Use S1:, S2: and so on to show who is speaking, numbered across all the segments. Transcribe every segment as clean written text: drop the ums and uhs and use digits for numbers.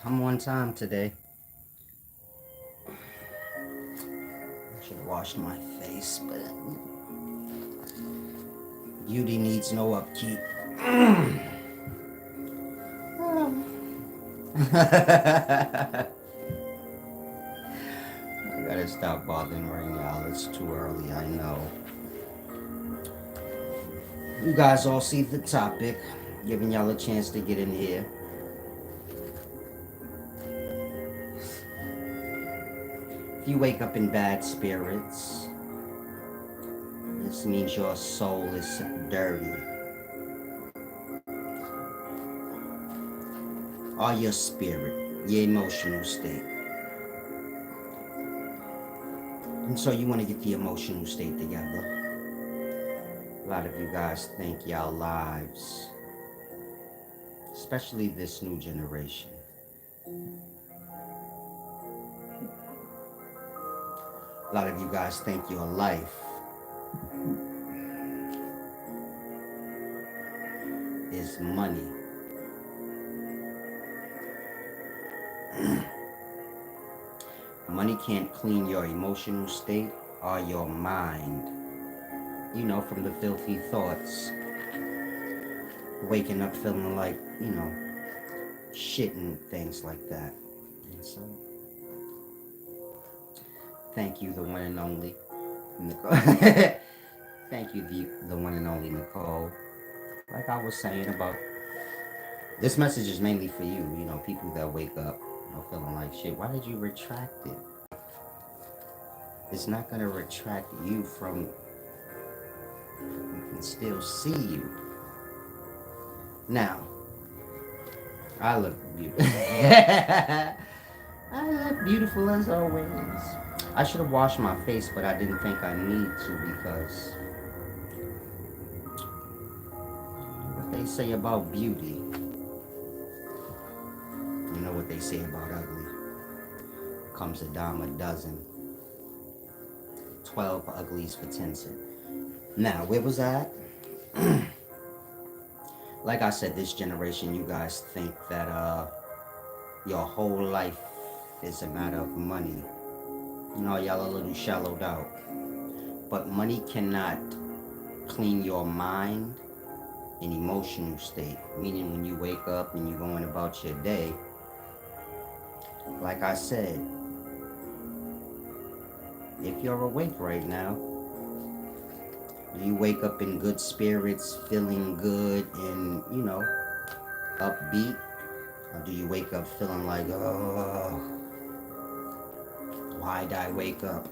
S1: I'm on time today. I should have washed my face, but beauty needs no upkeep. I gotta stop bothering right now. It's too early, I know. You guys all see the topic. Giving y'all a chance to get in here. If you wake up in bad spirits, this means your soul is dirty. Or your spirit, your emotional state. And so you want to get the emotional state together. A lot of you guys think y'all lives, especially this new generation, a lot of you guys think your life is money. Money can't clean your emotional state or your mind. You know, from the filthy thoughts. Waking up feeling like, shit and things like that. And so, thank you, the one and only Nicole. Thank you, the one and only Nicole. Like I was saying about, this message is mainly for you, people that wake up, feeling like shit. Why did you retract it? It's not going to retract you from, you can still see you. Now, I look beautiful. I look beautiful as always. I should have washed my face, but I didn't think I need to because what they say about beauty, you know what they say about ugly. Comes a dime a dozen. 12 uglies for 10 cents. Now, where was I at? Like I said, this generation, you guys think that your whole life is a matter of money. Y'all a little shallowed out. But money cannot clean your mind and emotional state. Meaning when you wake up and you're going about your day, like I said, if you're awake right now, do you wake up in good spirits, feeling good and, upbeat? Or do you wake up feeling like, oh, why'd I wake up?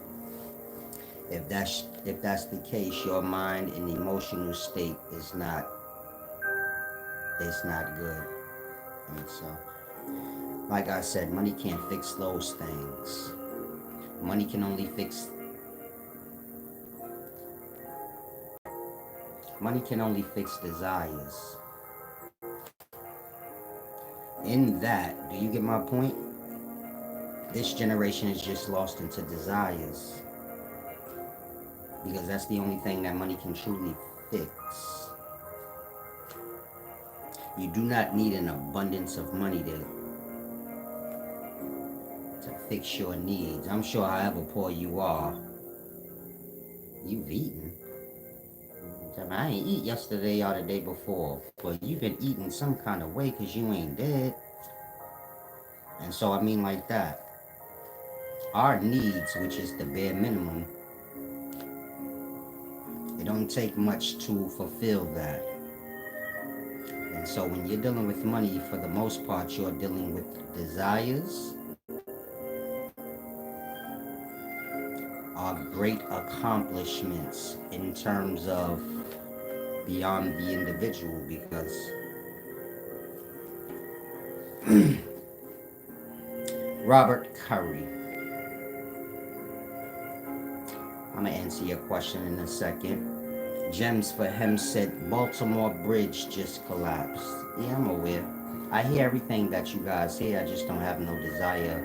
S1: If that's the case, your mind and emotional state is not good. And so, like I said, money can't fix those things. Money can only fix desires. In that, do you get my point? This generation is just lost into desires. Because that's the only thing that money can truly fix. You do not need an abundance of money to fix your needs. I'm sure however poor you are, you've eaten. I ain't eat yesterday or the day before. But you've been eating some kind of way because you ain't dead. And so I mean like that. Our needs, which is the bare minimum, it don't take much to fulfill that. And so when you're dealing with money, for the most part, you're dealing with desires or great accomplishments in terms of beyond the individual, because Robert Curry, I'm gonna answer your question in a second. Gems for him said Baltimore Bridge just collapsed. Yeah, I'm aware. I hear everything that you guys hear. I just don't have no desire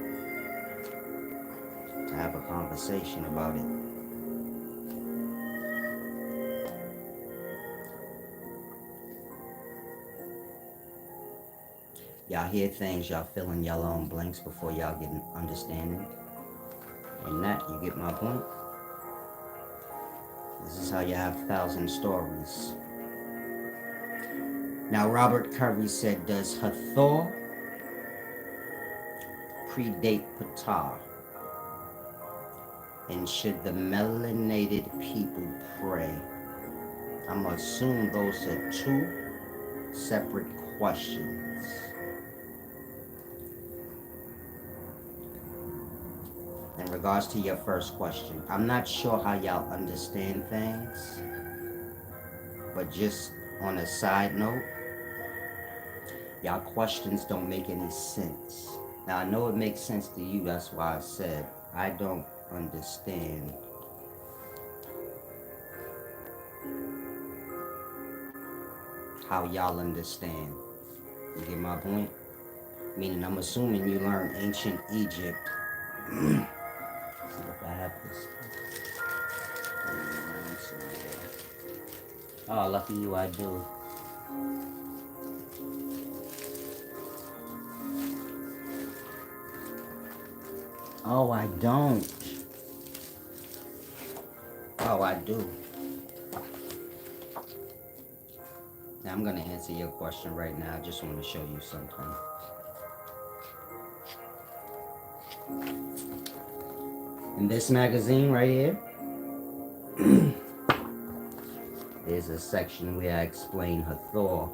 S1: to have a conversation about it. Y'all hear things, y'all fill in your own blanks before y'all get an understanding. And that, you get my point? This is how you have 1,000 stories. Now, Robert Curry said, does Hathor predate Ptah? And should the melanated people pray? I'm going to assume those are two separate questions. In regards to your first question, I'm not sure how y'all understand things, but just on a side note, y'all questions don't make any sense. Now, I know it makes sense to you, that's why I said I don't understand how y'all understand. You get my point? Meaning, I'm assuming you learned ancient Egypt. See if I have this. Oh, lucky you, I do. Oh, I don't. Oh, I do. Now, I'm going to answer your question right now. I just want to show you something. In this magazine right here, there's a section where I explain Hathor.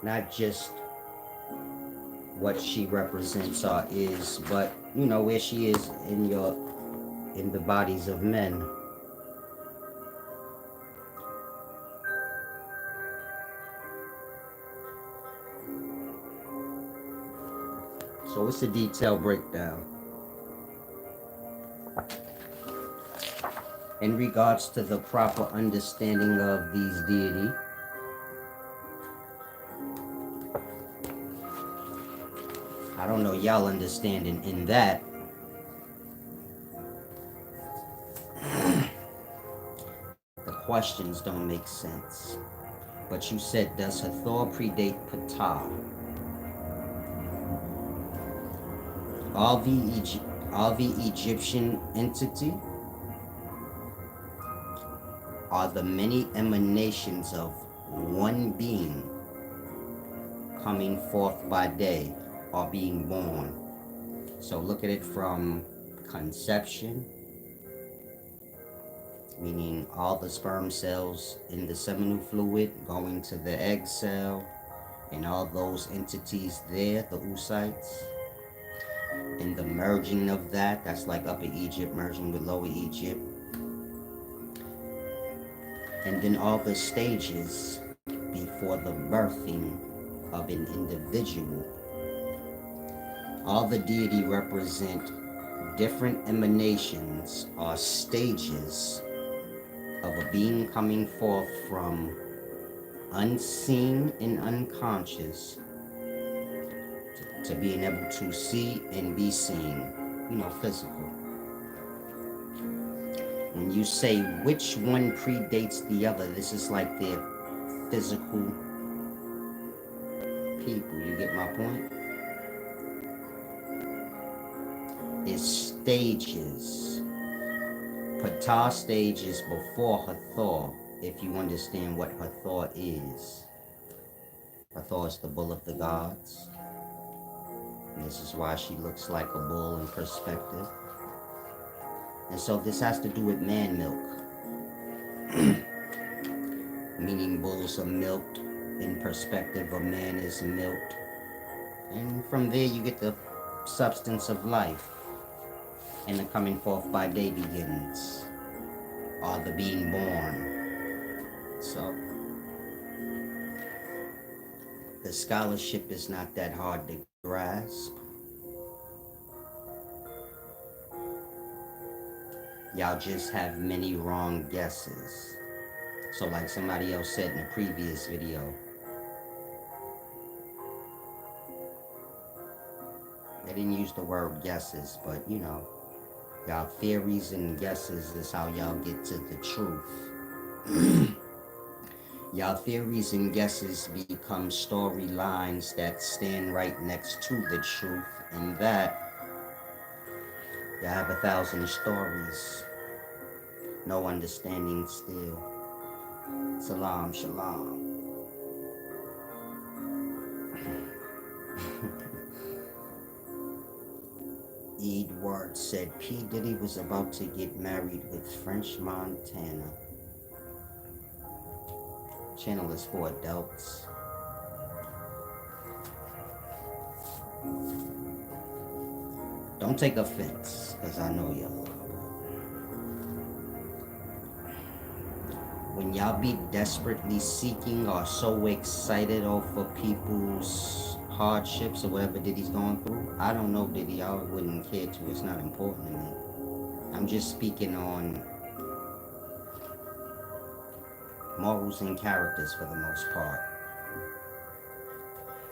S1: Not just what she represents or is, but, you know, where she is in the bodies of men. So it's a detailed breakdown. In regards to the proper understanding of these deities, I don't know y'all understanding in that. The questions don't make sense. But you said, does Hathor predate Ptah? All the Egyptian entity are the many emanations of one being coming forth by day or being born. So look at it from conception, meaning all the sperm cells in the seminal fluid going to the egg cell, and all those entities there, the oocytes, and the merging of that, that's like Upper Egypt merging with Lower Egypt. And then all the stages before the birthing of an individual. All the deity represent different emanations or stages of a being coming forth from unseen and unconscious to being able to see and be seen, you know, physical. When you say which one predates the other, this is like their physical people. You get my point? It's stages. Ptah stages before Hathor, if you understand what Hathor is. Hathor is the bull of the gods. And this is why she looks like a bull in perspective. And so this has to do with man milk. Meaning bulls are milked in perspective, a man is milked. And from there you get the substance of life. And the coming forth by day begins. Or the being born. So the scholarship is not that hard to grasp. Y'all just have many wrong guesses. So like somebody else said in the previous video, they didn't use the word guesses, but you know, y'all theories and guesses is how y'all get to the truth. Y'all theories and guesses become storylines that stand right next to the truth, and that you have 1,000 stories, no understanding still. Salam, shalom. Edward said P. Diddy was about to get married with French Montana. Channel is for adults. Don't take offense, because I know y'all. When y'all be desperately seeking or so excited over people's hardships or whatever Diddy's going through, I don't know Diddy. I wouldn't care to. It's not important to me. I'm just speaking on morals and characters for the most part.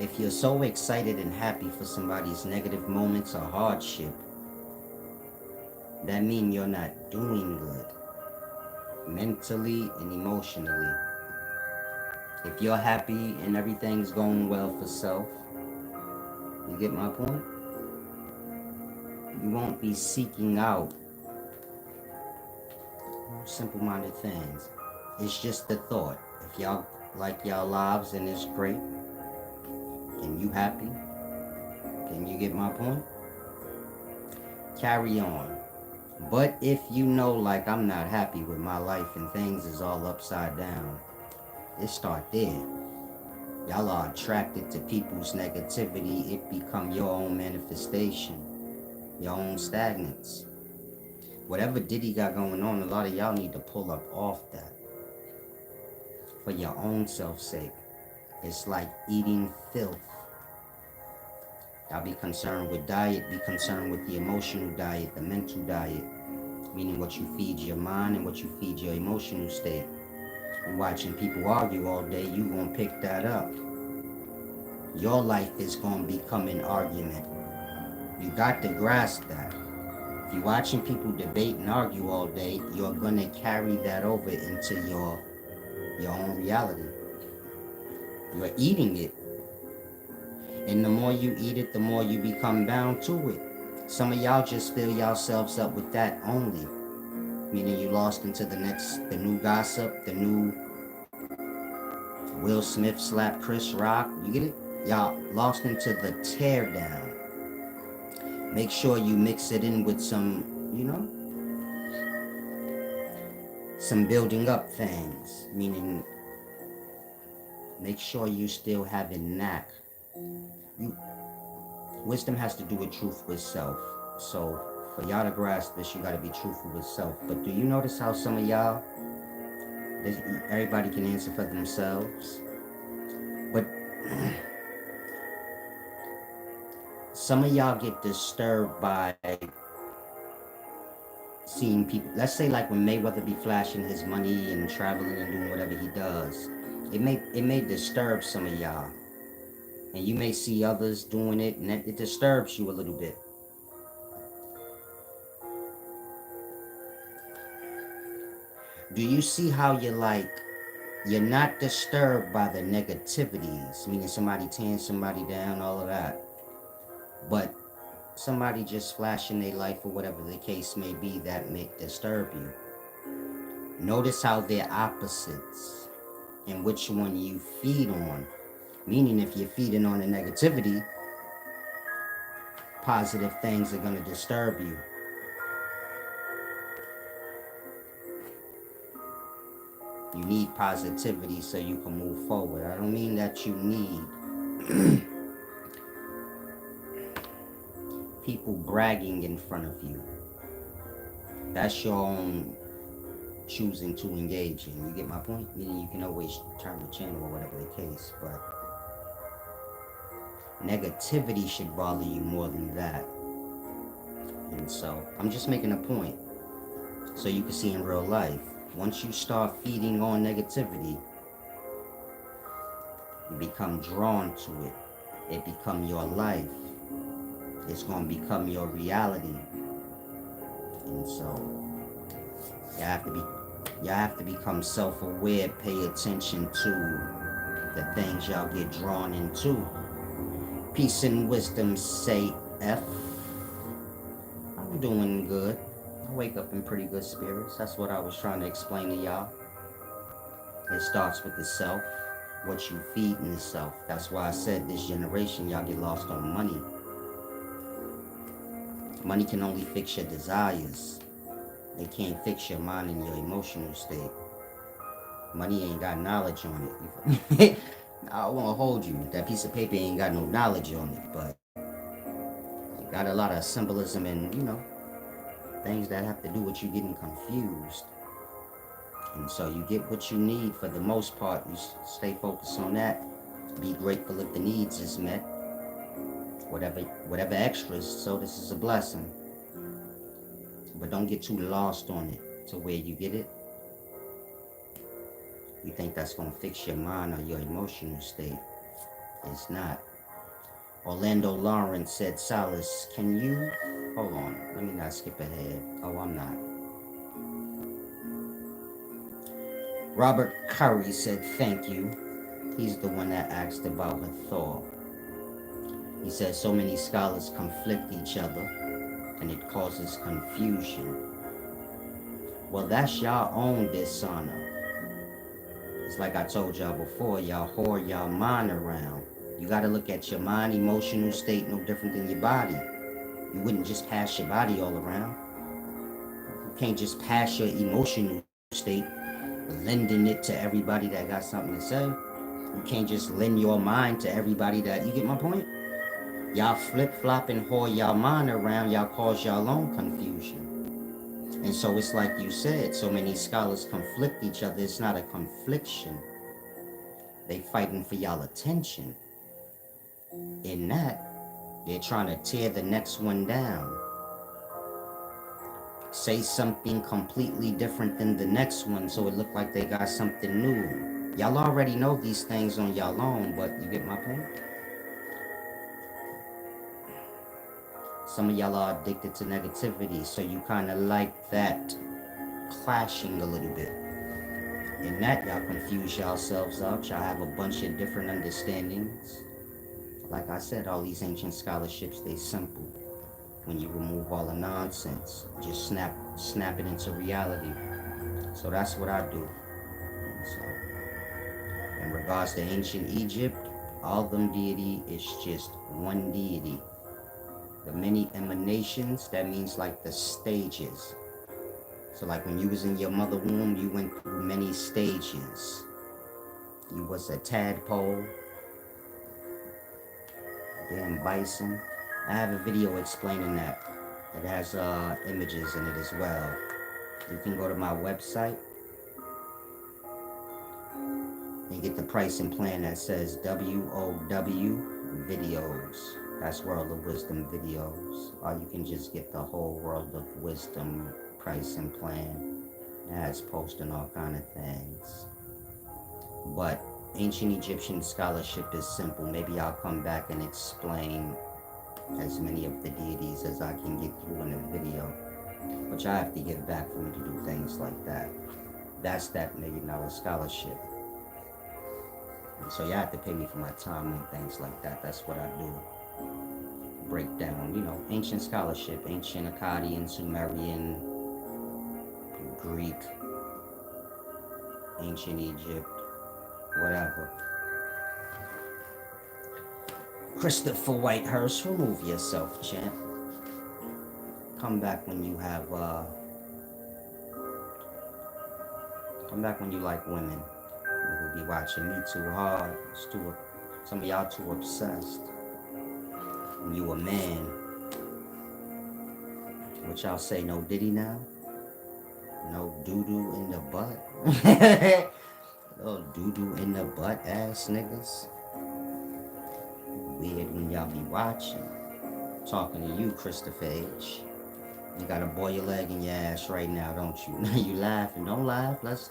S1: If you're so excited and happy for somebody's negative moments or hardship, that means you're not doing good mentally and emotionally. If you're happy and everything's going well for self, you get my point? You won't be seeking out simple-minded things. It's just the thought. If y'all like y'all lives and it's great, and you happy, can you get my point? Carry on. But if you know, like, I'm not happy with my life and things is all upside down, it start there. Y'all are attracted to people's negativity. It become your own manifestation, your own stagnance. Whatever Diddy got going on, a lot of y'all need to pull up off that for your own self's sake. It's like eating filth. Y'all be concerned with diet, be concerned with the emotional diet, the mental diet, meaning what you feed your mind and what you feed your emotional state. And watching people argue all day, you gonna pick that up. Your life is gonna become an argument. You got to grasp that. If you're watching people debate and argue all day, you're gonna carry that over into your own reality. You're eating it. And the more you eat it, the more you become bound to it. Some of y'all just fill yourselves up with that only. Meaning you lost into the new gossip, the new Will Smith slap Chris Rock. You get it? Y'all lost into the tear down. Make sure you mix it in with some, some building up things. Meaning, make sure you still have a knack. Wisdom has to do with truth with self. So for y'all to grasp this, you got to be truthful with self. But do you notice how some of y'all, everybody can answer for themselves, but some of y'all get disturbed by seeing people. Let's say like when Mayweather be flashing his money and traveling and doing whatever he does, it may disturb some of y'all, and you may see others doing it, and it disturbs you a little bit. Do you see how you're not disturbed by the negativities, meaning somebody tearing somebody down, all of that, but somebody just flashing their life or whatever the case may be, that may disturb you. Notice how they're opposites and which one you feed on. Meaning if you're feeding on the negativity, positive things are going to disturb you. You need positivity so you can move forward. I don't mean that you need people bragging in front of you. That's your own choosing to engage in. You get my point? Meaning you can always turn the channel or whatever the case, but negativity should bother you more than that. And so I'm just making a point so you can see in real life. Once you start feeding on negativity, you become drawn to it. It becomes your life. It's going to become your reality. And so you have to be Y'all have to become self-aware, pay attention to the things y'all get drawn into. Peace and wisdom say F. I'm doing good. I wake up in pretty good spirits. That's what I was trying to explain to y'all. It starts with the self, what you feed in the self. That's why I said this generation, y'all get lost on money. Money can only fix your desires. They can't fix your mind and your emotional state. Money ain't got knowledge on it. I won't hold you. That piece of paper ain't got no knowledge on it, but it got a lot of symbolism and, things that have to do with you getting confused. And so you get what you need for the most part. You stay focused on that. Be grateful if the needs is met. Whatever extras, so this is a blessing. But don't get too lost on it to where you get it. You think that's going to fix your mind or your emotional state. It's not. Orlando Lawrence said, Silas, can you... Hold on, let me not skip ahead. Oh, I'm not. Robert Curry said, thank you. He's the one that asked about Hathor. He said, so many scholars conflict each other, and it causes confusion. Well, that's y'all own dishonor. It's like I told y'all before, y'all whore y'all mind around. You got to look at your mind, emotional state, no different than your body. You wouldn't just pass your body all around. You can't just pass your emotional state, lending it to everybody that got something to say. You can't just lend your mind to everybody that... You get my point? Y'all flip-flop and whore y'all mind around, y'all cause y'all own confusion. And so it's like you said, so many scholars conflict each other. It's not a confliction. They fighting for y'all attention. In that, they're trying to tear the next one down. Say something completely different than the next one so it look like they got something new. Y'all already know these things on y'all own, but you get my point? Some of y'all are addicted to negativity, so you kind of like that clashing a little bit. In that, y'all confuse yourselves out. Y'all have a bunch of different understandings. Like I said, all these ancient scholarships, they simple. When you remove all the nonsense, just snap it into reality. So that's what I do. So, in regards to ancient Egypt, all them deity is just one deity. The many emanations, that means like the stages. So like when you was in your mother womb, you went through many stages. You was a tadpole, damn bison. I have a video explaining that. It has images in it as well. You can go to my website and get the pricing plan that says WOW videos. That's World of Wisdom videos. Or you can just get the whole World of Wisdom pricing plan. It has posting all kind of things. But ancient Egyptian scholarship is simple. Maybe I'll come back and explain as many of the deities as I can get through in a video. Which I have to give back for me to do things like that. That's that $1 million scholarship. And so you have to pay me for my time and things like that. That's what I do. Break down, ancient scholarship, ancient Akkadian, Sumerian, Greek, ancient Egypt, whatever. Christopher Whitehurst, remove yourself, champ. Come back when you have, come back when you like women. You will be watching me too hard. Some of y'all too obsessed. When you a man, what y'all say, no diddy now? No doo-doo in the butt? No doo-doo in the butt ass niggas. Weird when y'all be watching. Talking to you, Christopher H. You got a boil your leg in your ass right now, don't you? You laughing. Don't laugh. Let's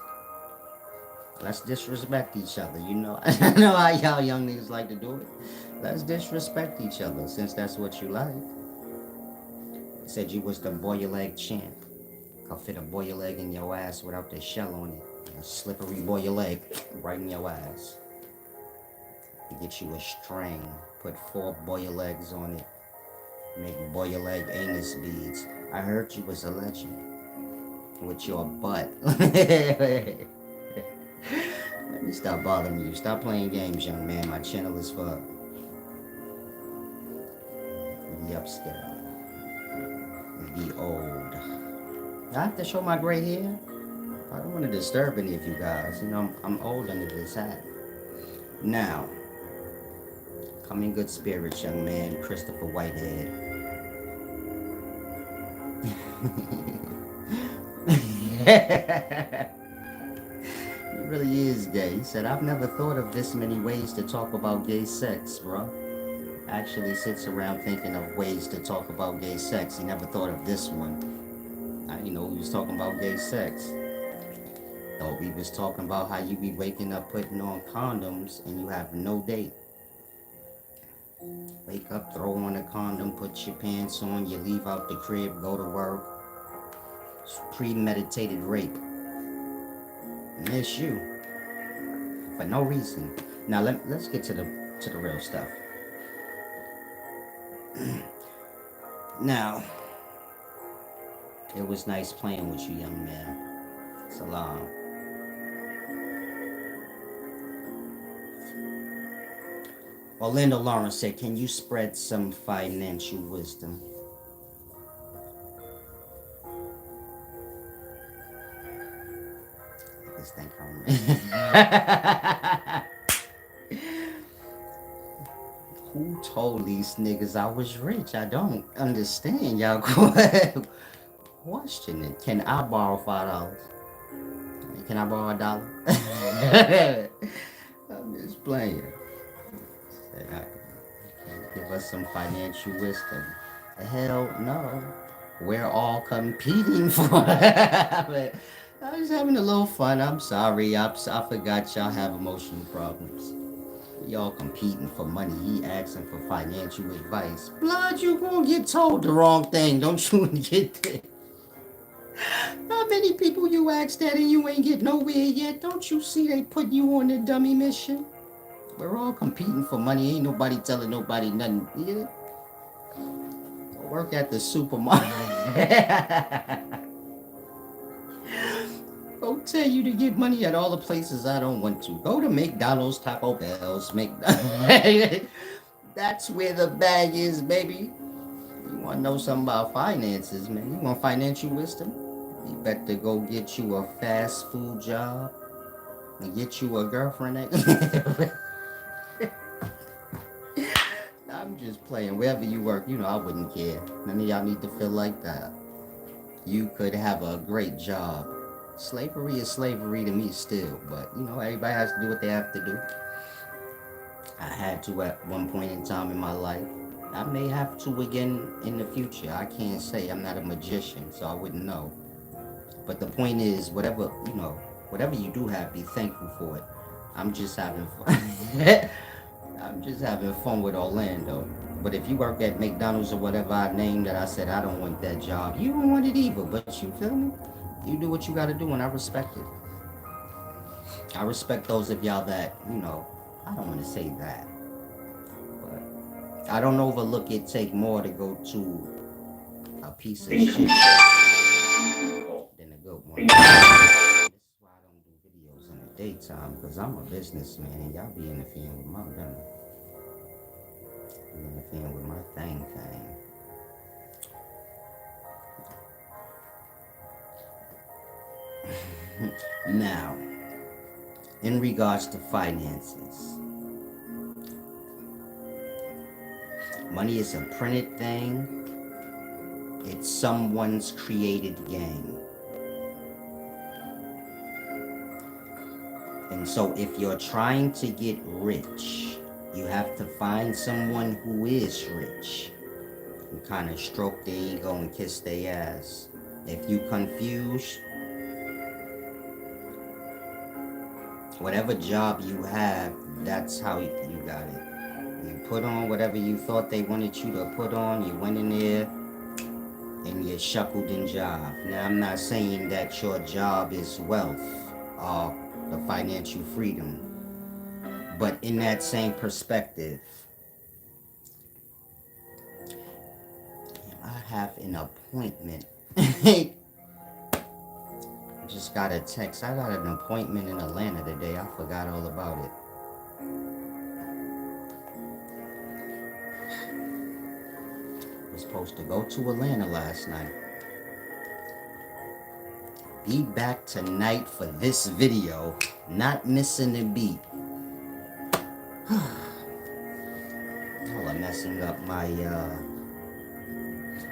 S1: disrespect each other, I know how y'all young niggas like to do it. Let's disrespect each other, since that's what you like. Said you was the boil your leg champ. Could fit a boiled egg in your ass without the shell on it. A slippery boiled egg right in your ass. You get you a string, put 4 boiled eggs on it, make boiled egg anus beads. I heard you was a legend with your butt. Let me stop bothering you. Stop playing games, young man. My channel is for the upscale, the old. I have to show my gray hair. I don't want to disturb any of you guys. You know, I'm old under this hat. Now, come in good spirits, young man. Christopher Whitehead. He really is gay. He said, I've never thought of this many ways to talk about gay sex, bro. Actually sits around thinking of ways to talk about gay sex. He never thought of this one. I didn't know he was talking about gay sex. Thought we was talking about how you be waking up putting on condoms and you have no date. Wake up, throw on a condom, put your pants on, you leave out the crib, go to work. It's premeditated rape. And it's you. For no reason. Now let's get to the real stuff. Now, it was nice playing with you, young man. Salam. Orlando Lawrence said, can you spread some financial wisdom? This thing Who told these niggas I was rich? I don't understand y'all questioning. Can I borrow $5? Can I borrow $1? I'm just playing. Give us some financial wisdom. Hell no. We're all competing for it. I was having a little fun. I'm sorry. I forgot y'all have emotional problems. Y'all competing for money. He asking for financial advice. Blood, you gonna get told the wrong thing. Don't you get it? How many people you asked that and you ain't get nowhere yet? Don't you see they put you on a dummy mission? We're all competing for money. Ain't nobody telling nobody nothing. Yeah. Work at the supermarket. Go tell you to get money at all the places I don't want to. Go to McDonald's, Taco Bell's, That's where the bag is, baby. You want to know something about finances, man? You want financial wisdom? You better go get you a fast food job and get you a girlfriend. I'm just playing. Wherever you work, you know I wouldn't care. None of y'all need to feel like that. You could have a great job. Slavery is slavery to me still, but you know, everybody has to do what they have to do. I had to at one point in time in my life. I may have to again in the future. I can't say. I'm not a magician, so I wouldn't know. But the point is, whatever you do have, be thankful for it. I'm just having fun. I'm just having fun with Orlando. But if you work at McDonald's or whatever I named that I said I don't want that job, you don't want it either. But you feel me? You do what you got to do, and I respect it. I respect those of y'all that, you know, I don't want to say that. But I don't overlook it take more to go to a piece of shit than a good one. This is why I don't do videos in the daytime, because I'm a businessman and y'all be interfering with my business. Be interfering with my thing. Now, in regards to finances, money is a printed thing. It's someone's created game. And so if you're trying to get rich, you have to find someone who is rich and kind of stroke their ego and kiss their ass. If you confused, whatever job you have, that's how you got it. You put on whatever you thought they wanted you to put on. You went in there, and get shuckled in job. Now, I'm not saying that your job is wealth or the financial freedom, but in that same perspective, I have an appointment. I just got a text. I got an appointment in Atlanta today. I forgot all about it. I was supposed to go to Atlanta last night. Be back tonight for this video. Not missing a beat. Y'all are messing up my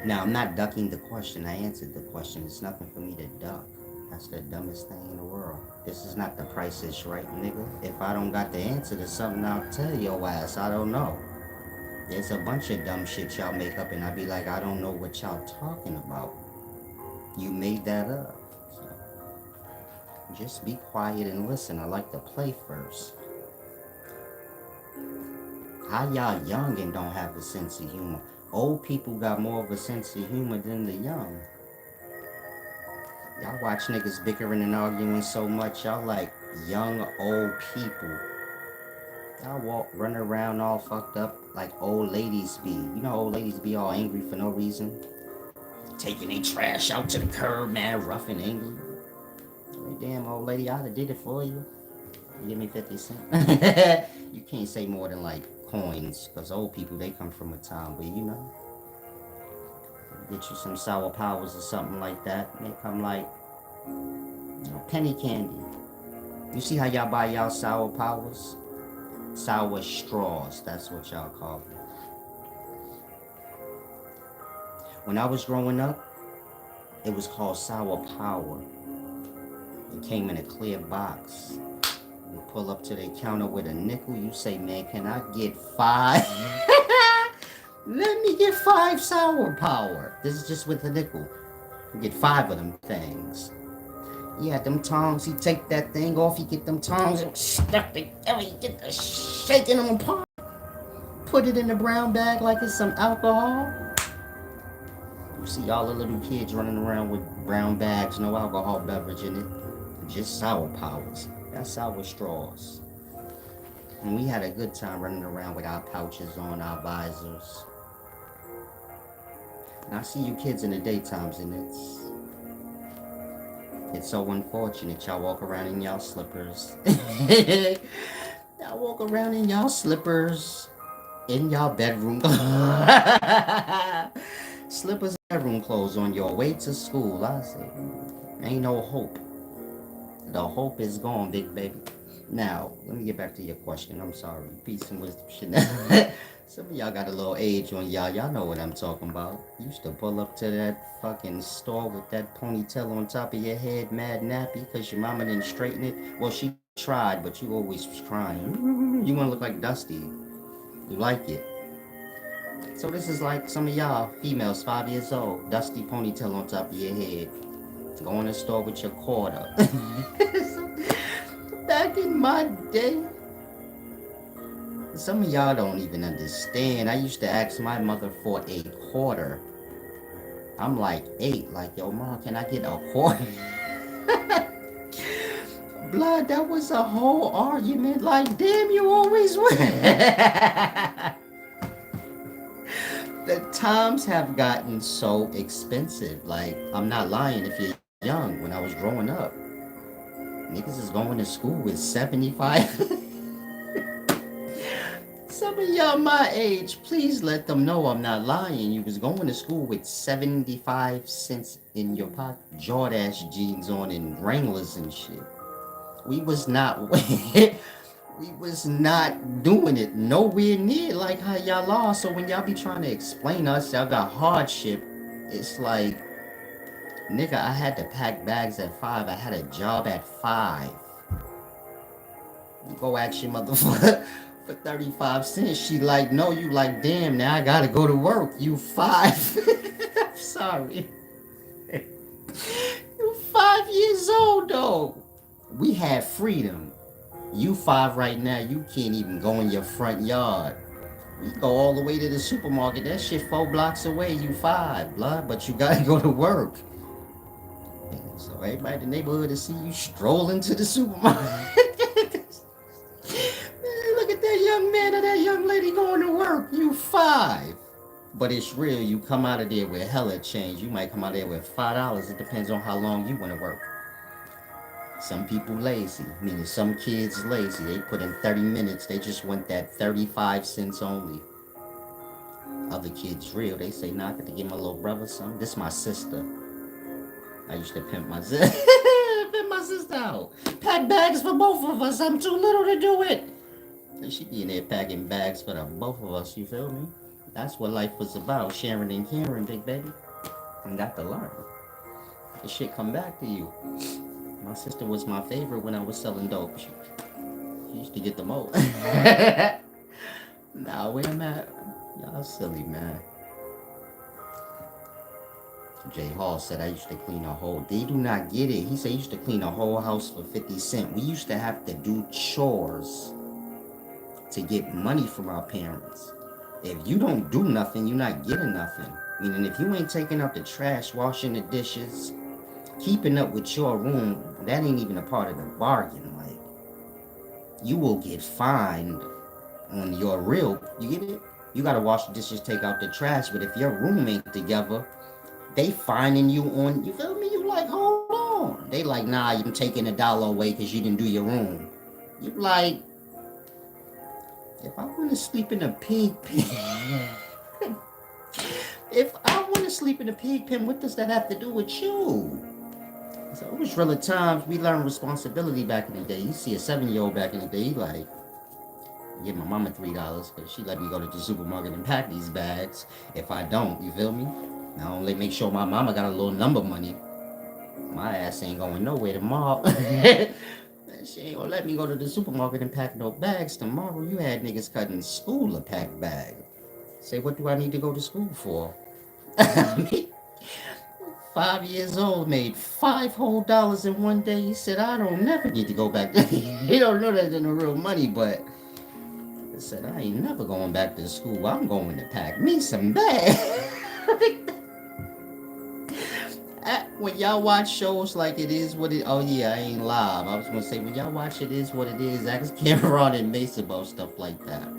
S1: Now, I'm not ducking the question. I answered the question. It's nothing for me to duck. That's the dumbest thing in the world. This is not the Price is Right, nigga. If I don't got the answer to something, I'll tell your ass. I don't know. There's a bunch of dumb shit y'all make up, and I be like, I don't know what y'all talking about. You made that up. So, just be quiet and listen. I like to play first. How y'all young and don't have a sense of humor? Old people got more of a sense of humor than the young. Y'all watch niggas bickering and arguing so much. Y'all like young, old people. Y'all run around all fucked up like old ladies be. You know old ladies be all angry for no reason? Taking their trash out to the curb, man, rough and angry. Hey, damn old lady, I done did it for you. Give me 50 cents. You can't say more than like coins, because old people, they come from a time where, you know, get you some sour powers or something like that. They come like, you know, penny candy. You see how y'all buy y'all sour powers? Sour straws, that's what y'all call them. When I was growing up, it was called sour power. It came in a clear box. You pull up to the counter with a nickel, you say, man, can I get 5? Let me get 5 sour power. This is just with a nickel. You get 5 of them things. Yeah, them tongs, he take that thing off, he get them tongs and stuck together, he get the shaking them apart. Put it in the brown bag like it's some alcohol. You see all the little kids running around with brown bags, no alcohol beverage in it. Just sour powers. That's sour straws. And we had a good time running around with our pouches on, our visors. And I see you kids in the daytimes, and it's so unfortunate. Y'all walk around in y'all slippers. Y'all walk around in y'all slippers in y'all bedroom. Slippers and bedroom clothes on your way to school. I say, ain't no hope. The hope is gone, big baby. Now, let me get back to your question. I'm sorry. Peace and wisdom. Some of y'all got a little age on y'all. Y'all know what I'm talking about. You used to pull up to that fucking store with that ponytail on top of your head, mad nappy, because your mama didn't straighten it. Well, she tried, but you always was crying. You want to look like Dusty. You like it. So this is like some of y'all females, 5 years old, dusty ponytail on top of your head. Go in the store with your quarter. Back in my day, some of y'all don't even understand. I used to ask my mother for a quarter. I'm like 8, like, yo, mom, can I get a quarter? Blood, that was a whole argument. Like, damn, you always win. The times have gotten so expensive. Like, I'm not lying if you're young. When I was growing up, niggas is going to school with 75. Some of y'all my age, please let them know I'm not lying. You was going to school with 75 cents in your pocket, Jordache jeans on and Wranglers and shit. We was not doing it nowhere near like how y'all are. So when y'all be trying to explain us, y'all got hardship. It's like, nigga, I had to pack bags at 5. I had a job at 5. You go ask your motherfucker for 35 cents. She like, no. You like, damn, now I gotta go to work. You 5. I'm sorry. You 5 years old, though. We had freedom. You 5 right now. You can't even go in your front yard. You go all the way to the supermarket. That shit 4 blocks away. You 5, blood, but you gotta go to work. So everybody in the neighborhood to see you strolling to the supermarket. Man, look at that young man or that young lady going to work. You 5. But it's real. You come out of there with hella change. You might come out of there with $5. It depends on how long you want to work. Some people lazy, meaning some kids lazy. They put in 30 minutes. They just want that 35 cents only. Other kids real. They say, nah, I got to give my little brother some. This my sister. I used to pimp my sister. Pimp my sister out. Pack bags for both of us. I'm too little to do it. She be in there packing bags for the both of us. You feel me? That's what life was about. Sharing and caring, big baby. And got to learn. The shit come back to you. My sister was my favorite when I was selling dope. She used to get the most. Nah, where I'm at, y'all silly, man. Jay Hall said I used to clean a whole. They do not get it. He said he used to clean a whole house for 50 cents. We used to have to do chores to get money from our parents. If you don't do nothing, you're not getting nothing. Meaning if you ain't taking out the trash, washing the dishes, keeping up with your room, that ain't even a part of the bargain. Like, you will get fined on your real, you get it? You gotta wash the dishes, take out the trash, but if your room ain't together, they finding you on, you feel me? You like, hold on. They like, nah, you taking $1 away because you didn't do your room. You like, if I want to sleep in a pig pen, if I want to sleep in a pig pen, what does that have to do with you? So it was really times we learned responsibility back in the day. You see a 7-year-old back in the day, he like, give my mama $3 because she let me go to the supermarket and pack these bags. If I don't, you feel me? I only make sure my mama got a little number money. My ass ain't going nowhere tomorrow. She ain't gonna let me go to the supermarket and pack no bags tomorrow. You had niggas cutting school a pack bag. Say, what do I need to go to school for? I mean, 5 years old, made $5 in one day. He said, I don't never need to go back. He don't know that's in the real money, but I said, I ain't never going back to school. I'm going to pack me some bags. When y'all watch shows like It Is What It, oh yeah, I ain't live. I was gonna say, when y'all watch It Is What It Is, ask Cameron and Mace about stuff like that.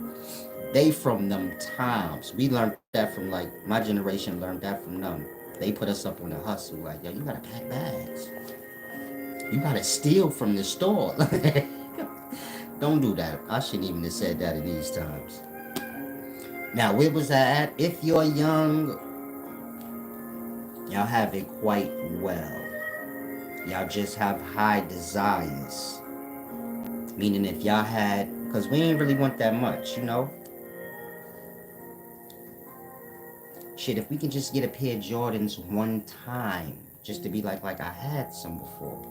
S1: They from them times. We learned that from, like, my generation learned that from them. They put us up on the hustle, like, yo, you gotta pack bags. You gotta steal from the store. Don't do that. I shouldn't even have said that in these times. Now, where was I at? If you're young, y'all have it quite well. Y'all just have high desires. Meaning if y'all had, because we ain't really want that much, you know? Shit, if we can just get a pair of Jordans one time, just to be like I had some before,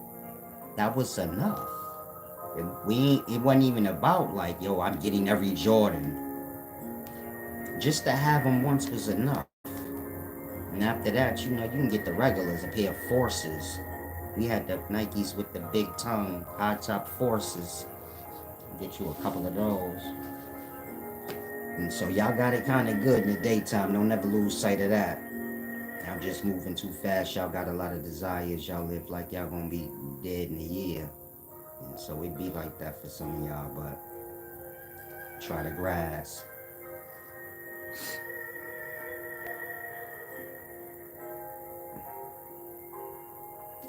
S1: that was enough. It wasn't even about like, yo, I'm getting every Jordan. Just to have them once was enough. And after that, you know, you can get the regulars, a pair of Forces. We had the Nikes with the big tongue, high top Forces. Get you a couple of those. And so y'all got it kind of good in the daytime. Don't ever lose sight of that. Y'all just moving too fast. Y'all got a lot of desires. Y'all live like y'all gonna be dead in a year. And so it be like that for some of y'all, but try to grasp.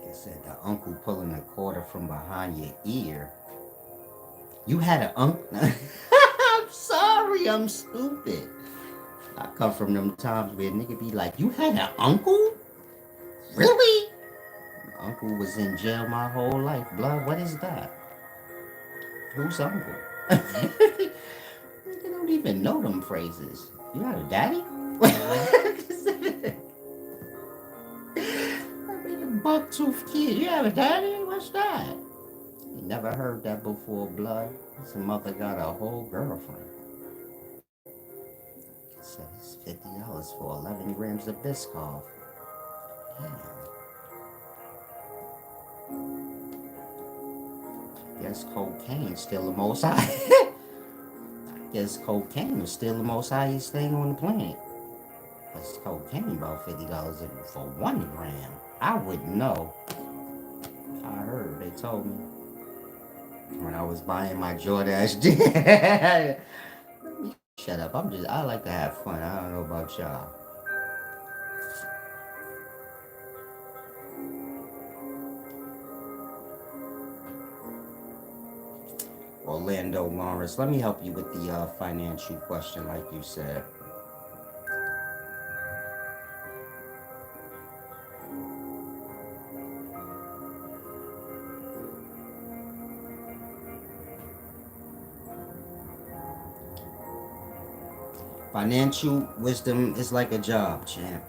S1: It said the uncle pulling a quarter from behind your ear. You had an uncle? I'm sorry, I'm stupid. I come from them times where a nigga be like, you had an uncle? Really? My uncle was in jail my whole life. Blood, what is that? Who's uncle? You don't even know them phrases. You had a daddy? I mean, a buck-toothed kid. You have a daddy? What's that? You never heard that before, blood. His mother got a whole girlfriend. It says $50 for 11 grams of Biscoff. Damn. Guess cocaine still the most high. Because cocaine is still the most highest thing on the planet. Because cocaine about $50 for 1 gram. I wouldn't know. I heard, they told me when I was buying my Jordache. Shut up. I like to have fun. I don't know about y'all. Orlando Lawrence, let me help you with the financial question, like you said. Financial wisdom is like a job, champ.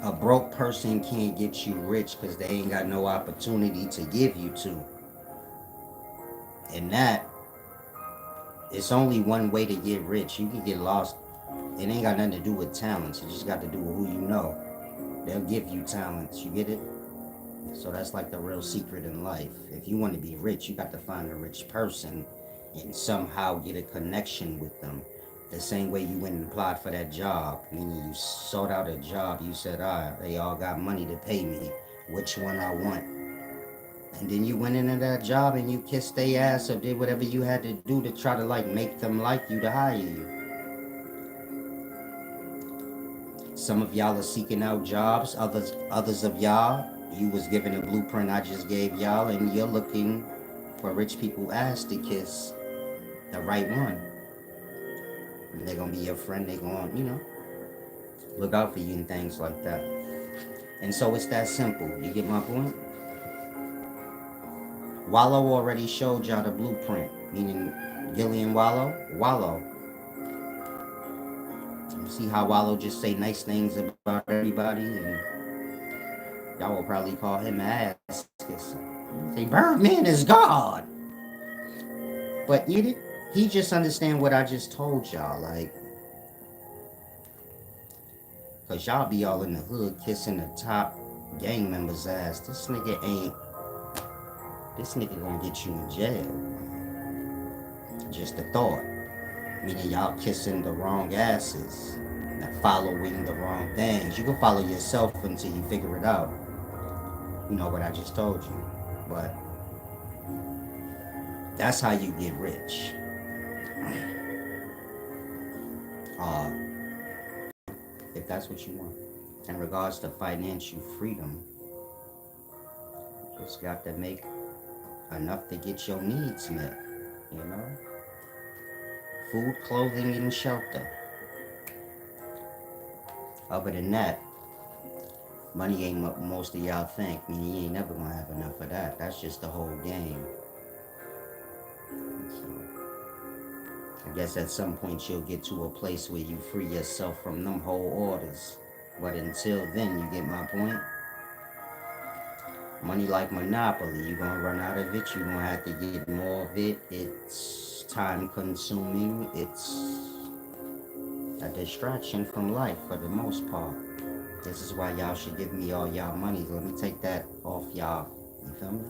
S1: A broke person can't get you rich because they ain't got no opportunity to give you to. And that, it's only one way to get rich. You can get lost. It ain't got nothing to do with talents. It just got to do with who you know. They'll give you talents. You get it? So that's like the real secret in life. If you want to be rich, you got to find a rich person and somehow get a connection with them. The same way you went and applied for that job. Meaning you sought out a job. You said, they all got money to pay me. Which one I want? And then you went into that job and you kissed their ass or did whatever you had to do to try to like make them like you to hire you. Some of y'all are seeking out jobs. Others of y'all, you was given a blueprint I just gave y'all, and you're looking for rich people ass to kiss the right one. And they're gonna be your friend. They're gonna, look out for you and things like that. And so it's that simple. You get my point? Wallow already showed y'all the blueprint, meaning Gillian Wallow. You see how Wallow just say nice things about everybody, and y'all will probably call him ass kisser. Say Birdman is God. But he just understand what I just told y'all, like, cause y'all be all in the hood kissing the top gang members' ass. This nigga gonna get you in jail. Just a thought. Meaning y'all kissing the wrong asses and following the wrong things. You can follow yourself until you figure it out. You know what I just told you. But that's how you get rich. If that's what you want. In regards to financial freedom, you just got to make enough to get your needs met, you know? Food, clothing, and shelter. Other than that, money ain't what most of y'all think. I mean, you ain't never gonna have enough of that. That's just the whole game. So, I guess at some point you'll get to a place where you free yourself from them whole orders. But until then, you get my point? Money like Monopoly, you're gonna run out of it, you're gonna have to get more of it. It's time consuming, it's a distraction from life for the most part. This is why y'all should give me all y'all money. Let me take that off y'all. You feel me?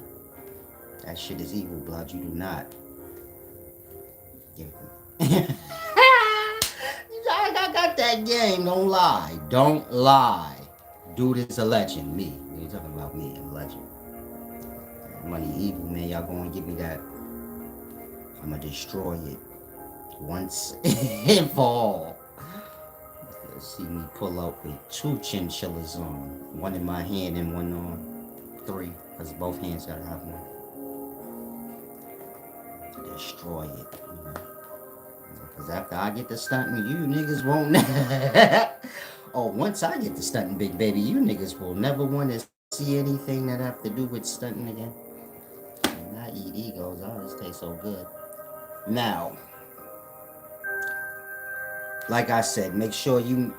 S1: That shit is evil, blood. You do not give me. I got that game. Don't lie. Don't lie. Dude is a legend. Me. You talking about me? A legend. Money evil, man. Y'all gonna give me that. I'm gonna destroy it once and for all. See me pull up with 2 chinchillas on. One in my hand and one on 3. Because both hands gotta have one. Destroy it, Because after I get to stunting, you niggas won't. Oh, once I get to stunting, big baby, you niggas will never want to see anything that have to do with stunting again. And I eat egos. I always taste so good. Now, like I said, make sure you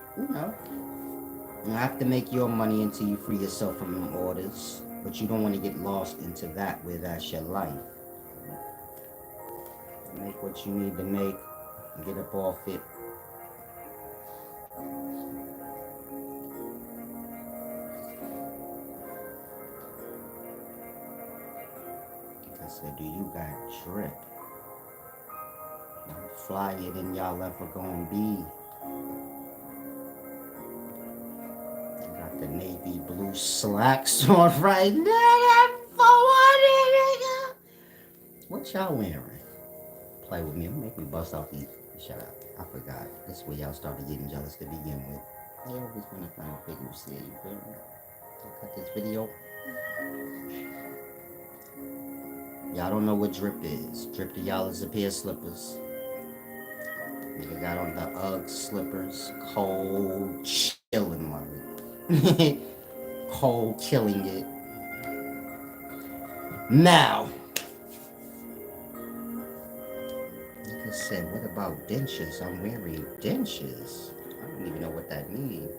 S1: have to make your money until you free yourself from them orders. But you don't want to get lost into that where that's your life. Make what you need to make and get up off it. Because said, do you got drip? I'm flyer than y'all ever gonna be. Got the navy blue slacks on right now. That 400, nigga. What y'all wearing? Play with me. Make me bust off these. Shut up. I forgot. This is where y'all started getting jealous to begin with. They always want to find a big see. You feel me? I'll cut this video. Y'all don't know what drip is. Drip to y'all is a pair of slippers. Nigga got on the Ugg slippers. Cold chilling like cold killing it. Now, nigga said, what about dentures? I'm wearing dentures. I don't even know what that means.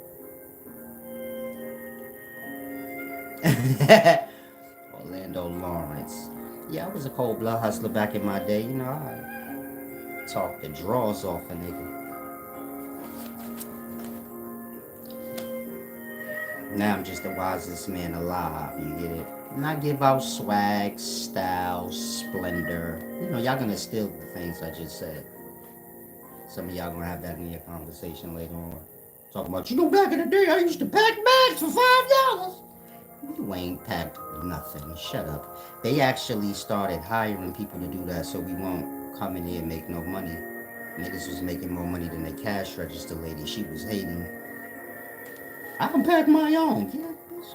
S1: Orlando Lawrence. Yeah, I was a cold blood hustler back in my day. You know, I talked the draws off a nigga. Now I'm just the wisest man alive. You get it? And I give out swag, style, splendor. You know, y'all gonna steal the things I just said. Some of y'all gonna have that in your conversation later on. Talking about, you know, back in the day, I used to pack bags for $5. You ain't packed nothing. Shut up. They actually started hiring people to do that so we won't come in here and make no money. Niggas was making more money than the cash register lady. She was hating. I can pack my own. Yeah, bitch.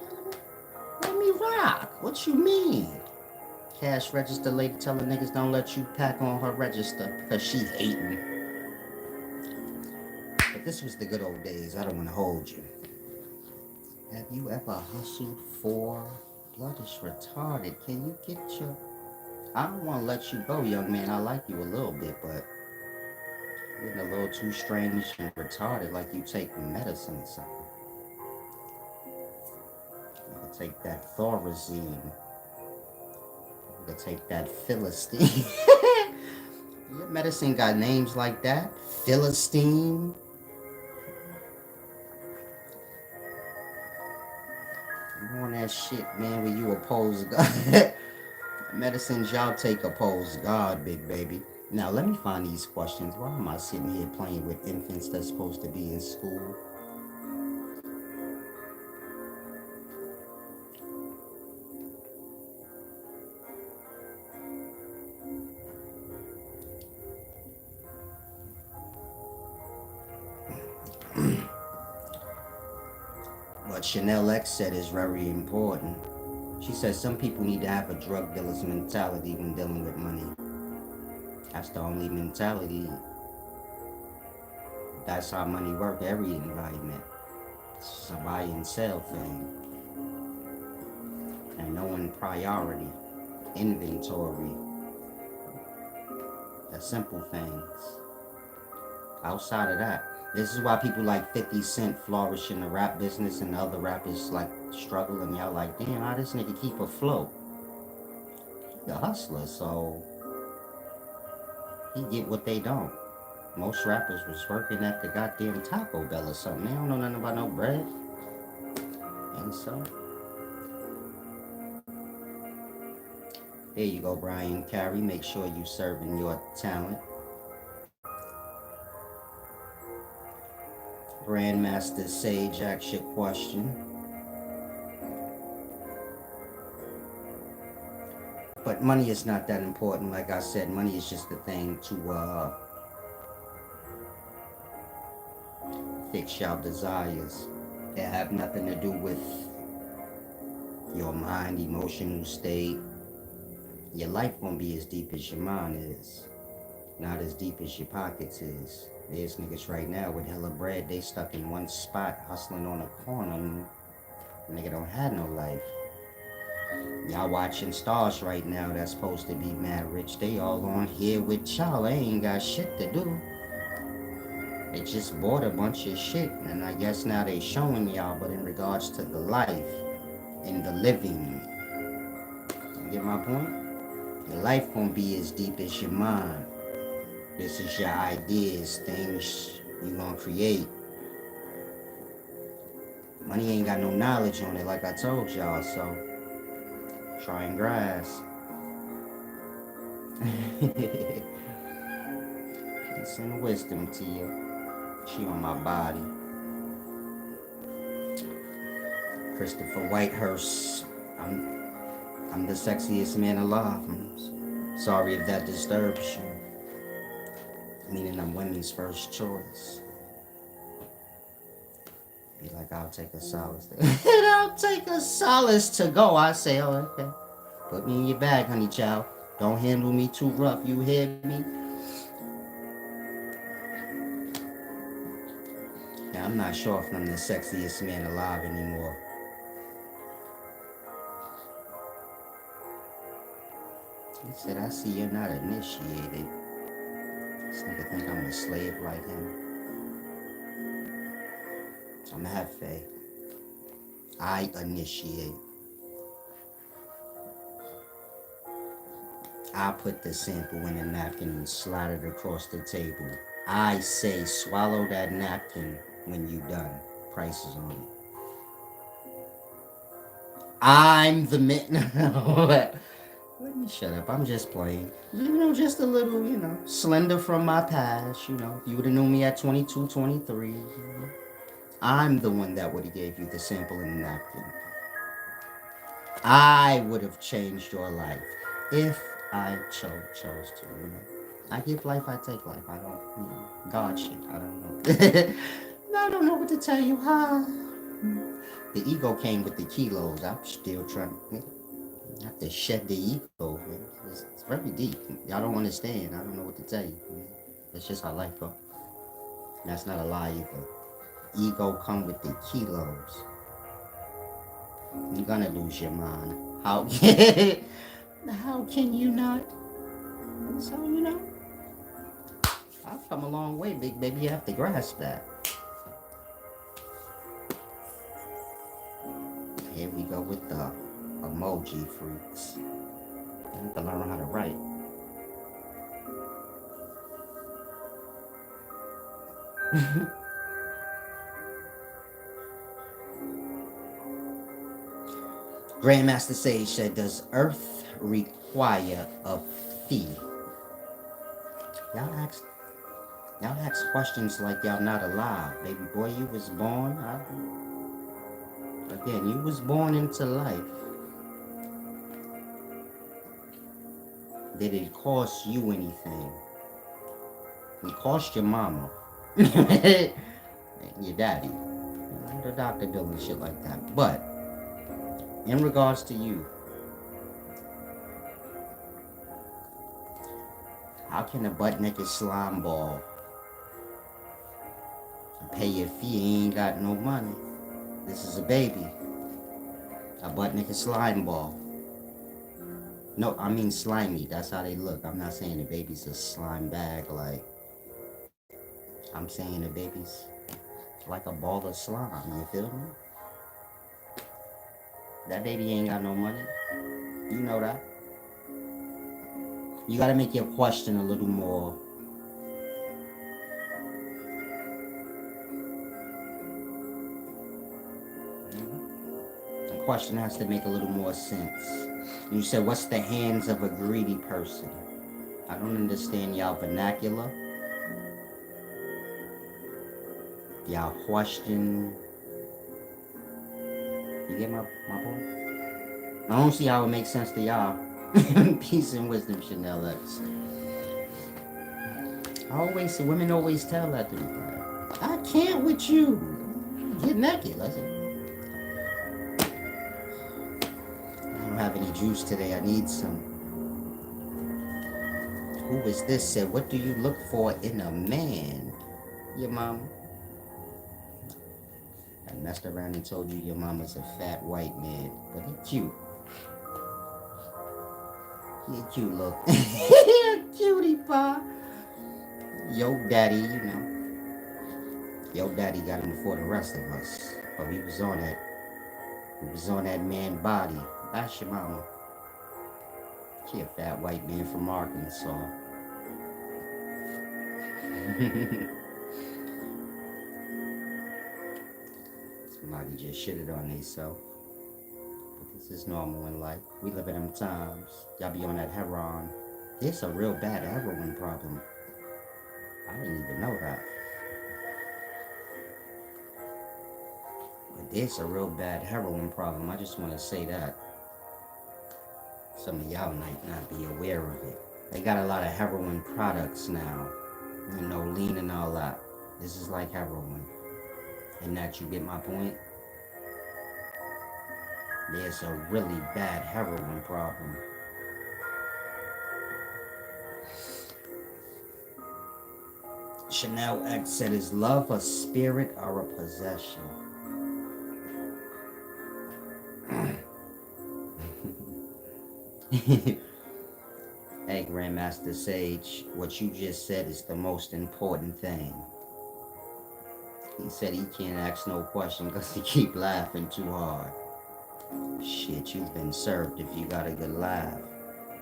S1: Let me rock. What you mean? Cash register lady telling niggas don't let you pack on her register because she hating. But this was the good old days. I don't want to hold you. Have you ever hustled for? Blood is retarded. Can you get your... I don't want to let you go, young man. I like you a little bit, but you're getting a little too strange and retarded, like you take medicine or something. You can take that Thorazine. You can take that Philistine. Your medicine got names like that? Philistine? You want that shit, man, when you oppose God. Medicines y'all take oppose God, big baby. Now, let me find these questions. Why am I sitting here playing with infants that's supposed to be in school? What Chanel X said is very important. She says some people need to have a drug dealer's mentality when dealing with money. That's the only mentality. That's how money works, every environment. It's a buy and sell thing. And knowing priority, inventory, the simple things. Outside of that, this is why people like 50 Cent flourish in the rap business and the other rappers like struggle, and y'all like, damn, how this nigga keep afloat? He a hustler, so he get what they don't. Most rappers was working at the goddamn Taco Bell or something. They don't know nothing about no bread. And so, there you go, Brian Carey. Make sure you serving your talent. Grandmaster Sage asks your question. But money is not that important. Like I said, money is just a thing to fix your desires. It have nothing to do with your mind, emotional state. Your life won't be as deep as your mind is. Not as deep as your pockets is. There's niggas right now with hella bread. They stuck in one spot hustling on a corner. And nigga don't have no life. Y'all watching stars right now that's supposed to be mad rich. They all on here with y'all. They ain't got shit to do. They just bought a bunch of shit. And I guess now they showing y'all. But in regards to the life and the living. You get my point? Your life gonna be as deep as your mind. This is your ideas, things you gonna create. Money ain't got no knowledge on it like I told y'all, so try and grasp. Peace and wisdom to you. She on my body. Christopher Whitehurst. I'm the sexiest man alive. I'm sorry if that disturbs you. Meaning I'm women's first choice. Be like, I'll take a solace. I'll take a solace to go. I say, oh, okay. Put me in your bag, honey child. Don't handle me too rough. You hear me? Now, I'm not sure if I'm the sexiest man alive anymore. He said, I see you're not initiated. This nigga think I'm a slave like him. I'm Hefe. I initiate. I put the sample in a napkin and slide it across the table. I say, swallow that napkin when you done. Price is on it. I'm the man. Let me shut up. I'm just playing. Just a little, slender from my past. If you would have known me at 22, 23. I'm the one that would have gave you the sample in the napkin. I would have changed your life if I chose to. I give life, I take life. I don't, God shit. I don't know. I don't know what to tell you. The ego came with the kilos. I'm still trying to. I have to shed the ego. It's very deep. Y'all don't understand. I don't know what to tell you. That's just how life goes. That's not a lie either. Ego come with the kilos. You're gonna lose your mind. How can you not? So I've come a long way, big baby. You have to grasp that. Here we go with the emoji freaks. I have to learn how to write. Grandmaster Sage said, does Earth require a fee? Y'all ask questions like y'all not alive. Baby boy, you was born. Again, you was born into life. Did it cost you anything? It cost your mama. Your daddy. The doctor bill and shit like that. But in regards to you, how can a butt naked slime ball pay your fee? He ain't got no money. This is a baby. A butt naked slime ball. No, I mean slimy. That's how they look. I'm not saying the baby's a slime bag. Like, I'm saying the baby's like a ball of slime. You feel me? That baby ain't got no money. You know that. You gotta make your question a little more. The question has to make a little more sense. You said, what's the hands of a greedy person? I don't understand y'all vernacular. Y'all question. You get my point? I don't see how it makes sense to y'all. Peace and wisdom, Chanel X. Women always tell that to me. I can't with you. Get naked. I don't have any juice today. I need some. Who is this? Said, what do you look for in a man? Your mama. I messed around and told you your mama's a fat white man, but he cute. He a cute look. He a cutie pie. Yo daddy, Yo daddy got him before the rest of us. But we was on that man body. That's your mama. She a fat white man from Arkansas. Somebody just shitted on themselves. But this is normal in life. We live in them times. Y'all be on that heroin. It's a real bad heroin problem. I didn't even know that. But there's a real bad heroin problem. I just want to say that. Some of y'all might not be aware of it. They got a lot of heroin products now. You know, lean and all that. This is like heroin. And that you get my point? There's a really bad heroin problem. Chanel X said, is love a spirit or a possession? Hey, Grandmaster Sage, what you just said is the most important thing. He said he can't ask no question because he keep laughing too hard. Shit, you've been served if you got a good laugh.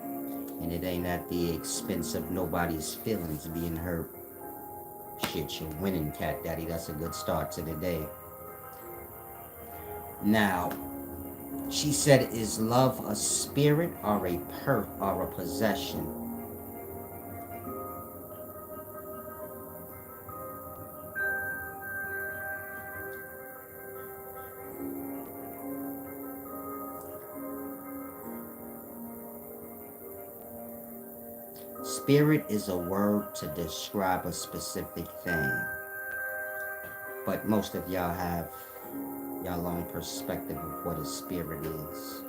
S1: And it ain't at the expense of nobody's feelings being hurt. Shit, you're winning, Cat Daddy. That's a good start to the day. Now, she said, is love a spirit or a possession? Spirit is a word to describe a specific thing. But most of y'all have y'all own perspective of what a spirit is.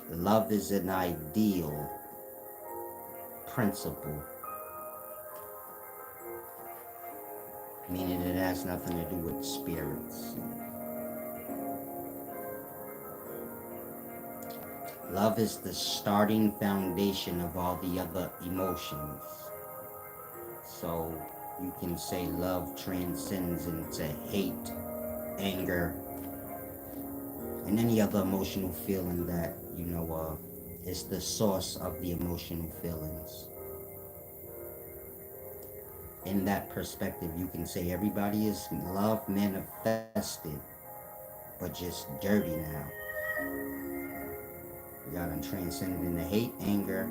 S1: Love is an ideal principle, meaning it has nothing to do with spirits. Love is the starting foundation of all the other emotions. So you can say love transcends into hate, anger, and any other emotional feeling that, is the source of the emotional feelings. In that perspective, you can say everybody is love manifested, but just dirty now. You got them transcended into hate, anger,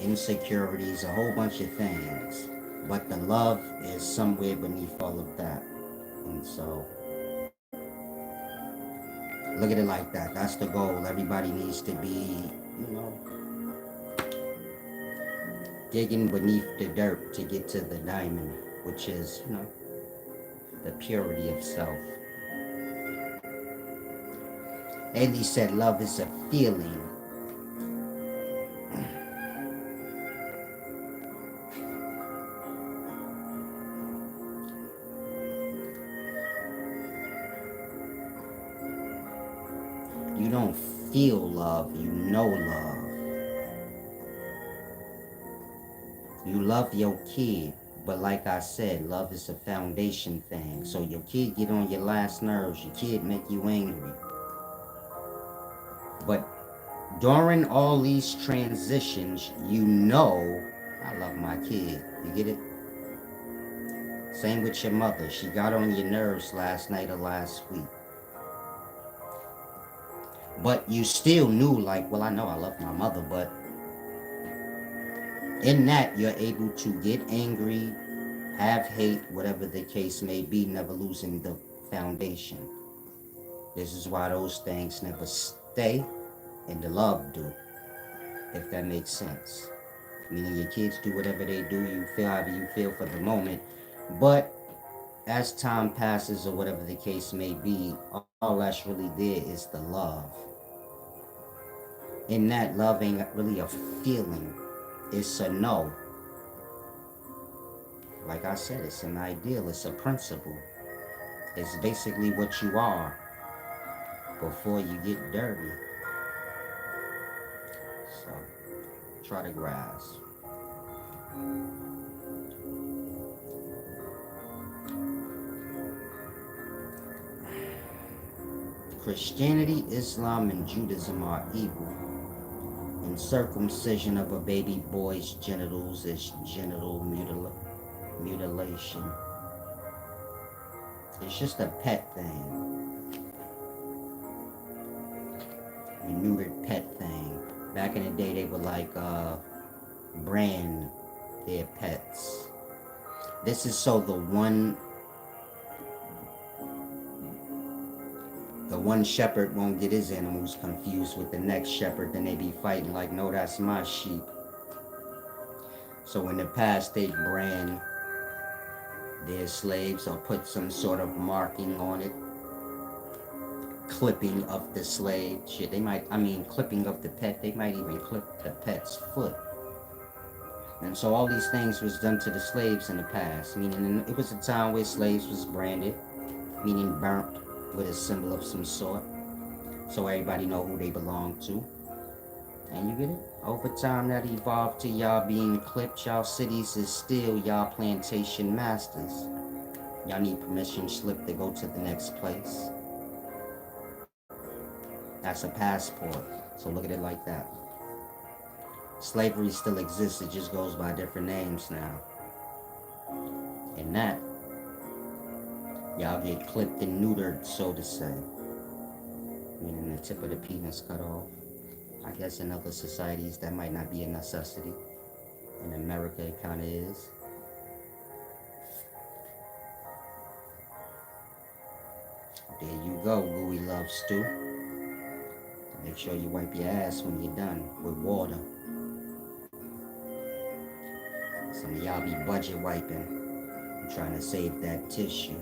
S1: insecurities, a whole bunch of things. But the love is somewhere beneath all of that. And so, look at it like that. That's the goal. Everybody needs to be, you know, digging beneath the dirt to get to the diamond, which is, the purity of self. Ailey said love is a feeling. You don't feel love, you know love. You love your kid, but like I said, love is a foundation thing. So your kid get on your last nerves, your kid make you angry. But during all these transitions, I love my kid. You get it? Same with your mother. She got on your nerves last night or last week. But you still knew, like, well, I know I love my mother, but in that, you're able to get angry, have hate, whatever the case may be, never losing the foundation. This is why those things never stay and the love do, if that makes sense. Meaning your kids do whatever they do, you feel however you feel for the moment, but as time passes or whatever the case may be, all that's really there is the love. In that, love ain't really a feeling, it's a no. Like I said, it's an ideal, it's a principle. It's basically what you are before you get dirty. So, try to grasp. Christianity, Islam, and Judaism are evil. And circumcision of a baby boy's genitals is genital mutilation. It's just a pet thing. the neutered pet thing. Back in the day, they would like brand their pets. This is so the one shepherd won't get his animals confused with the next shepherd, then they be fighting like, no, that's my sheep. So in the past, they brand their slaves or put some sort of marking on it, clipping of the slave. Shit, they might, clipping of the pet, they might even clip the pet's foot. And so all these things was done to the slaves in the past, meaning it was a time where slaves was branded, meaning burnt with a symbol of some sort, so everybody know who they belong to. And you get it? Over time that evolved to y'all being clipped. Y'all cities is still y'all plantation masters. Y'all need permission slip to go to the next place. That's a passport. So look at it like that. Slavery still exists, it just goes by different names now. And that, y'all get clipped and neutered, so to say. Meaning the tip of the penis cut off. I guess in other societies that might not be a necessity. In America it kinda is. There you go, gooey love stew. Make sure you wipe your ass when you're done with water. Some of y'all be budget wiping, trying to save that tissue.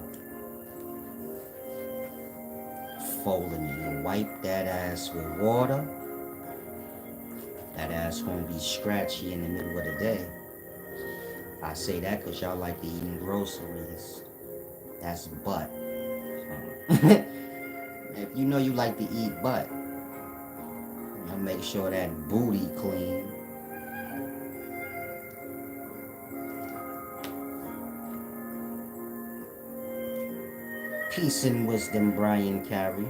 S1: Folding it. You wipe that ass with water. That ass won't be scratchy in the middle of the day. I say that because y'all like to eating groceries. That's butt. If you know you like to eat butt, you'll make sure that booty clean. Peace and wisdom, Brian Carey.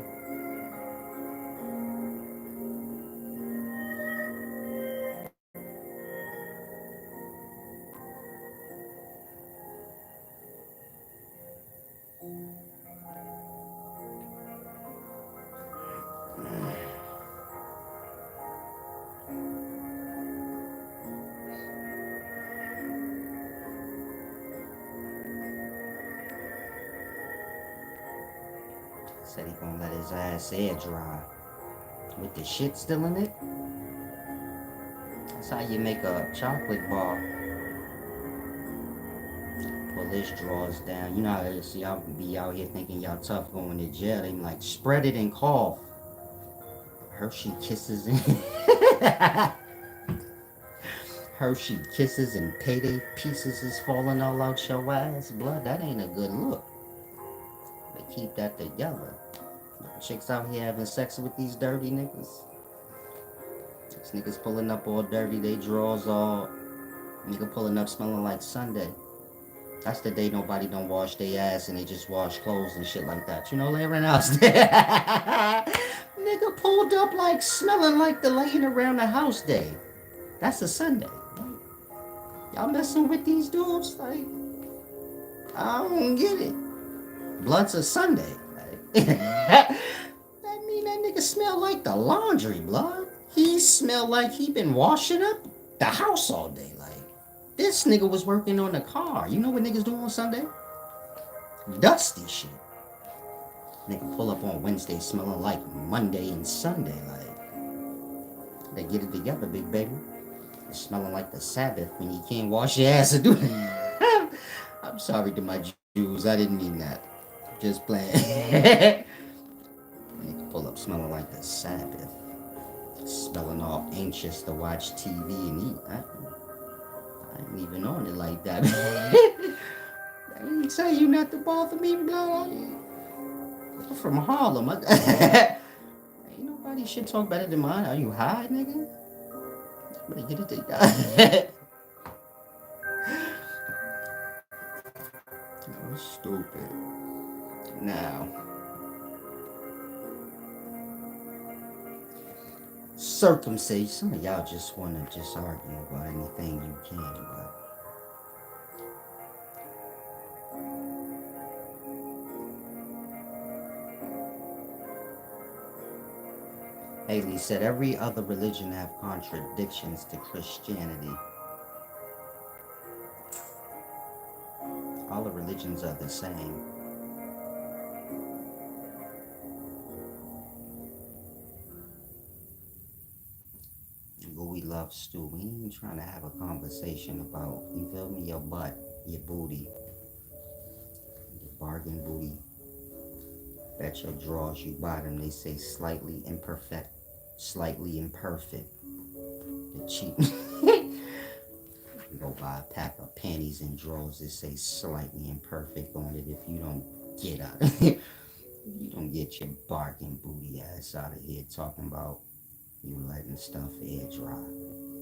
S1: Said he gonna let his ass air dry. With the shit still in it? That's how you make a chocolate bar. Pull his drawers down. You know how y'all be out here thinking y'all tough going to jail. They be like, spread it and cough. Hershey kisses and Hershey kisses and payday pieces is falling all out your ass. Blood, that ain't a good look. They keep that together. Chicks out here having sex with these dirty niggas. These niggas pulling up all dirty, they drawers all. Nigga pulling up smelling like Sunday. That's the day nobody don't wash their ass and they just wash clothes and shit like that. You know, laying out there. Nigga pulled up like smelling like the laying around the house day. That's a Sunday. Y'all messing with these dudes? Like, I don't get it. Blood's a Sunday. That mean that nigga smell like the laundry, blood. He smell like he been washing up the house all day. Like, this nigga was working on the car. You know what niggas do on Sunday? Dusty shit. Nigga pull up on Wednesday smelling like Monday and Sunday. Like, they get it together, big baby. It's smelling like the Sabbath when you can't wash your ass and do it. I'm sorry to my Jews. I didn't mean that. Just playing. Nigga pull up smelling like the Sabbath. Smelling all anxious to watch TV and eat. I ain't even on it like that. I didn't tell you not to bother me, blood. I'm from Harlem. Ain't nobody shit talk better than mine. Are you high, nigga? Better get it together. That was stupid. Now, circumcision. Some of y'all just want to just argue about anything you can, but Haley said every other religion have contradictions to Christianity. All the religions are the same. But we love stew. We ain't trying to have a conversation about, you feel me, your butt, your booty, your bargain booty. Bet your drawers you buy them, they say slightly imperfect. Slightly imperfect. The cheap. You go buy a pack of panties and drawers that say slightly imperfect on it if you don't get out of here. If you don't get your bargain booty ass out of here talking about you letting stuff air dry.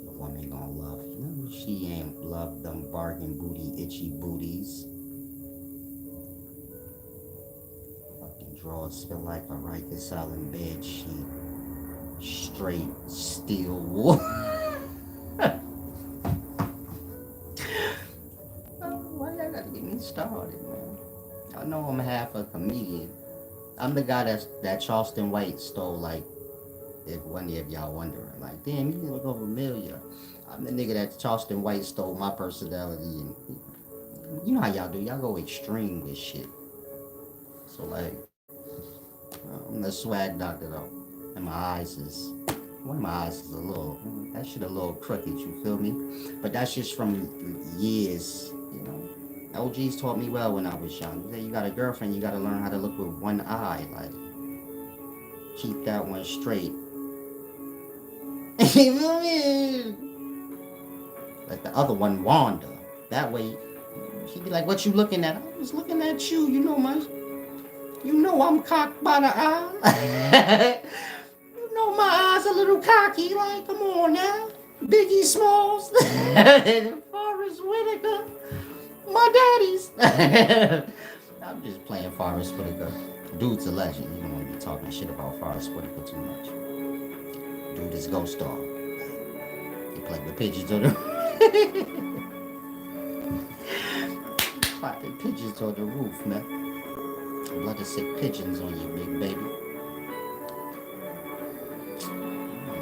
S1: The woman gonna love you. No, she ain't love them bargain booty, itchy booties. Fucking drawers feel like a reconciling bed sheet. Straight steel wool. Why y'all gotta get me started, man? I know I'm half a comedian. I'm the guy that Charleston White stole, like, if one of y'all wondering, like, damn, you look over familiar. I'm the nigga that Charleston White stole my personality, and you know how y'all do. Y'all go extreme with shit. So, like, I'm the swag doctor, though. And my eyes is, one of my eyes is a little, that shit a little crooked, you feel me? But that's just from years, you know. OGs taught me well when I was young. You got a girlfriend, you gotta learn how to look with one eye, like, keep that one straight. You feel me? Like the other one, Wanda. That way, she'd be like, "What you looking at?" I was looking at you. You know I'm cocked by the eye. You know my eyes a little cocky. Like, come on now, Biggie Smalls, Forrest Whitaker, my daddies. I'm just playing Forrest Whitaker. Dude's a legend. You don't want to be talking shit about Forrest Whitaker too much. Dude is Ghost Star. He played with pigeons on the popping pigeons on the roof, man. Blood of sick pigeons on you, big baby.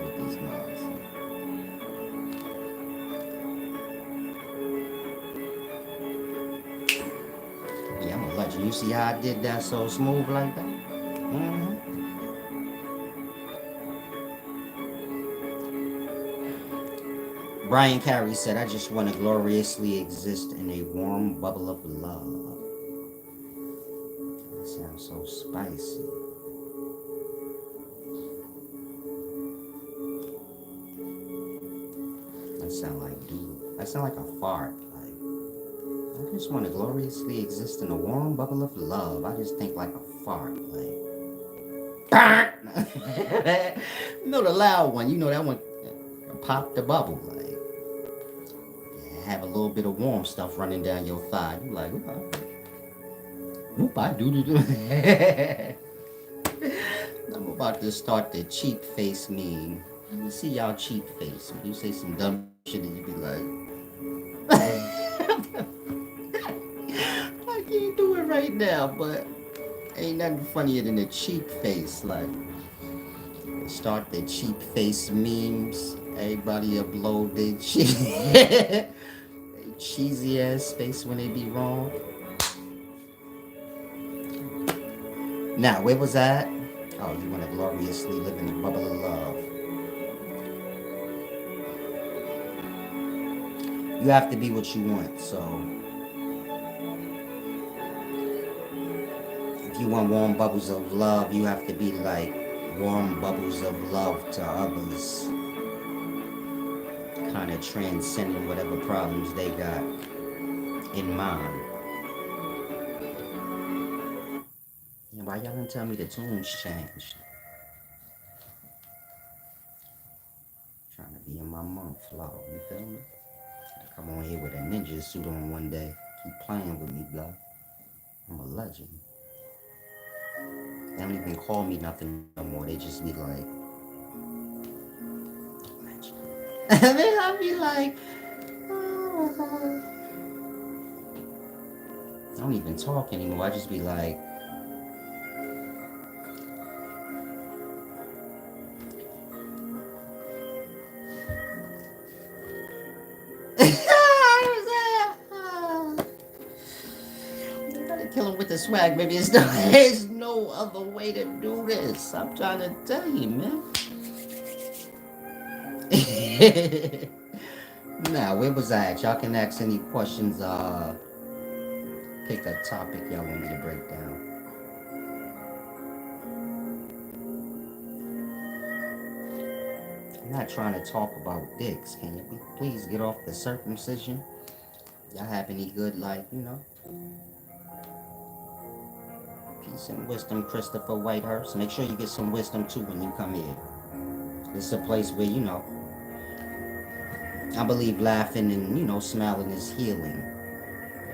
S1: With these nuts. Yeah, I'm a legend. You see how I did that so smooth like that? Mm-hmm. Brian Carey said, I just want to gloriously exist in a warm bubble of love. That sounds so spicy. That sound like dude. That sound like a fart. Like, I just want to gloriously exist in a warm bubble of love. I just think like a fart. Like, you know the loud one. You know that one pop the bubble. Like, have a little bit of warm stuff running down your thigh. You like, whoop, I do. I'm about to start the cheap face meme. You see y'all cheap face. When you say some dumb shit and you be like, I can't do it right now, but ain't nothing funnier than a cheap face. Like, start the cheap face memes. Everybody upload their cheesy ass face when they be wrong. Now, where was that? Oh, you want to gloriously live in a bubble of love. You have to be what you want. So, if you want warm bubbles of love, you have to be like warm bubbles of love to others. Kind of transcending whatever problems they got in mind. And why y'all didn't tell me the tunes changed? Trying to be in my month flow, you feel me? I come on here with a ninja suit on one day. Keep playing with me, bro. I'm a legend. They don't even call me nothing no more. They just be like, legend. And then I'll be like, oh. I don't even talk anymore. I just be like, kill him with the swag, baby. There's no other way to do this. I'm trying to tell you, man. Now, where was I at? Y'all can ask any questions. Pick a topic y'all want me to break down. I'm not trying to talk about dicks. Can you please get off the circumcision? Y'all have any good, like, peace and wisdom, Christopher Whitehurst. Make sure you get some wisdom too when you come here. This is a place where, I believe laughing and, smiling is healing,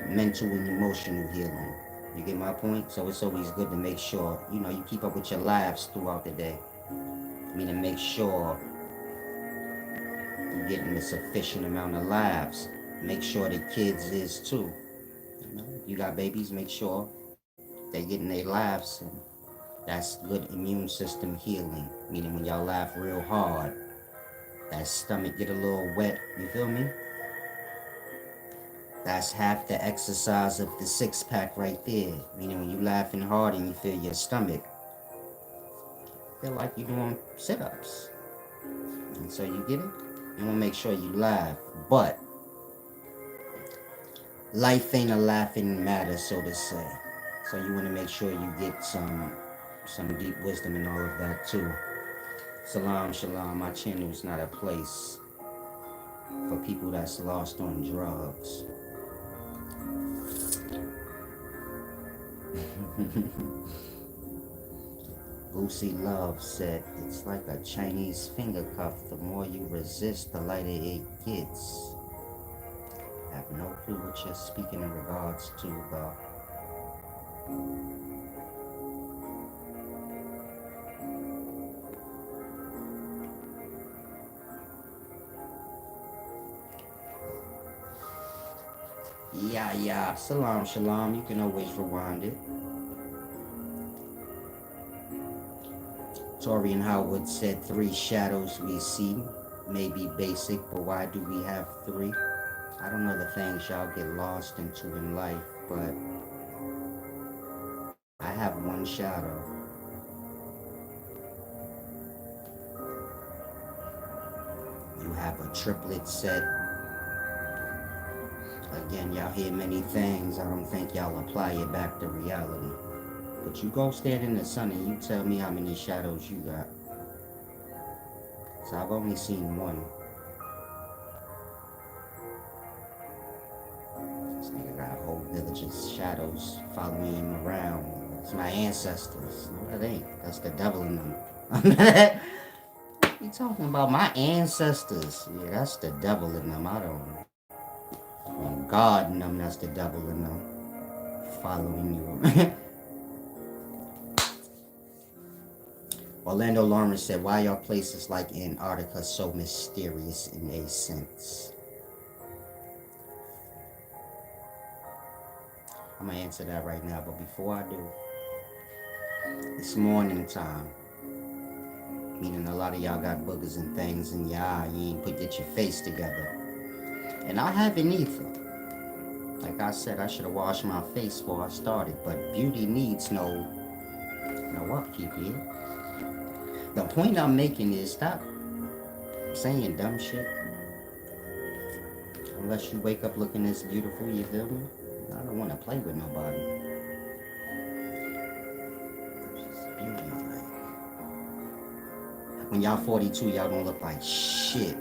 S1: mental and emotional healing. You get my point? So it's always good to make sure, you keep up with your laughs throughout the day. Meaning make sure you're getting a sufficient amount of laughs. Make sure the kids is too. You got babies, make sure they getting their laughs, and that's good immune system healing. Meaning when y'all laugh real hard, that stomach get a little wet, you feel me? That's half the exercise of the six-pack right there. Meaning when you laughing hard and you feel your stomach, feel like you're doing sit-ups. And so you get it? You want to make sure you laugh. But life ain't a laughing matter, so to say. So you want to make sure you get some deep wisdom and all of that too. Salam, shalom. My channel is not a place for people that's lost on drugs. Lucy Love said, it's like a Chinese finger cuff. The more you resist, the lighter it gets. I have no clue what you're speaking in regards to, though. Yeah. Salam, shalom. You can always rewind it. Torian Howard said 3 shadows we see may be basic, but why do we have 3? I don't know the things y'all get lost into in life, but I have 1 shadow. You have a triplet set. Again, y'all hear many things. I don't think y'all apply it back to reality. But you go stand in the sun and you tell me how many shadows you got. So I've only seen 1. This nigga got a whole village of shadows following him around. It's my ancestors. No, that ain't. That's the devil in them. You talking about my ancestors? Yeah, that's the devil in them. I don't know. God in them, that's the devil in them. Following you. Orlando Lawrence said, why are places like Antarctica so mysterious in a sense? I'm going to answer that right now, but before I do, it's morning time. Meaning a lot of y'all got boogers and things in your eye. You ain't get your face together. And I haven't either. Like I said, I should have washed my face before I started, but beauty needs no upkeep here. The point I'm making is stop saying dumb shit. Unless you wake up looking this beautiful, you feel me? I don't want to play with nobody. Beauty, like. When y'all 42, y'all gonna look like shit.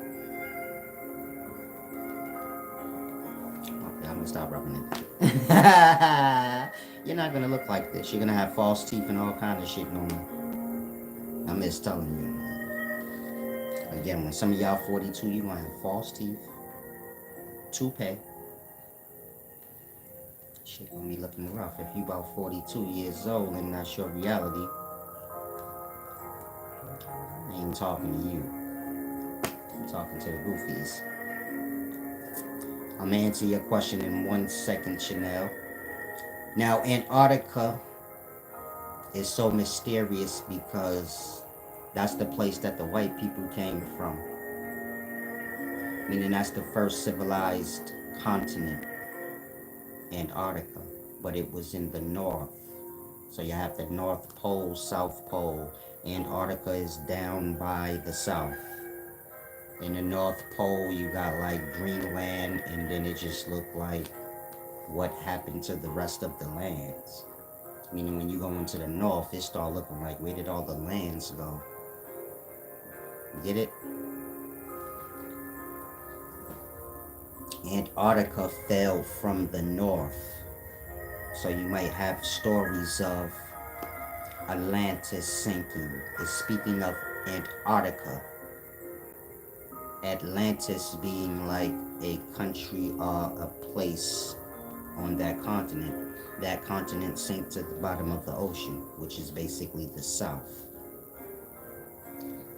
S1: Okay, I'm gonna stop rubbing it. You're not gonna look like this. You're gonna have false teeth and all kind of shit going on. I'm just telling you. Again, when some of y'all 42, you gonna have false teeth, toupee. Shit gonna be looking rough. If you about 42 years old and that's your reality, I ain't talking to you. I'm talking to the goofies. I'm gonna answer your question in 1 second, Chanel. Now, Antarctica is so mysterious because that's the place that the white people came from. Meaning that's the first civilized continent, Antarctica. but it was in the north. So you have the North Pole, South Pole. Antarctica is down by the south. In the North Pole, you got like Greenland, and then it just looked like what happened to the rest of the lands. Meaning when you go into the north, it start looking like where did all the lands go? Get it? Antarctica fell from the north. So you might have stories of Atlantis sinking. It's speaking of Antarctica. Atlantis being like a country or a place on that continent. That continent sank to the bottom of the ocean, which is basically the south.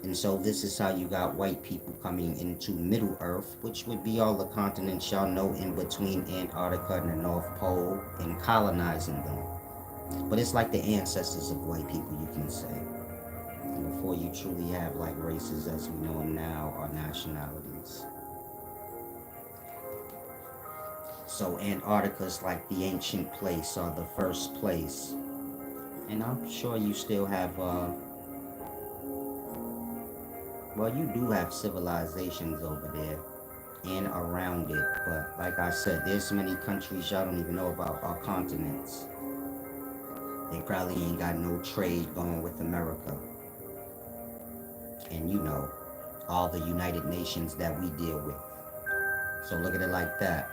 S1: And so this is how you got white people coming into Middle Earth, which would be all the continents y'all know in between Antarctica and the North Pole, and colonizing them. But it's like the ancestors of white people, you can say. And before you truly have like races as we know them now, or nationalities. So Antarctica's like the ancient place, or the first place. And I'm sure you still have well, you do have civilizations over there and around it, but like I said, there's many countries y'all don't even know about, our continents. They probably ain't got no trade going with America. And you know, all the United Nations that we deal with. So look at it like that.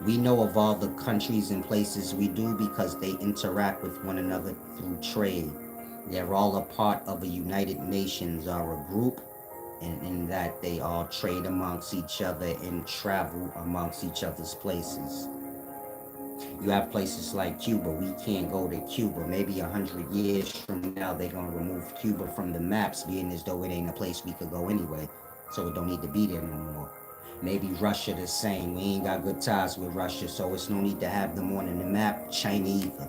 S1: We know of all the countries and places we do because they interact with one another through trade. They're all a part of a United Nations or a group, and in that they all trade amongst each other and travel amongst each other's places. You have places like Cuba. We can't go to Cuba. Maybe 100 years from now, they're going to remove Cuba from the maps, being as though it ain't a place we could go anyway. So it don't need to be there no more. Maybe Russia the same. We ain't got good ties with Russia, so it's no need to have them on in the map. China either.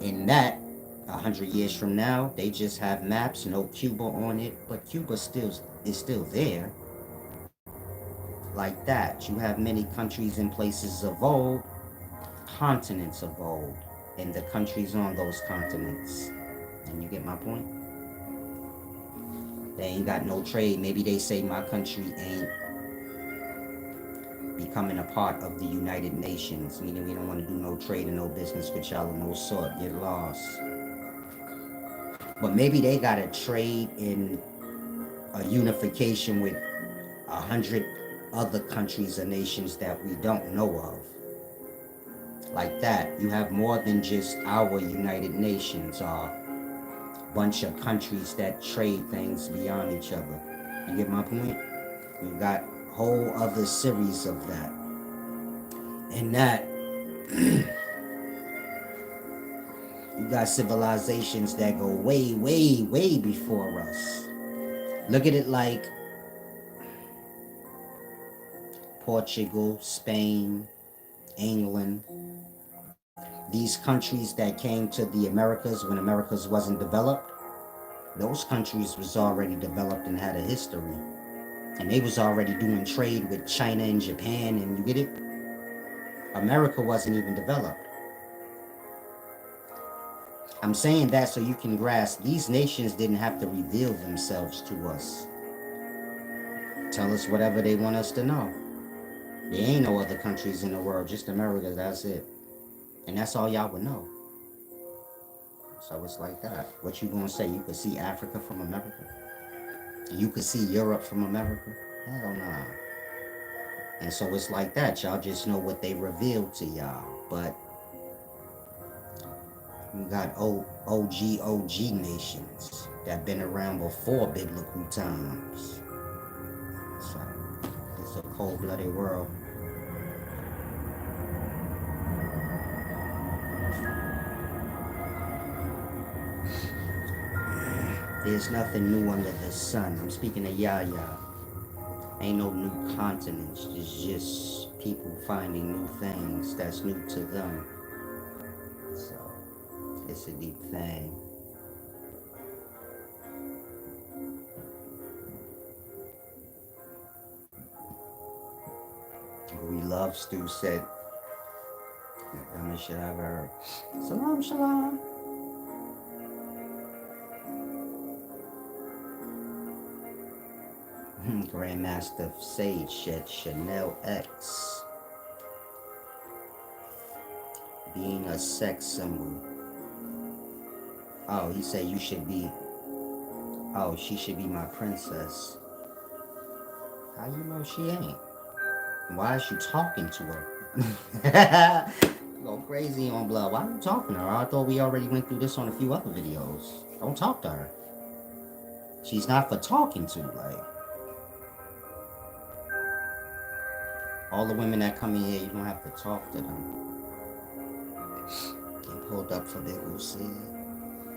S1: In that, 100 years from now, they just have maps, no Cuba on it, but Cuba is still there. Like that, you have many countries and places of old, continents of old, and the countries on those continents. And you get my point? They ain't got no trade. Maybe they say my country ain't becoming a part of the United Nations, meaning we don't want to do no trade and no business with y'all of no sort. Get lost. But maybe they got a trade in a unification with 100 other countries or nations that we don't know of. Like that, you have more than just our United Nations, or a bunch of countries that trade things beyond each other. You get my point? You got whole other series of that. And that you got civilizations that go way, way, way before us. Look at it like Portugal, Spain, England. These countries that came to the Americas when Americas wasn't developed, those countries was already developed and had a history. And they was already doing trade with China and Japan, and you get it? America wasn't even developed. I'm saying that so you can grasp these nations didn't have to reveal themselves to us. Tell us whatever they want us to know. There ain't no other countries in the world, just America, that's it. And that's all y'all would know. So it's like that. What you gonna say? You could see Africa from America? You could see Europe from America? Hell nah. And so it's like that. Y'all just know what they revealed to y'all. But you got OG nations that been around before biblical times. So it's a cold-blooded world. There's nothing new under the sun. I'm speaking of Yahya. Ain't no new continents. It's just people finding new things that's new to them. So it's a deep thing. We Love Stu said, The dumbest shit I've heard. Salam, shalom. Grandmaster Sage said Chanel X being a sex symbol. Oh, he said you should be. Oh, she should be my princess. How you know she ain't? Why is you talking to her? Go crazy on blood. Why are you talking to her? I thought we already went through this on a few other videos. Don't talk to her. She's not for talking to. Like, all the women that come in here, you don't have to talk to them. Get pulled up for Big Uzi.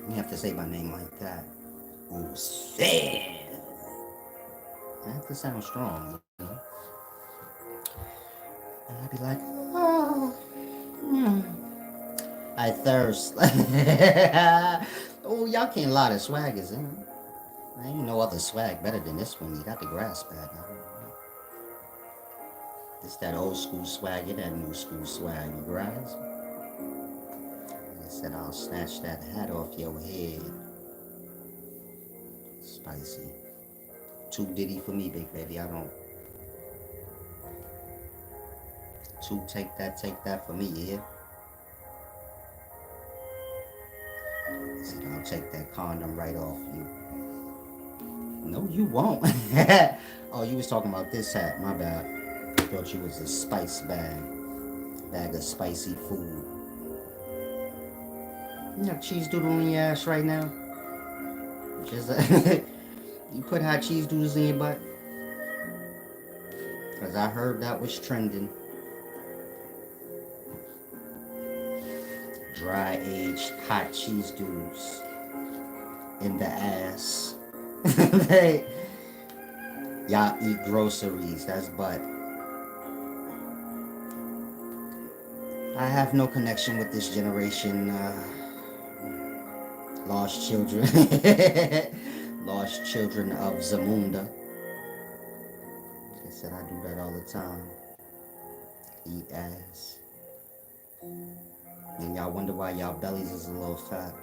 S1: You have to say my name like that. Uzi. I have to sound strong, you know? And I'd be like, oh, I thirst. Oh, y'all can't lie to swaggers, eh? I ain't no other swag better than this one. You got the grass bag. It's that old school swag, get that new school swag, you grasp? I said I'll snatch that hat off your head. Spicy. Too diddy for me, big baby. I don't. Too take that for me, yeah? I said I'll take that condom right off you. No, you won't. Oh, you was talking about this hat, my bad. I thought you was a spice bag. Bag of spicy food. You have cheese doodle in your ass right now? Just you put hot cheese doodles in your butt? Cause I heard that was trending. Dry aged hot cheese doodles in the ass. Y'all eat groceries, that's butt. I have no connection with this generation. Lost children. Lost children of Zamunda. They said I do that all the time. Eat ass. And y'all wonder why y'all bellies is a little fat.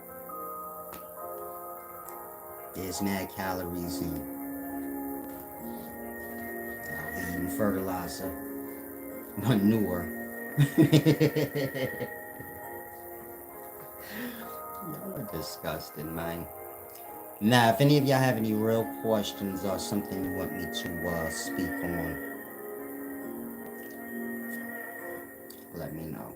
S1: There's mad calories in y'all eating fertilizer. Manure. Y'all are disgusting, man. Now, if any of y'all have any real questions or something you want me to speak on, let me know.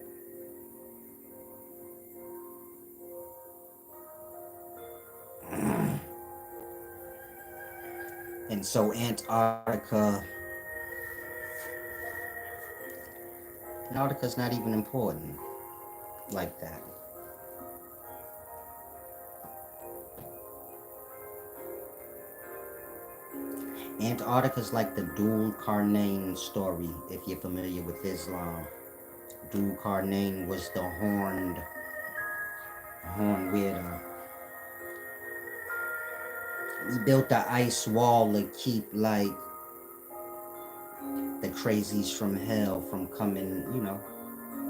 S1: And so Antarctica's not even important like that. Antarctica's like the Dul Qarnayn story, if you're familiar with Islam. Dul Qarnayn was the horned weirdo. He built the ice wall to keep like the crazies from hell from coming,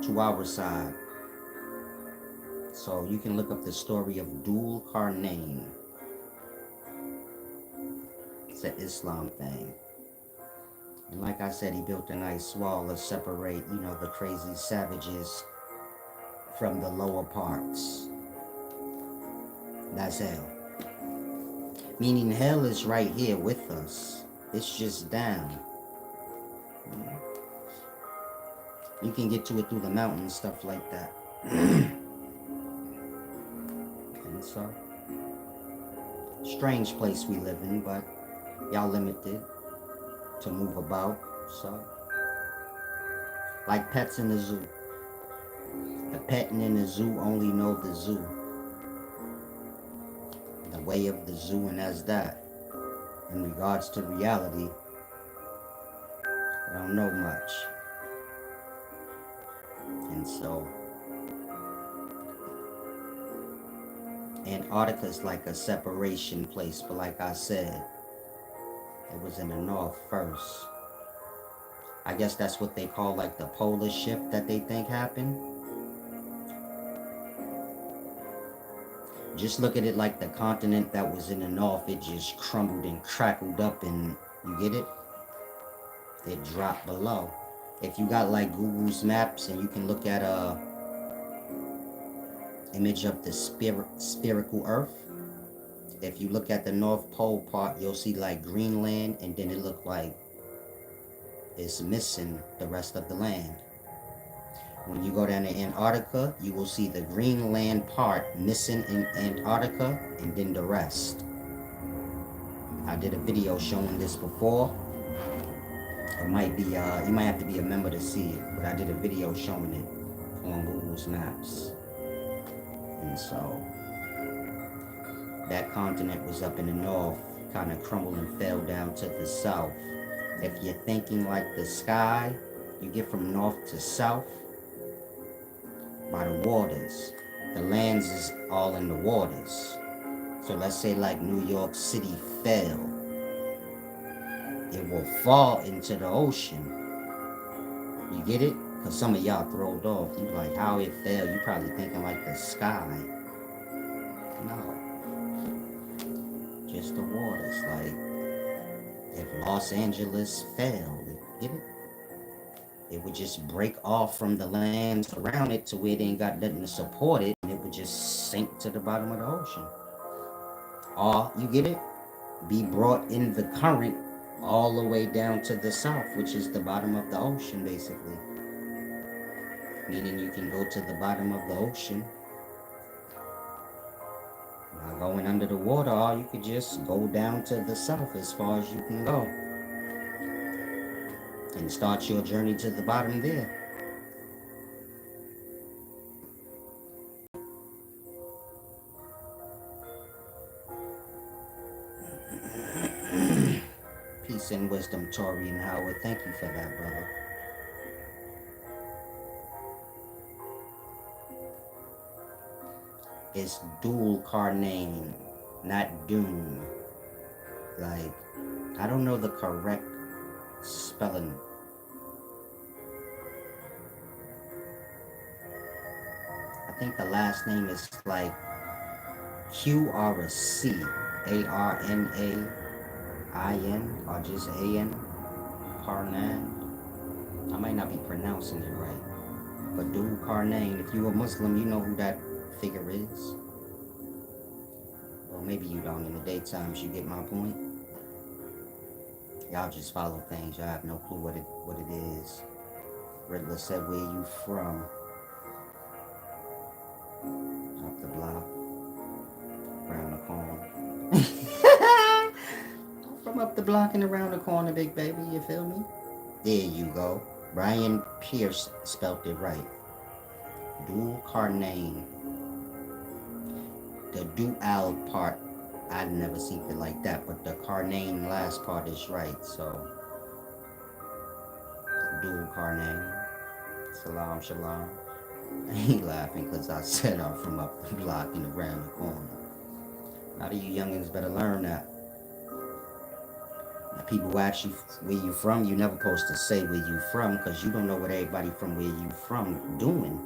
S1: to our side. So you can look up the story of Dul Qarnayn. It's an Islam thing. And like I said, he built an ice wall to separate, the crazy savages from the lower parts. That's hell. Meaning hell is right here with us. It's just down. You can get to it through the mountains, stuff like that. And so, strange place we live in, but y'all limited to move about. So, like pets in the zoo. The pet in the zoo only know the zoo. The way of the zoo, and that's that. In regards to reality, I don't know much. And so, Antarctica is like a separation place, but like I said, it was in the north first. I guess that's what they call like the polar shift that they think happened. Just look at it like the continent that was in the north. It just crumbled and crackled up, and you get it? It dropped below. If you got like Google's maps and you can look at a image of the spherical earth, if you look at the North Pole part, you'll see like Greenland, and then it look like it's missing the rest of the land. When you go down to Antarctica, you will see the Greenland part missing in Antarctica, and then the rest. I did a video showing this before. It might be, you might have to be a member to see it, but I did a video showing it on Google's Maps. And so, that continent was up in the north, kind of crumbled and fell down to the south. If you're thinking like the sky, you get from north to south by the waters. The lands is all in the waters. So let's say like New York City fell. It will fall into the ocean. You get it? Because some of y'all throwed off. You like how it fell. You probably thinking like the sky. No. Just the waters. Like if Los Angeles fell, get it? It would just break off from the lands around it to where it ain't got nothing to support it, and it would just sink to the bottom of the ocean. Or, you get it? Be brought in the current all the way down to the south, which is the bottom of the ocean, basically. Meaning you can go to the bottom of the ocean. Not going under the water, or you could just go down to the south as far as you can go. And start your journey to the bottom there. Peace and wisdom, Tori and Howard. Thank you for that, brother. It's dual carnane, not Dune. Like, I don't know the correct spelling. I think the last name is like Q or a C, Arnain, or just An, Carnan. I might not be pronouncing it right, but dual carnane. If you're a Muslim, you know who that figure is. Well, maybe you don't. In the daytimes, you get my point. Y'all just follow things. Y'all have no clue what it is. Riddler said, "Where you from?" Up the block, around the corner. I'm from up the block and around the corner, big baby. You feel me? There you go. Brian Pierce spelled it right. Dual carnane. The dual part, I'd never seen it like that, but the carnane last part is right, so dual carnane. Salam, shalom. I ain't laughing because I said I'm from up the block and around the corner. A lot of you youngins better learn that. The people who ask you where you from, you never supposed to say where you from because you don't know what everybody from where you from doing.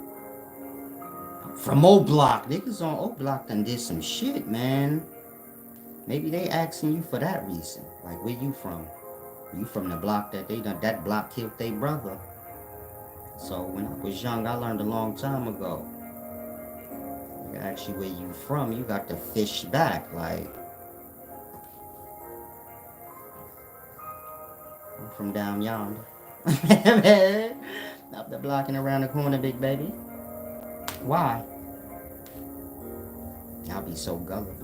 S1: From O Block. Niggas on O Block done did some shit, man. Maybe they asking you for that reason. Like, where you from? You from the block that they done, that block killed their brother. So when I was young, I learned a long time ago. They ask you where you from, you got to fish back. Like, I'm from down yonder. Up the block and around the corner, big baby. Why? I'll be so gullible.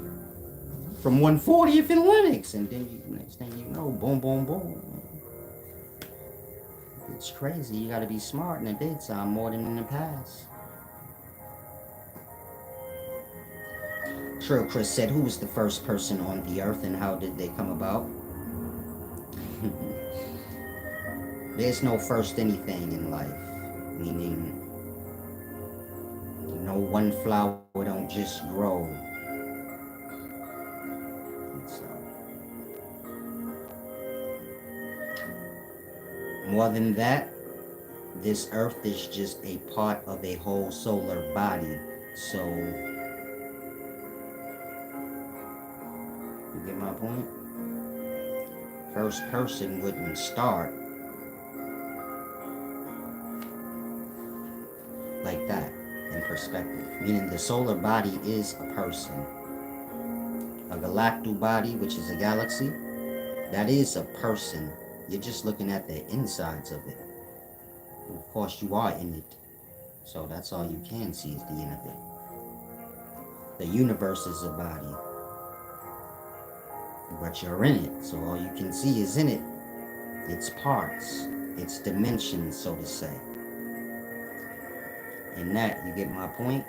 S1: From 140th in Lenox, and then next thing you know, boom, boom, boom. It's crazy. You gotta be smart in the daytime more than in the past. Trill Chris said, "Who was the first person on the earth and how did they come about?" There's no first anything in life, meaning no one flower don't just grow. So, more than that, this earth is just a part of a whole solar body. So You get my point? First person wouldn't start like that in perspective. Meaning the solar body is a person. A galactic body, which is a galaxy, that is a person. You're just looking at the insides of it. And of course, you are in it. So that's all you can see is the end of it. The universe is a body, but you're in it. So all you can see is in it. Its parts, its dimensions, so to say. In that, you get my point?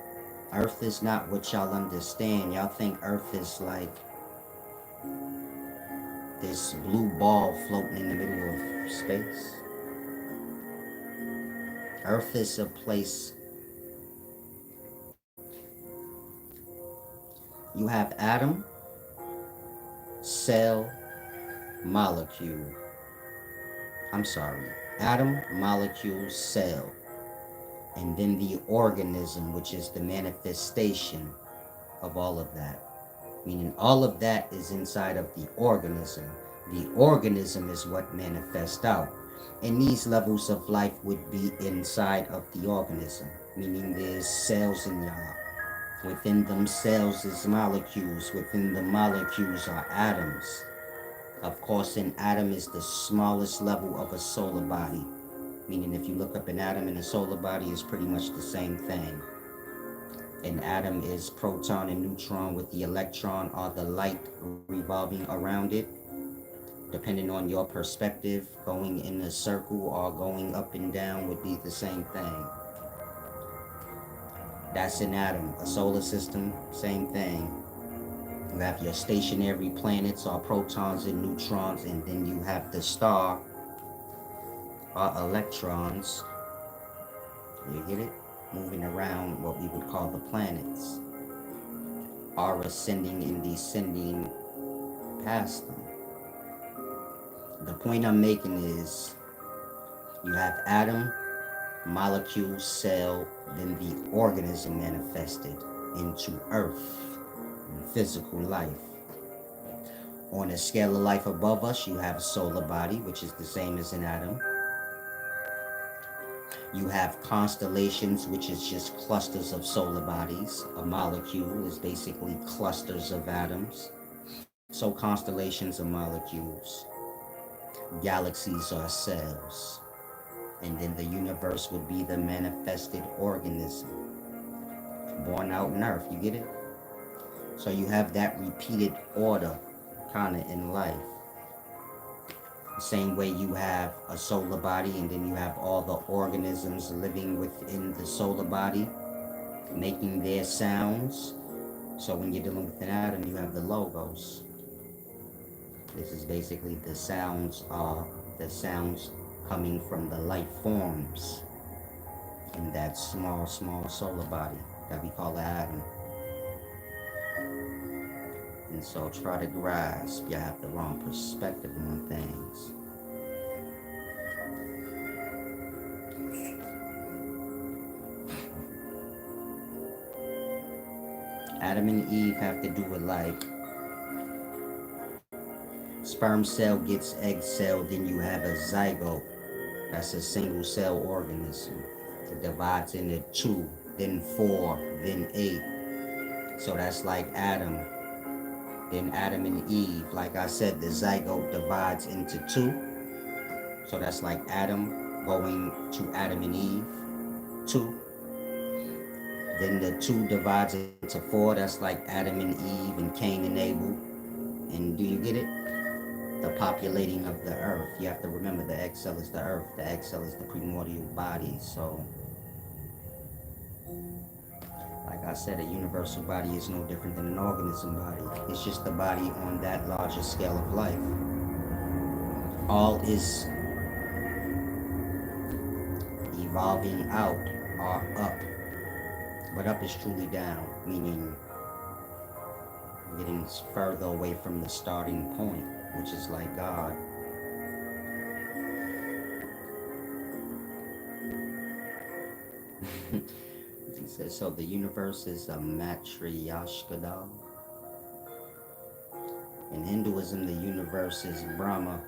S1: Earth is not what y'all understand. Y'all think Earth is like this blue ball floating in the middle of space. Earth is a place. You have atom, cell, molecule. I'm sorry. Atom, molecule, cell. And then the organism, which is the manifestation of all of that. Meaning all of that is inside of the organism. The organism is what manifests out. And these levels of life would be inside of the organism. Meaning there's cells in y'all. Within them cells is molecules. Within the molecules are atoms. Of course, an atom is the smallest level of a solar body. Meaning if you look up an atom in a solar body, it's pretty much the same thing. An atom is proton and neutron with the electron or the light revolving around it. Depending on your perspective, going in a circle or going up and down would be the same thing. That's an atom. A solar system, same thing. You have your stationary planets or protons and neutrons, and then you have the star or electrons. You get it? Moving around what we would call the planets, are ascending and descending past them. The point I'm making is you have atom, molecule, cell, then the organism manifested into earth and physical life. On a scale of life above us, you have a solar body, which is the same as an atom. You have constellations, which is just clusters of solar bodies. A molecule is basically clusters of atoms. So constellations are molecules. Galaxies are cells. And then the universe would be the manifested organism. Born out in earth, you get it? So you have that repeated order kind of in life. The same way you have a solar body and then you have all the organisms living within the solar body, making their sounds. So when you're dealing with an atom, you have the logos. This is basically the sounds coming from the life forms in that small solar body that we call the atom. And so try to grasp, you have the wrong perspective on things. Adam and Eve have to do with like sperm cell gets egg cell, then you have a zygote. That's a single cell organism. It divides into 2, then 4, then 8. So that's like Adam. Then Adam and Eve. Like I said, the zygote divides into 2. So that's like Adam going to Adam and Eve. 2. Then the 2 divides into 4. That's like Adam and Eve and Cain and Abel. And do you get it? The populating of the earth. You have to remember the egg cell is the earth. The egg cell is the primordial body. So, like I said, a universal body is no different than an organism body. It's just the body on that larger scale of life. All is evolving out or up. But up is truly down, meaning getting further away from the starting point, which is like God. He says, so the universe is a matryoshka doll. In Hinduism, the universe is Brahma.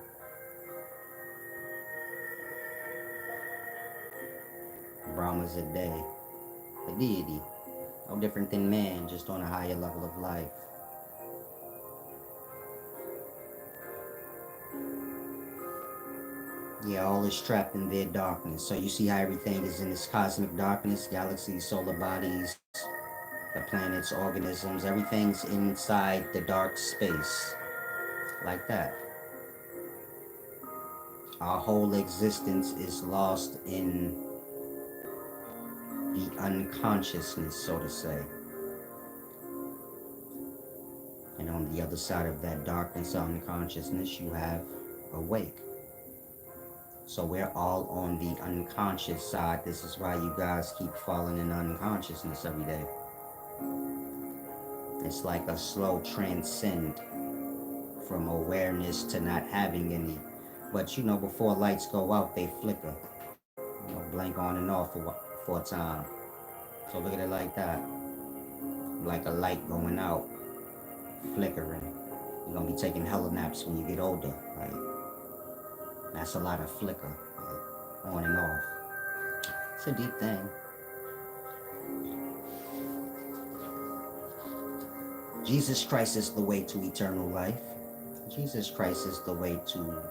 S1: Brahma's a deity. No different than man, just on a higher level of life. Yeah, all is trapped in their darkness. So you see how everything is in this cosmic darkness, galaxies, solar bodies, the planets, organisms, everything's inside the dark space. Like that. Our whole existence is lost in the unconsciousness, so to say. And on the other side of that darkness or unconsciousness, you have awake. So we're all on the unconscious side. This is why you guys keep falling in unconsciousness every day. It's like a slow transcend from awareness to not having any. But before lights go out, they flicker. Blink on and off for a time. So look at it like that. Like a light going out, flickering. You're gonna be taking hella naps when you get older. Like, that's a lot of flicker, like, on and off. It's a deep thing. Jesus Christ is the way to eternal life. Jesus Christ is the way to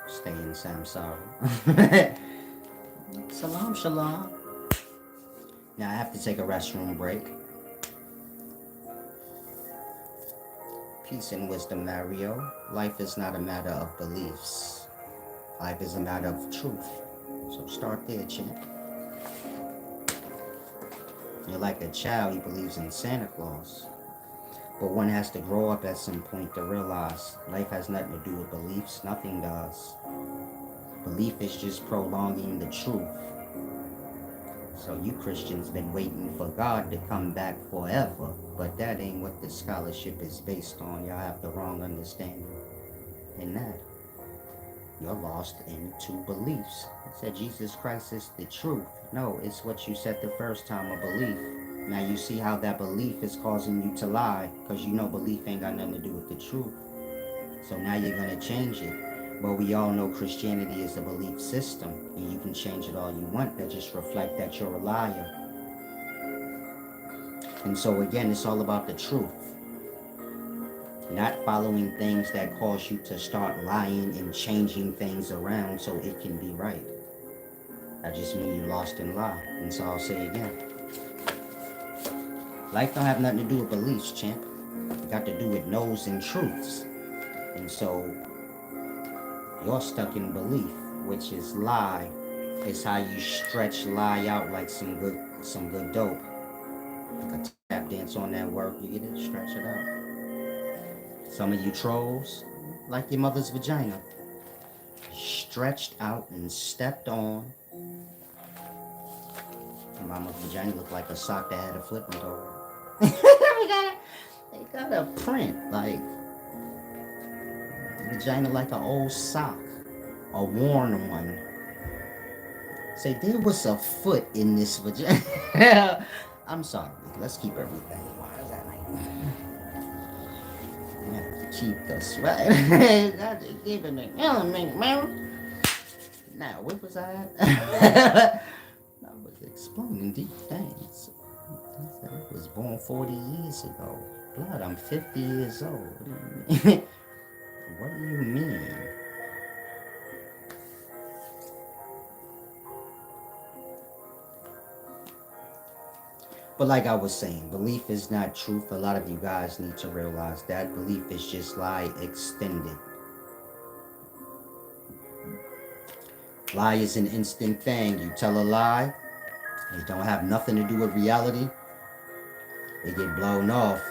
S1: stay in samsara. Salam, shalom. Now I have to take a restroom break. Peace and wisdom, Mario. Life is not a matter of beliefs. Life is a matter of truth. So start there, champ. You're like a child who believes in Santa Claus. But one has to grow up at some point to realize life has nothing to do with beliefs. Nothing does. Belief is just prolonging the truth. So you Christians been waiting for God to come back forever. But that ain't what the scholarship is based on. Y'all have the wrong understanding in that. You're lost into beliefs. It said Jesus Christ is the truth. No, it's what you said the first time, a belief. Now you see how that belief is causing you to lie, because belief ain't got nothing to do with the truth. So now you're going to change it. But we all know Christianity is a belief system, and you can change it all you want. That just reflect that you're a liar. And so again, it's all about the truth. Not following things that cause you to start lying and changing things around so it can be right. That just means you're lost in lie. And so I'll say again. Life don't have nothing to do with beliefs, champ. It got to do with knows and truths. And so you're stuck in belief, which is lie. It's how you stretch lie out like some good dope. Like a tap dance on that work, you get it, stretch it out. Some of you trolls, like your mother's vagina, stretched out and stepped on. Your mama's vagina looked like a sock that had a flipping over. They got a print, like vagina like an old sock, a worn one. Say there was a foot in this vagina. I'm sorry. Let's keep everything. You have to keep the sweat. Got to keep it element, man. Now, where was I at? I was explaining deep things. I was born 40 years ago. Blood, I'm 50 years old. What do you mean? But like I was saying, belief is not truth. A lot of you guys need to realize that belief is just lie extended. Lie is an instant thing. You tell a lie, it don't have nothing to do with reality. It get blown off.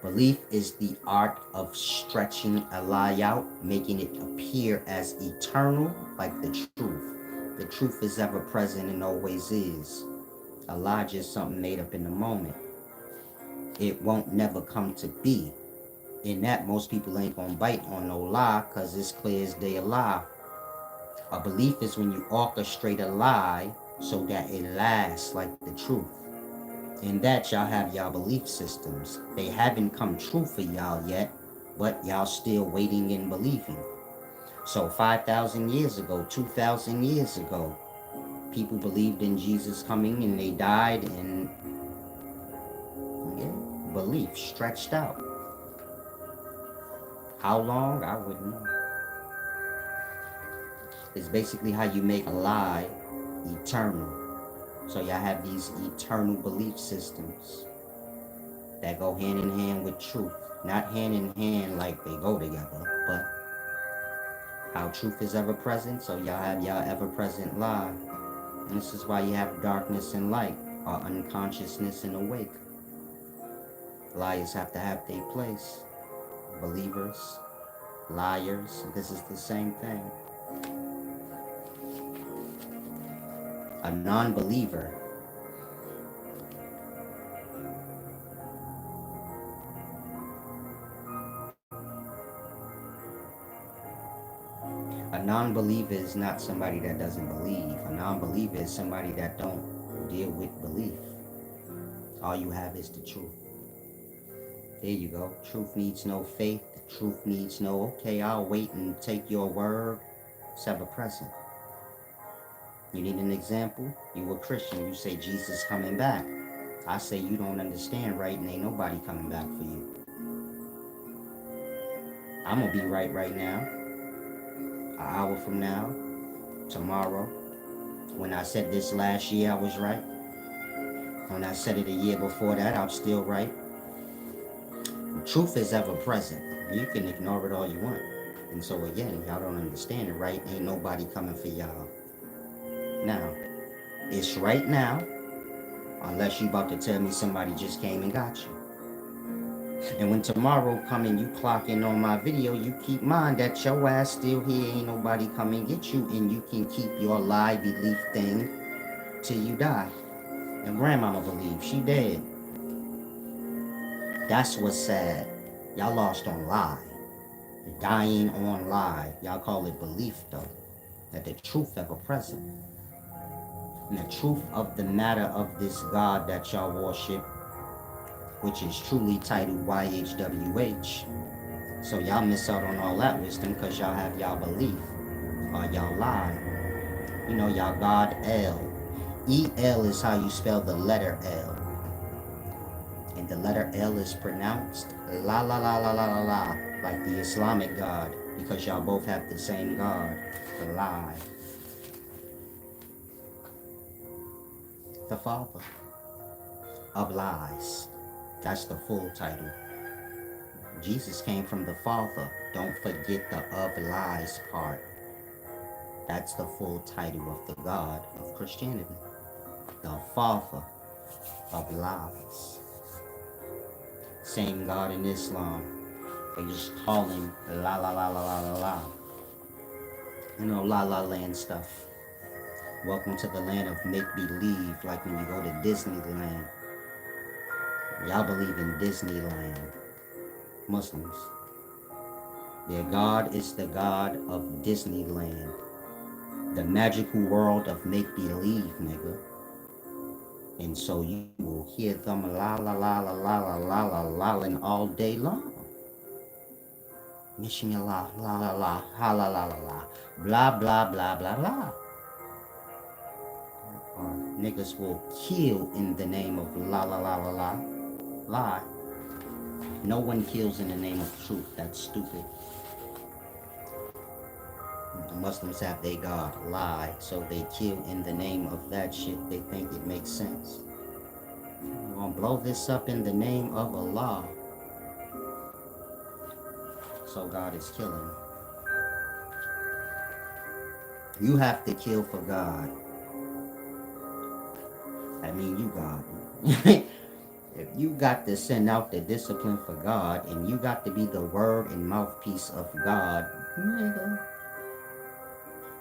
S1: Belief is the art of stretching a lie out, making it appear as eternal, like the truth. The truth is ever present and always is. A lie just something made up in the moment. It won't never come to be. In that, most people ain't gonna bite on no lie, cause it's clear as day a lie. A belief is when you orchestrate a lie so that it lasts like the truth. In that y'all have y'all belief systems. They haven't come true for y'all yet, but y'all still waiting and believing. So 5,000 years ago, 2,000 years ago, people believed in Jesus coming and they died, and yeah, belief stretched out. How long? I wouldn't know. It's basically how you make a lie eternal. So y'all have these eternal belief systems that go hand in hand with truth. Not hand in hand like they go together, but how truth is ever present, so y'all have y'all ever present lie. And this is why you have darkness and light, or unconsciousness and awake. Liars have to have their place. Believers, liars, this is the same thing. A non-believer A non-believer is not somebody that doesn't believe. A non-believer is somebody that don't deal with belief. All you have is the truth. There you go. Truth needs no faith. Truth needs no, okay, I'll wait and take your word. It's ever present. You need an example? You a Christian. You say Jesus coming back. I say you don't understand, right? And ain't nobody coming back for you. I'm going to be right now. An hour from now. Tomorrow. When I said this last year, I was right. When I said it a year before that, I'm still right. Truth is ever present. You can ignore it all you want. And so again, y'all don't understand it, right? Ain't nobody coming for y'all. Now, it's right now, unless you about to tell me somebody just came and got you. And when tomorrow come and you clock in on my video, you keep mind that your ass still here, ain't nobody come and get you, and you can keep your lie belief thing till you die. And grandmama believe she dead. That's what's sad. Y'all lost on lie. Dying on lie. Y'all call it belief though. That the truth ever present. And the truth of the matter of this God that y'all worship, which is truly titled YHWH. So y'all miss out on all that wisdom because y'all have y'all belief. Or y'all lie. You know, y'all God L. E-L is how you spell the letter L. And the letter L is pronounced la la la la la la la, like the Islamic God, because y'all both have the same God, the lie. The father of lies. That's the full title. Jesus came from the Father. Don't forget the of lies part. That's the full title of the God of Christianity. The Father of lies. Same God in Islam. They just call him la la la la la la la. You know, la la land stuff. Welcome to the land of make-believe, like when you go to Disneyland. Y'all believe in Disneyland. Muslims. Their God is the God of Disneyland. The magical world of make-believe, nigga. And so you will hear them la la la la la la la la la la all day long. Mishmi la la la la ha la la la la blah blah blah blah blah. Niggas will kill in the name of la la la la la lie. No one kills in the name of truth. That's stupid. The Muslims have their God, lie, so they kill in the name of that shit. They think it makes sense. We're gonna blow this up in the name of Allah. So God is killing. You have to kill for God. I mean, you God. If you got to send out the discipline for God, and you got to be the word and mouthpiece of God, nigga.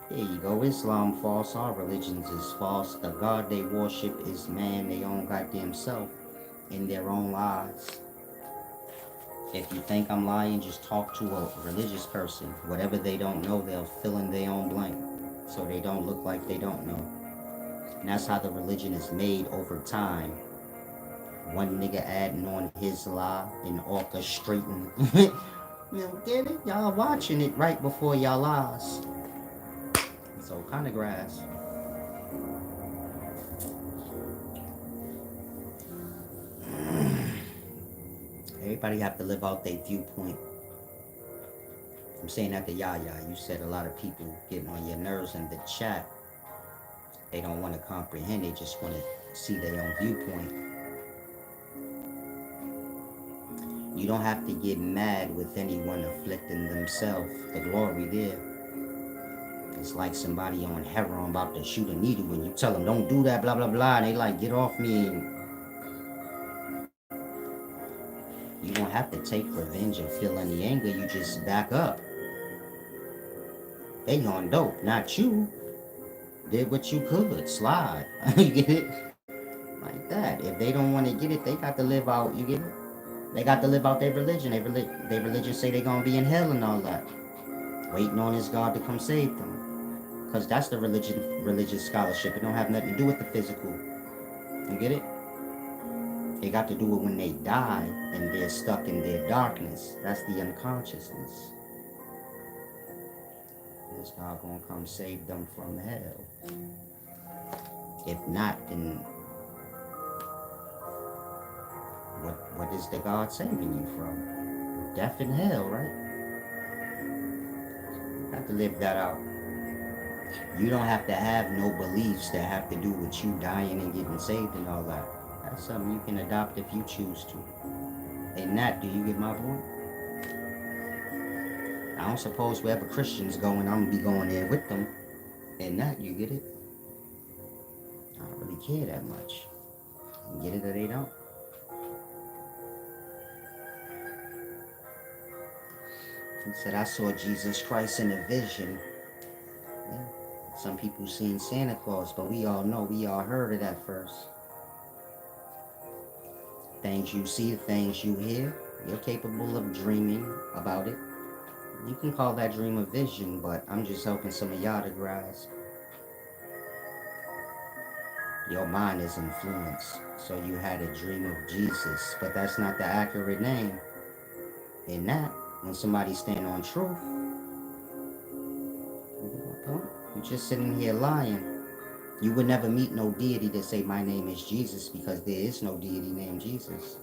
S1: There you go. Islam false. All religions is false. The God they worship is man, their own goddamn self, in their own lies. If you think I'm lying, just talk to a religious person. Whatever they don't know, they'll fill in their own blank, so they don't look like they don't know. And that's how the religion is made over time. One nigga adding on his lie and orchestrating. Get it? Y'all watching it right before y'all eyes. So kind of grass. Everybody have to live out their viewpoint. I'm saying that to Yaya. You said a lot of people getting on your nerves in the chat. They don't want to comprehend. They just want to see their own viewpoint. You don't have to get mad with anyone afflicting themselves. The glory there. It's like somebody on heroin about to shoot a needle when you tell them don't do that, blah blah blah, and they like get off me. And you don't have to take revenge and feel any anger. You just back up. They on dope, not you. Did what you could, slide. You get it? Like that. If they don't want to get it, they got to live out. You get it? They got to live out their religion. Their religion say they gonna be in hell and all that, waiting on his God to come save them. Cause that's the religious scholarship. It don't have nothing to do with the physical. You get it? They got to do it when they die and they're stuck in their darkness. That's the unconsciousness. Is God gonna come save them from hell? If not, then what is the God saving you from? Death and hell, right? You have to live that out. You don't have to have no beliefs that have to do with you dying and getting saved and all that. That's something you can adopt if you choose to. And that, do you get my point? I don't suppose wherever Christians going, I'm gonna be going there with them. And that, you get it? I don't really care that much. You get it or they don't? He said, I saw Jesus Christ in a vision. Yeah. Some people seen Santa Claus, but we all know, we all heard it at first. Things you see, things you hear, you're capable of dreaming about it. You can call that dream a vision, but I'm just helping some of y'all to grasp. Your mind is influenced, so you had a dream of Jesus, but that's not the accurate name. In that, when somebody stand on truth, you're just sitting here lying. You would never meet no deity that say my name is Jesus, because there is no deity named Jesus.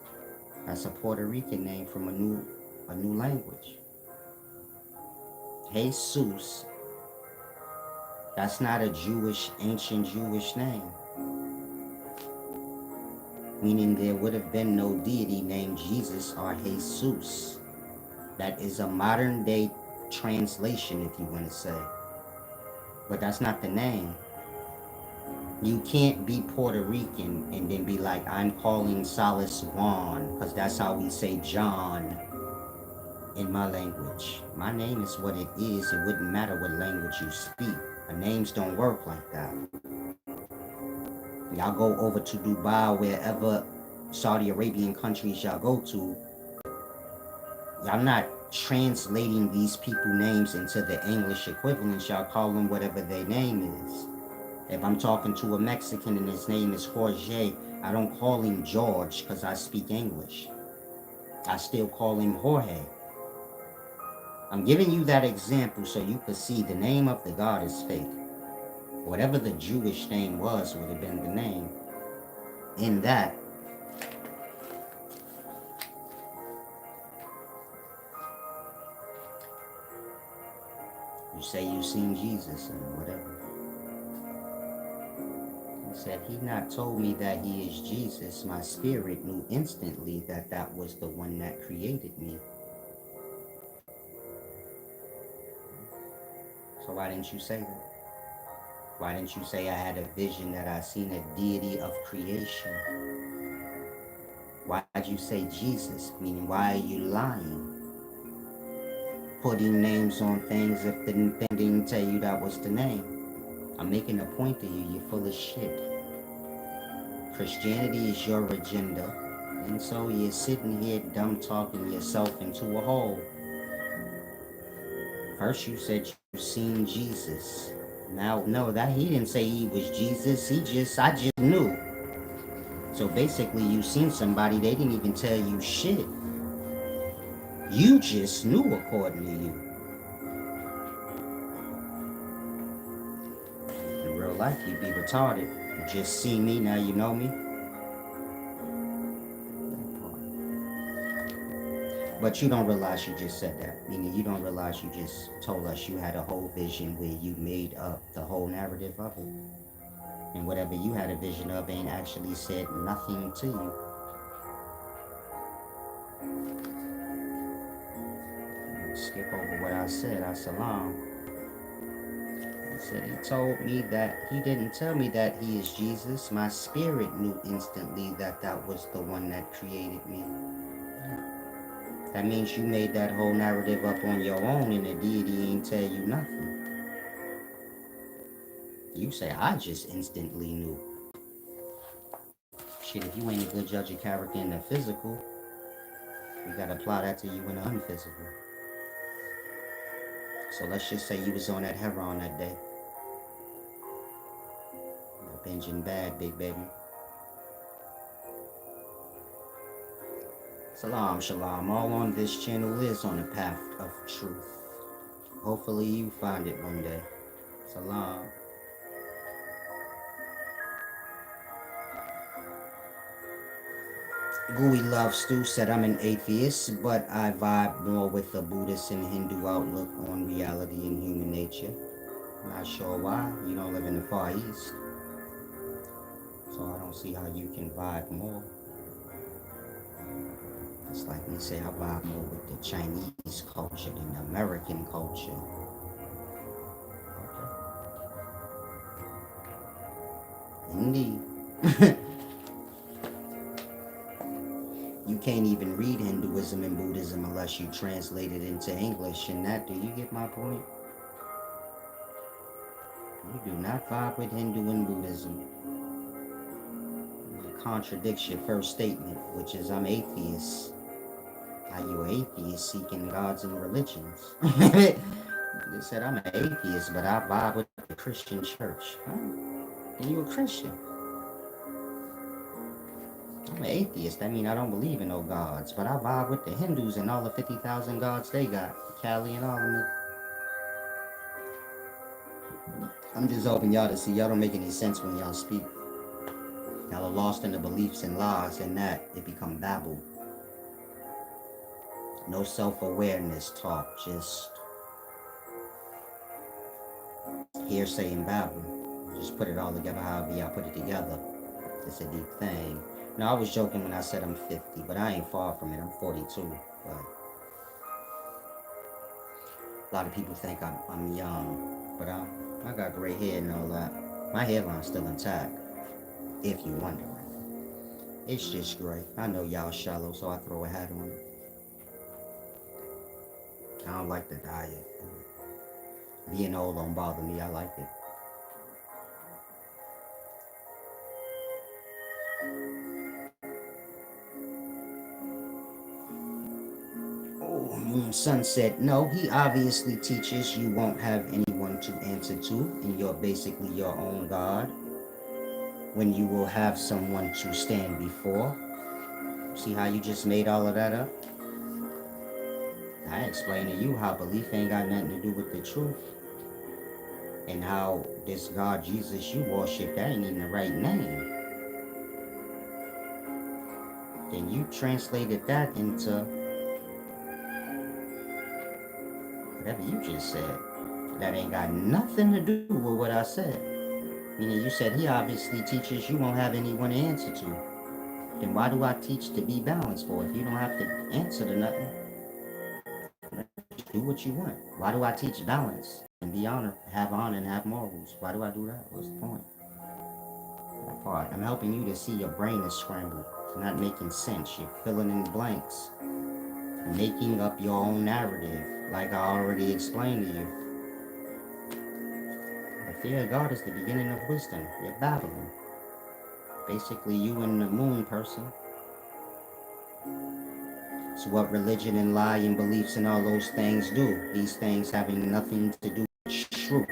S1: That's a Puerto Rican name from a new language. Jesus, that's not a ancient Jewish name. Meaning there would have been no deity named Jesus or Jesus. That is a modern day translation, if you want to say. But that's not the name. You can't be Puerto Rican and then be like, I'm calling Salas Juan, because that's how we say John in my language. My name is what it is. It wouldn't matter what language you speak. Names don't work like that. Y'all go over to Dubai, wherever Saudi Arabian countries y'all go to, y'all not translating these people names into the English equivalents. Y'all call them whatever their name is. If I'm talking to a Mexican and his name is Jorge, I don't call him George because I speak English. I still call him Jorge. I'm giving you that example so you could see the name of the God is fake. Whatever the Jewish name was would have been the name. In that, you say you seen Jesus and whatever. He said, he not told me that he is Jesus. My spirit knew instantly that that was the one that created me. So why didn't you say that? Why didn't you say I had a vision that I seen a deity of creation? Why'd you say Jesus? Meaning, why are you lying? Putting names on things if the thing didn't tell you that was the name. I'm making a point to you. You're full of shit. Christianity is your agenda. And so you're sitting here dumb talking yourself into a hole. First you said you seen Jesus. Now, no, that he didn't say he was Jesus. I just knew. So basically, you seen somebody, they didn't even tell you shit. You just knew according to you. In real life, you'd be retarded. You just see me, now you know me. But you don't realize you just said that. Meaning you don't realize you just told us you had a whole vision where you made up the whole narrative of it. And whatever you had a vision of ain't actually said nothing to you. Skip over what I said. I salam. He said he told me that he didn't tell me that he is Jesus. My spirit knew instantly that that was the one that created me. That means you made that whole narrative up on your own and the deity ain't tell you nothing. You say, I just instantly knew. Shit, if you ain't a good judge of character in the physical, you gotta apply that to you in the unphysical. So let's just say you was on that heron that day. Binging bad, big baby. Salam, shalom. All on this channel is on the path of truth. Hopefully you find it one day. Salam. Gooey Love Stew said I'm an atheist, but I vibe more with the Buddhist and Hindu outlook on reality and human nature. Not sure why. You don't live in the Far East. So I don't see how you can vibe more. It's like me say I vibe more with the Chinese culture than the American culture. Okay. Indeed. You can't even read Hinduism and Buddhism unless you translate it into English. And that, do you get my point? You do not vibe with Hindu and Buddhism. It contradicts your first statement, which is I'm atheist. Are you an atheist seeking gods and religions? They said I'm an atheist, but I vibe with the Christian church. Huh? And you a Christian? I'm an atheist. That means I don't believe in no gods, but I vibe with the Hindus and all the 50,000 gods they got. Cali and all of them. I'm just hoping y'all to see y'all don't make any sense when y'all speak. Y'all are lost in the beliefs and lies, and that it become babble. No self-awareness talk, just hearsay and babble. Just put it all together however y'all put it together. It's a deep thing. No, I was joking when I said I'm 50, but I ain't far from it. I'm 42. But a lot of people think I'm young, but I got gray hair and all that. My hairline's still intact, if you wondering. It's just gray. I know y'all shallow, so I throw a hat on it. I don't like the diet. Being old don't bother me. I like it. Son said, no, he obviously teaches you won't have anyone to answer to, and you're basically your own God. When you will have someone to stand before. See how you just made all of that up? I explained to you how belief ain't got nothing to do with the truth. And how this God Jesus you worship, that ain't even the right name. Then you translated that into whatever you just said. That ain't got nothing to do with what I said. Meaning you said he obviously teaches you won't have anyone to answer to. Then why do I teach to be balanced for? If you don't have to answer to nothing, do what you want. Why do I teach balance and be honor, have honor and have morals? Why do I do that? What's the point? That part. I'm helping you to see your brain is scrambled. It's not making sense. You're filling in blanks. Making up your own narrative, like I already explained to you. The fear of God is the beginning of wisdom. You're babbling. Basically, you and the moon person. So what religion and lie and beliefs and all those things do. These things having nothing to do with truth.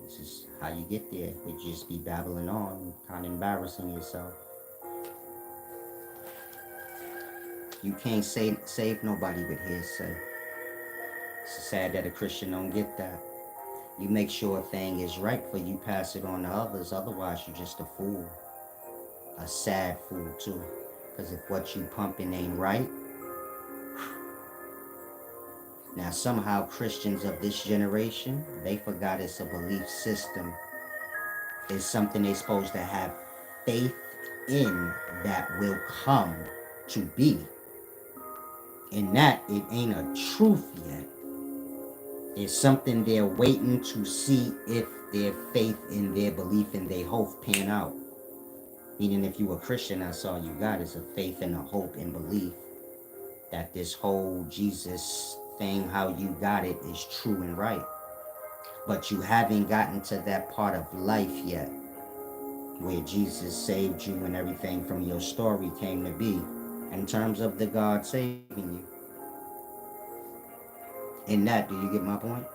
S1: This is How you get there? Would just be babbling on, kind of embarrassing yourself. You can't save nobody with hearsay. It's sad that a Christian don't get that. You make sure a thing is right for you, pass it on to others. Otherwise, you're just a fool. A sad fool, too. Because if what you pumping ain't right, now somehow Christians of this generation, they forgot it's a belief system. It's something they're supposed to have faith in that will come to be. In that, it ain't a truth yet. It's something they're waiting to see if their faith in their belief and their hope pan out. Meaning if you a Christian, that's all you got is a faith and a hope and belief that this whole Jesus thing, how you got it, is true and right. But you haven't gotten to that part of life yet where Jesus saved you and everything from your story came to be in terms of the God saving you. In that, do you get my point?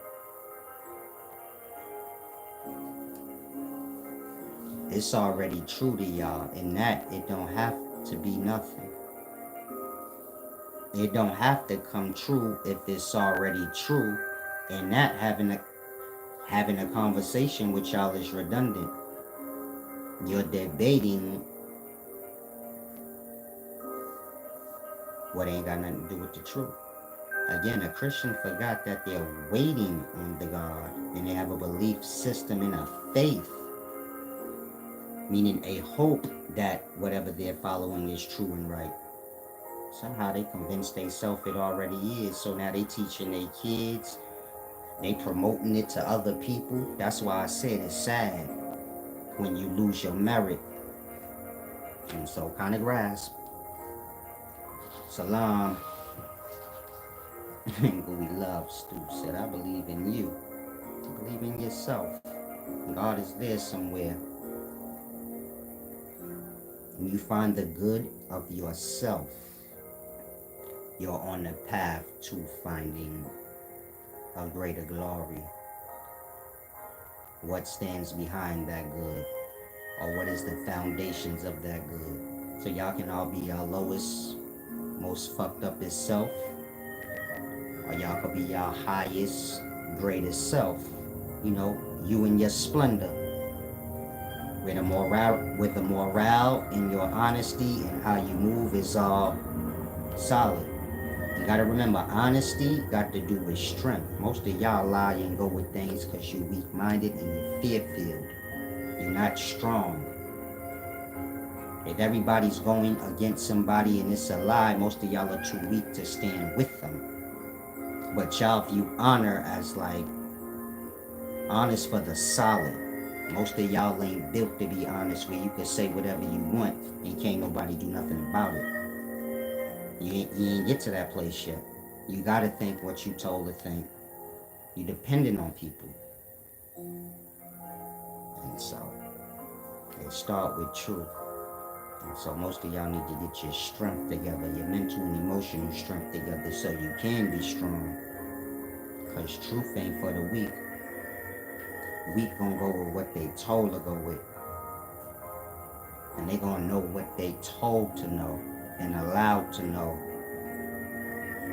S1: It's already true to y'all. In that, it don't have to be nothing. It don't have to come true if it's already true. And that having a conversation with y'all is redundant. You're debating what ain't got nothing to do with the truth. Again, a Christian forgot that they're waiting on the God and they have a belief system and a faith, meaning a hope that whatever they're following is true and right. Somehow they convince themselves it already is. So now they teaching their kids, they promoting it to other people. That's why I said it's sad when you lose your merit. And so kind of grasp. Salam. We love Stu said, I believe in you. Believe in yourself. God is there somewhere. When you find the good of yourself, you're on the path to finding a greater glory. What stands behind that good? Or what is the foundations of that good? So y'all can all be y'all lowest, most fucked up is self. Or y'all could be y'all highest, greatest self. You know, you and your splendor. With the morale and your honesty and how you move is all solid. You gotta remember, honesty got to do with strength. Most of y'all lie and go with things because you're weak-minded and you're fear-filled. You're not strong. If everybody's going against somebody and it's a lie, most of y'all are too weak to stand with them. But y'all view honor as like honest for the solid. Most of y'all ain't built to be honest where you can say whatever you want and can't nobody do nothing about it. You ain't get to that place yet. You gotta think what you told to think. You dependent on people. And so, they start with truth. And so most of y'all need to get your strength together, your mental and emotional strength together so you can be strong. Because truth ain't for the weak. Weak gonna go with what they told to go with. And they gonna know what they told to know and allowed to know.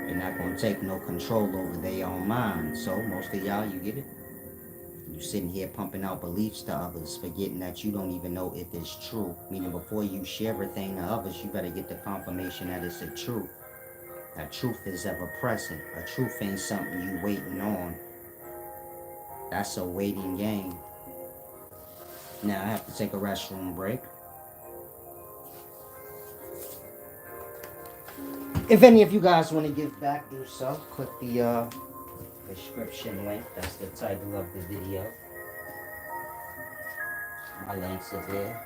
S1: They're not gonna take no control over their own mind. So most of y'all, you get it? You sitting here pumping out beliefs to others, forgetting that you don't even know if it's true. Meaning before you share a thing to others, you better get the confirmation that it's a truth. That truth is ever present. A truth ain't something you waiting on. That's a waiting game. Now I have to take a restroom break. If any of you guys want to give back, do so. Click the description link. That's the title of the video. My links are there.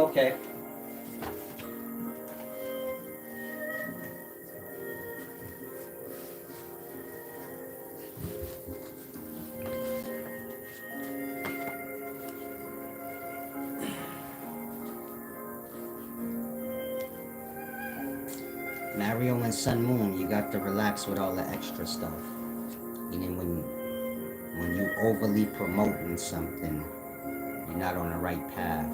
S1: Okay. Mario and Sun Moon, you got to relax with all the extra stuff. Meaning when you overly promoting something, you're not on the right path.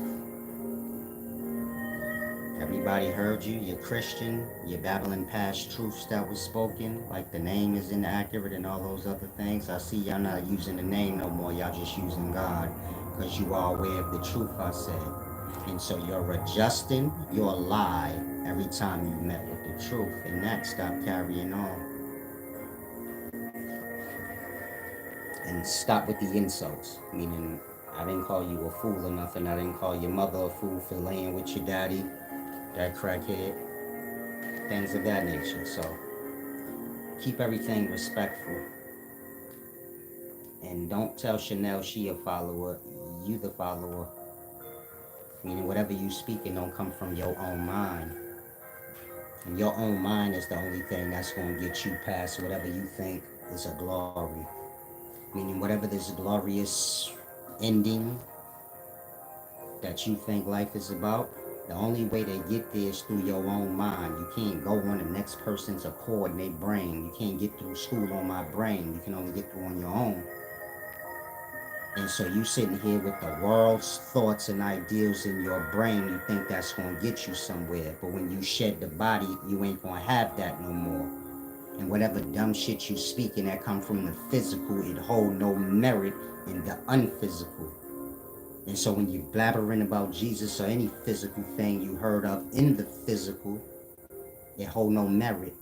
S1: Everybody heard you, you're Christian, you're babbling past truths that was spoken, like the name is inaccurate and all those other things. I see y'all not using the name no more, y'all just using God, because you are aware of the truth I said. And so you're adjusting your lie every time you met with the truth, and that stop carrying on. And stop with the insults, meaning I didn't call you a fool or nothing. I didn't call your mother a fool for laying with your daddy, that crackhead, things of that nature. So keep everything respectful. And don't tell Chanel she a follower, you the follower. Meaning whatever you speaking don't come from your own mind. And your own mind is the only thing that's going to get you past whatever you think is a glory. Meaning whatever this glorious ending that you think life is about, the only way to get there is through your own mind. You can't go on the next person's accord in their brain. You can't get through school on my brain. You can only get through on your own. And so you sitting here with the world's thoughts and ideals in your brain, you think that's going to get you somewhere. But when you shed the body, you ain't going to have that no more. And whatever dumb shit you speaking that come from the physical, it hold no merit in the unphysical. And so when you blabbering about Jesus or any physical thing you heard of in the physical, it hold no merit.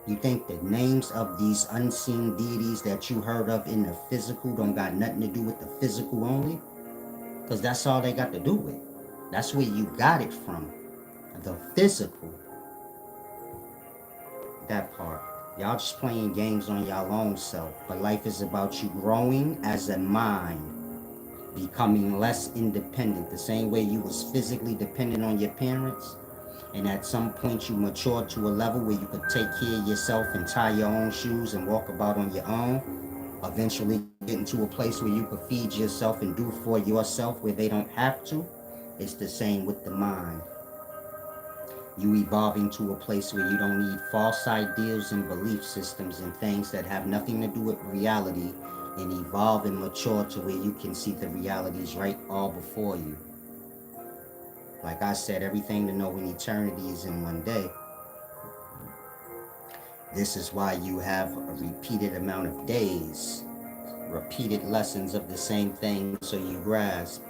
S1: You think the names of these unseen deities that you heard of in the physical don't got nothing to do with the physical only? Because that's all they got to do with. That's where you got it from. The physical. That part. Y'all just playing games on y'all own self. But life is about you growing as a mind. Becoming less independent. The same way you was physically dependent on your parents. And at some point you matured to a level where you could take care of yourself and tie your own shoes and walk about on your own. Eventually get into a place where you could feed yourself and do for yourself where they don't have to. It's the same with the mind. You evolving to a place where you don't need false ideals and belief systems and things that have nothing to do with reality, and evolve and mature to where you can see the realities right all before you. Like I said, everything to know in eternity is in one day. This is why you have a repeated amount of days, repeated lessons of the same thing so you grasp.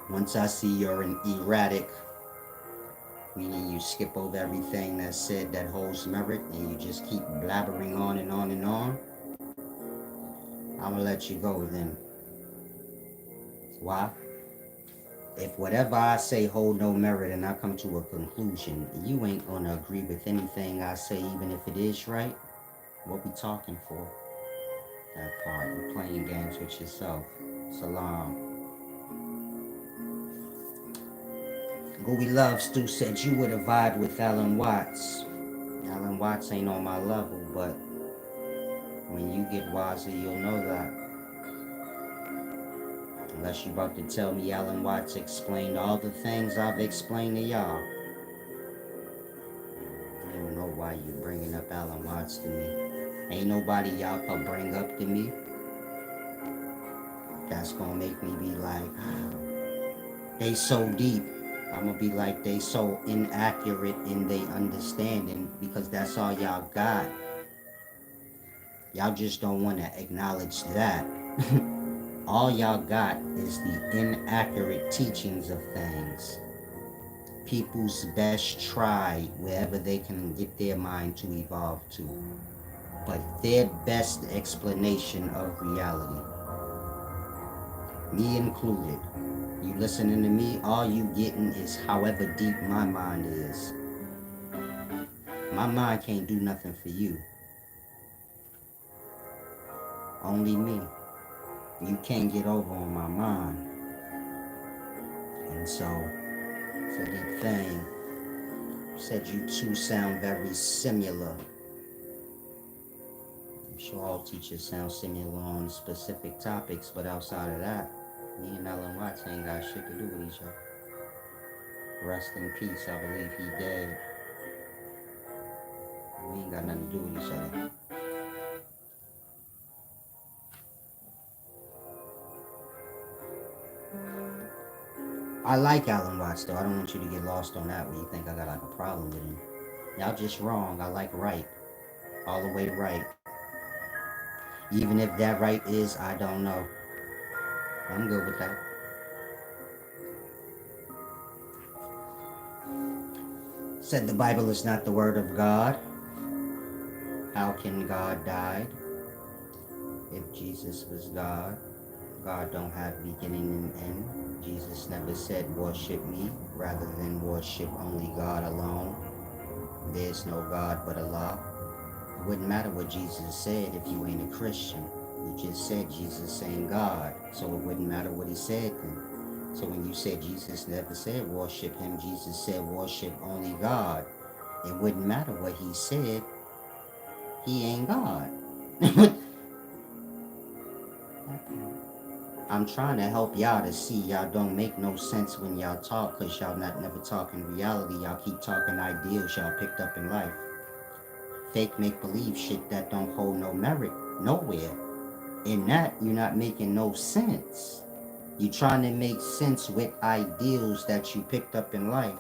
S1: Once I see you're an erratic, meaning you skip over everything that's said that holds merit and you just keep blabbering on and on and on, I'm gonna let you go then. Why? If whatever I say hold no merit and I come to a conclusion, you ain't gonna agree with anything I say, even if it is right, what we talking for? That part, you're playing games with yourself. Salam. Gooey Love Stu said you would have vibed with Alan Watts. Alan Watts ain't on my level, but when you get wiser, you'll know that. Unless you about to tell me Alan Watts explained all the things I've explained to y'all. I don't know why you bringing up Alan Watts to me. Ain't nobody y'all could bring up to me that's gonna make me be like, they so deep. I'm gonna be like, they so inaccurate in their understanding because that's all y'all got. Y'all just don't want to acknowledge that. All y'all got is the inaccurate teachings of things. People's best try wherever they can get their mind to evolve to. But their best explanation of reality. Me included. You listening to me, all you getting is however deep my mind is. My mind can't do nothing for you. Only me. You can't get over on my mind. And so, for the thing, said you two sound very similar. I'm sure all teachers sound similar on specific topics, but outside of that, me and Alan Watts ain't got shit to do with each other. Rest in peace, I believe he dead. We ain't got nothing to do with each other. I like Alan Watts though. I don't want you to get lost on that where you think I got like a problem with him. Y'all just wrong. I like right. All the way right. Even if that right is, I don't know. I'm good with that. Said the Bible is not the word of God. How can God die? If Jesus was God, God don't have beginning and end. Jesus never said worship me rather than worship only God alone. There's no God but Allah. It wouldn't matter what Jesus said if you ain't a Christian. You just said Jesus saying God, so it wouldn't matter what he said then. So when you said Jesus never said worship him, Jesus said worship only God. It wouldn't matter what he said. He ain't God. I'm trying to help y'all to see y'all don't make no sense when y'all talk, because y'all not never talking reality. Y'all keep talking ideals y'all picked up in life. Fake make-believe shit that don't hold no merit nowhere. In that, you're not making no sense. You trying to make sense with ideals that you picked up in life.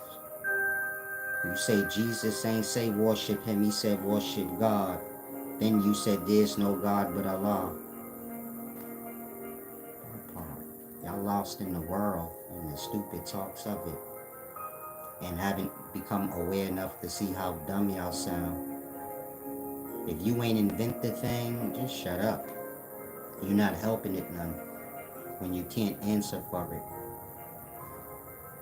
S1: You say Jesus ain't say worship him, he said worship God. Then you said there's no God but Allah. Y'all lost in the world and the stupid talks of it, and haven't become aware enough to see how dumb y'all sound. If you ain't invent the thing, just shut up. You're not helping it none when you can't answer for it.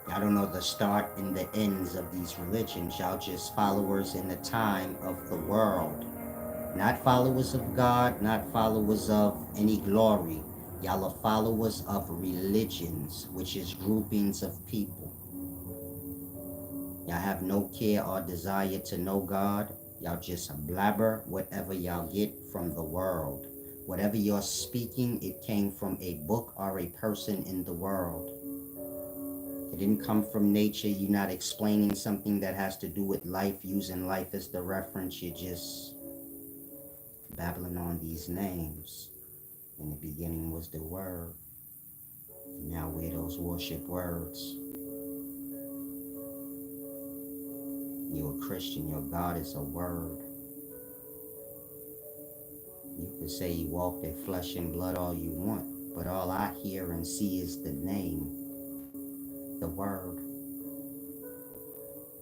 S1: Y'all don't know the start and the ends of these religions. Y'all just followers in the time of the world. Not followers of God, not followers of any glory. Y'all are followers of religions, which is groupings of people. Y'all have no care or desire to know God. Y'all just blabber whatever y'all get from the world. Whatever you're speaking, it came from a book or a person in the world. It didn't come from nature. You're not explaining something that has to do with life, using life as the reference. You're just babbling on these names. In the beginning was the word. Now we're those worship words. You're a Christian. Your God is a word. You can say you walked in flesh and blood all you want, but all I hear and see is the name, the word.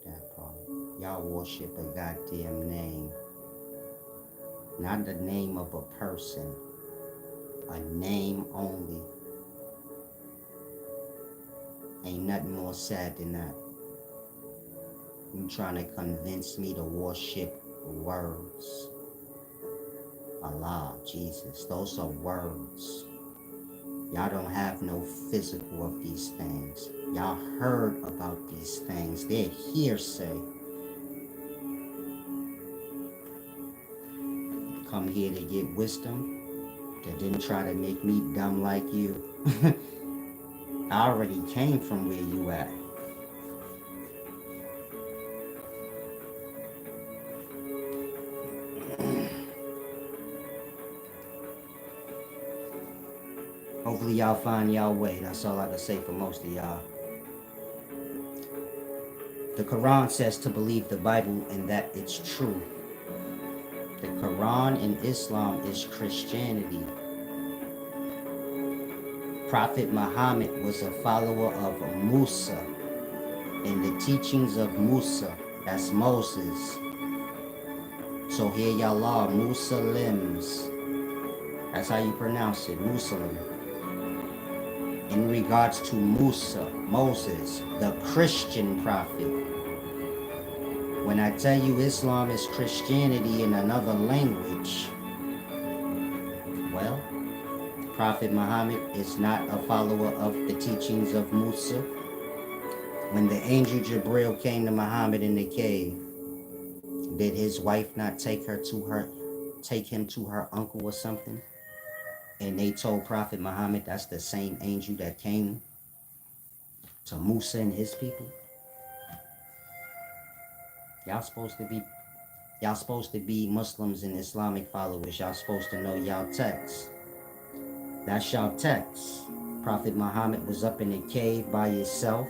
S1: That part. Y'all worship a goddamn name. Not the name of a person. A name only. Ain't nothing more sad than that. You trying to convince me to worship words. Allah, Jesus, those are words. Y'all don't have no physical of these things. Y'all heard about these things. They're hearsay. Come here to get wisdom. That didn't try to make me dumb like you. I already came from where you at. Hopefully y'all find y'all way. That's all I can say for most of y'all. The Quran says to believe the Bible and that it's true. The Quran in Islam is Christianity. Prophet Muhammad was a follower of Musa and the teachings of Musa. That's Moses. So here y'all are, Muslims. That's how you pronounce it, Muslim. In regards to Musa, Moses, the Christian prophet. When I tell you Islam is Christianity in another language, well, Prophet Muhammad is not a follower of the teachings of Musa. When the angel Jibril came to Muhammad in the cave, did his wife not take him to her uncle or something? And they told Prophet Muhammad that's the same angel that came to Musa and his people. Y'all supposed to be Muslims and Islamic followers. Y'all supposed to know y'all text. That's y'all text. Prophet Muhammad was up in the cave by himself.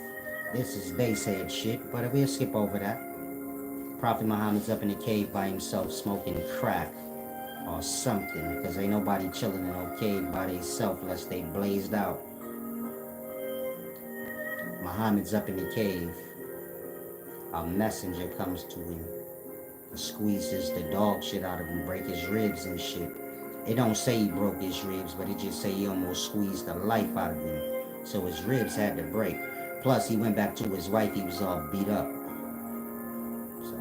S1: This is basehead shit, but we'll skip over that. Prophet Muhammad's up in the cave by himself smoking crack or something, because ain't nobody chilling in no cave by themselves unless they blazed out. Muhammad's up in the cave. A messenger comes to him, squeezes the dog shit out of him, break his ribs and shit. It don't say he broke his ribs, but it just say he almost squeezed the life out of him. So his ribs had to break. Plus, he went back to his wife. He was all beat up. So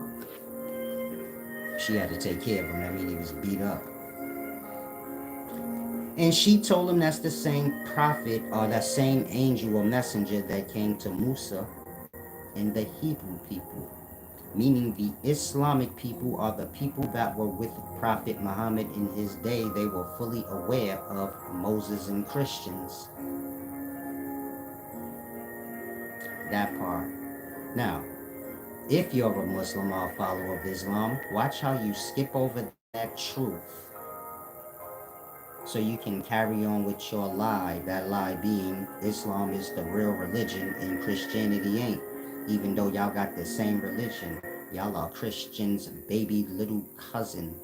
S1: she had to take care of him. I mean, he was beat up. And she told him that's the same prophet or that same angel or messenger that came to Musa and the Hebrew people. Meaning the Islamic people are the people that were with Prophet Muhammad in his day. They were fully aware of Moses and Christians. That part. Now, if you're a Muslim or a follower of Islam, watch how you skip over that truth so you can carry on with your lie. That lie being Islam is the real religion and Christianity ain't. Even though y'all got the same religion, y'all are Christians' baby little cousin.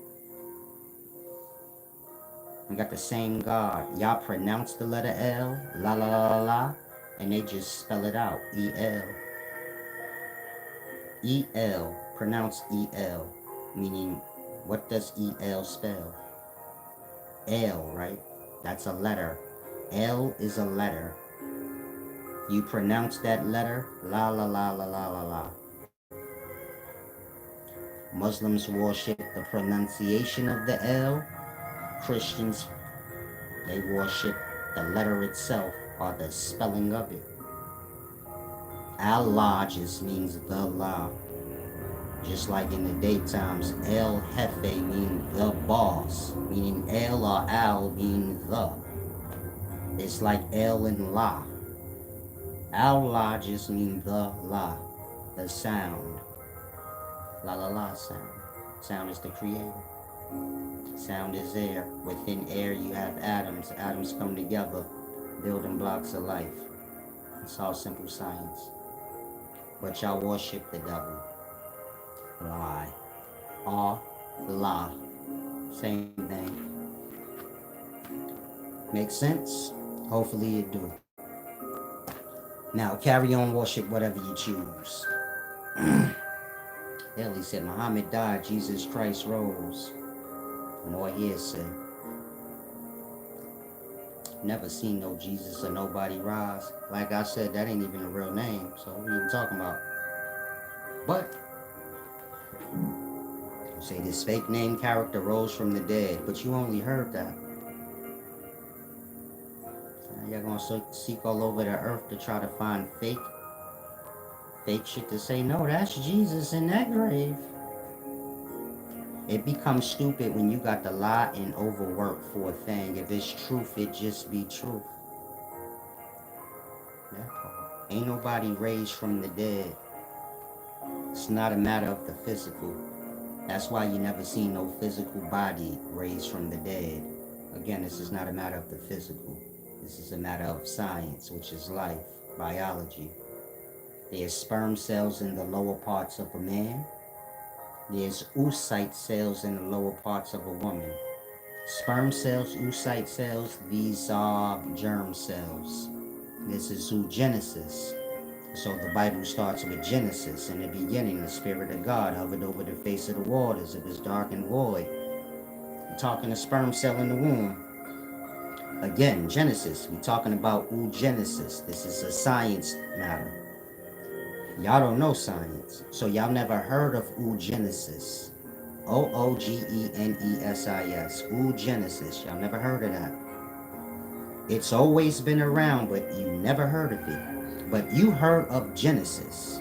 S1: You got the same God. Y'all pronounce the letter L, la la la la la, and they just spell it out, E-L. E-L, pronounce E-L, meaning what does E-L spell? L, right? That's a letter. L is a letter. You pronounce that letter, la la la la la la la. Muslims worship the pronunciation of the L. Christians, they worship the letter itself or the spelling of it. Allah just means the law. Just like in the daytimes, El Jefe means the boss, meaning El or Al meaning the. It's like El and La. Allah just means the La, the sound. La la la sound. Sound is the creator. Sound is air. Within air you have atoms. Atoms come together, building blocks of life. It's all simple science. But y'all worship the devil. Lie. Allah. Same thing. Make sense? Hopefully it do. Now carry on, worship whatever you choose. Hell, he said Muhammad died, Jesus Christ rose. More hearsay. Never seen no Jesus or nobody rise. Like I said, that ain't even a real name. So what are we even talking about? But you say this fake name character rose from the dead, but you only heard that. Now y'all gonna seek all over the earth to try to find fake shit to say, no, that's Jesus in that grave. It becomes stupid when you got to lie and overwork for a thing. If it's truth, it just be truth. Ain't nobody raised from the dead. It's not a matter of the physical. That's why you never see no physical body raised from the dead. Again, this is not a matter of the physical. This is a matter of science, which is life, biology. There's sperm cells in the lower parts of a man. There's oocyte cells in the lower parts of a woman. Sperm cells, oocyte cells, these are germ cells. This is oogenesis. So the Bible starts with Genesis. In the beginning, the Spirit of God hovered over the face of the waters. It was dark and void. We're talking a sperm cell in the womb. Again, Genesis. We're talking about oogenesis. This is a science matter. Y'all don't know science, so y'all never heard of oogenesis. Oogenesis. Oogenesis. Y'all never heard of that. It's always been around, but you never heard of it. But you heard of Genesis.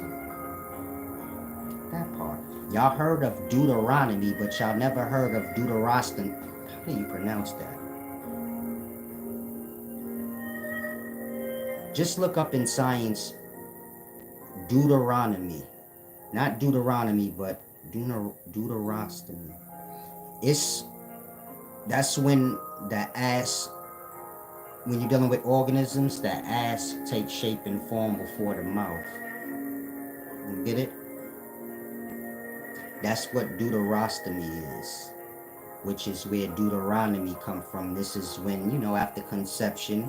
S1: That part. Y'all heard of Deuteronomy, but y'all never heard of Deuterostan. How do you pronounce that? Just look up in science Deuteronomy. Not Deuteronomy, but Deuterostomy. It's that's when the ass when you're dealing with organisms, the ass takes shape and form before the mouth. You get it? That's what deuterostomy is, which is where Deuteronomy come from. This is when, after conception,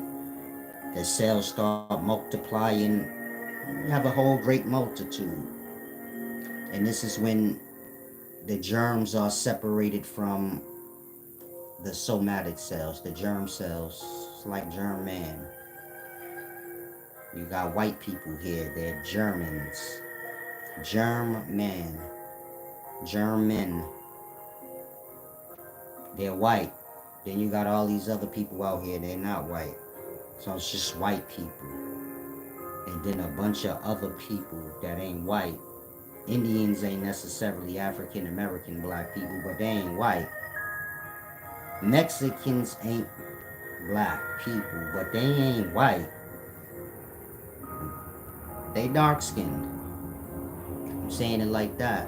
S1: the cells start multiplying. You have a whole great multitude. And this is when the germs are separated from the somatic cells, the germ cells. It's like germ man. You got white people here, they're Germans. Germ man. German. They're white. Then you got all these other people out here, they're not white. So it's just white people. And then a bunch of other people that ain't white. Indians ain't necessarily African American black people, but they ain't white. Mexicans ain't black people, but they ain't white. They dark skinned. I'm saying it like that.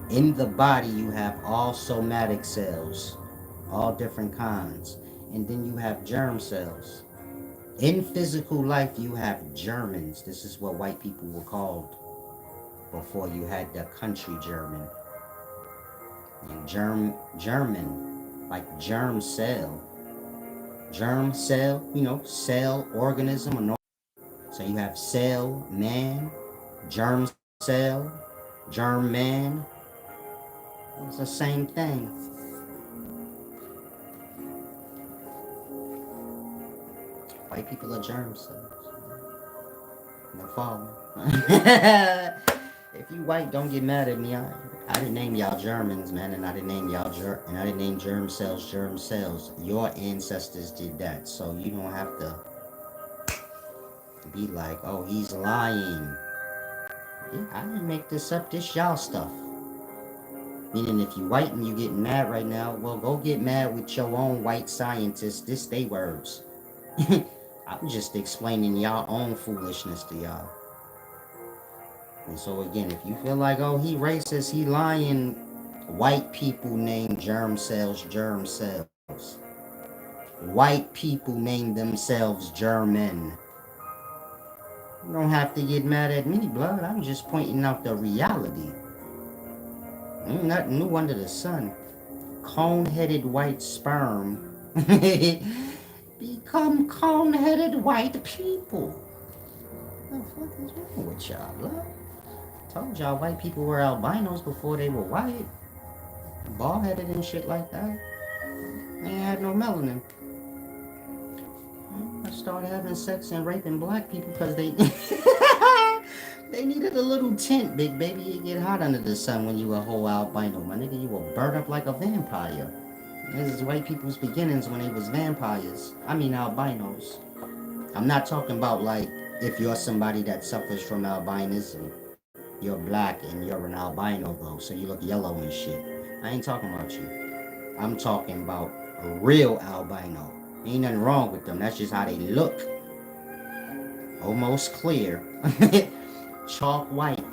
S1: In the body, you have all somatic cells, all different kinds. And then you have germ cells. In physical life, you have Germans. This is what white people were called before you had the country German. And German, like germ cell. Germ cell, cell, organism. So you have cell, man, germ cell, germ man. It's the same thing. White people are germ cells. No follow. If you white, don't get mad at me. I didn't name y'all Germans, man, and I didn't name y'all and I didn't name germ cells germ cells. Your ancestors did that, so you don't have to be like, oh, he's lying. Yeah, I didn't make this up. This y'all stuff. Meaning, if you white and you getting mad right now, well, go get mad with your own white scientists. This they words. I'm just explaining y'all own foolishness to y'all. And so again, if you feel like, oh, he racist, he lying, white people name germ cells germ cells. White people name themselves German. You don't have to get mad at me, blood. I'm just pointing out the reality. Ain't nothing new under the sun. Cone-headed white sperm become cone-headed white people. What the fuck is wrong with y'all, blood? Told y'all white people were albinos before they were white. Bald-headed and shit like that. They ain't had no melanin. I started having sex and raping black people because they they needed a little tint, big baby. You get hot under the sun when you a whole albino. My nigga, you will burn up like a vampire. This is white people's beginnings when they was vampires. I mean albinos. I'm not talking about like if you're somebody that suffers from albinism. You're black and you're an albino though, so you look yellow and shit. I ain't talking about you. I'm talking about a real albino. Ain't nothing wrong with them. That's just how they look. Almost clear. Chalk white.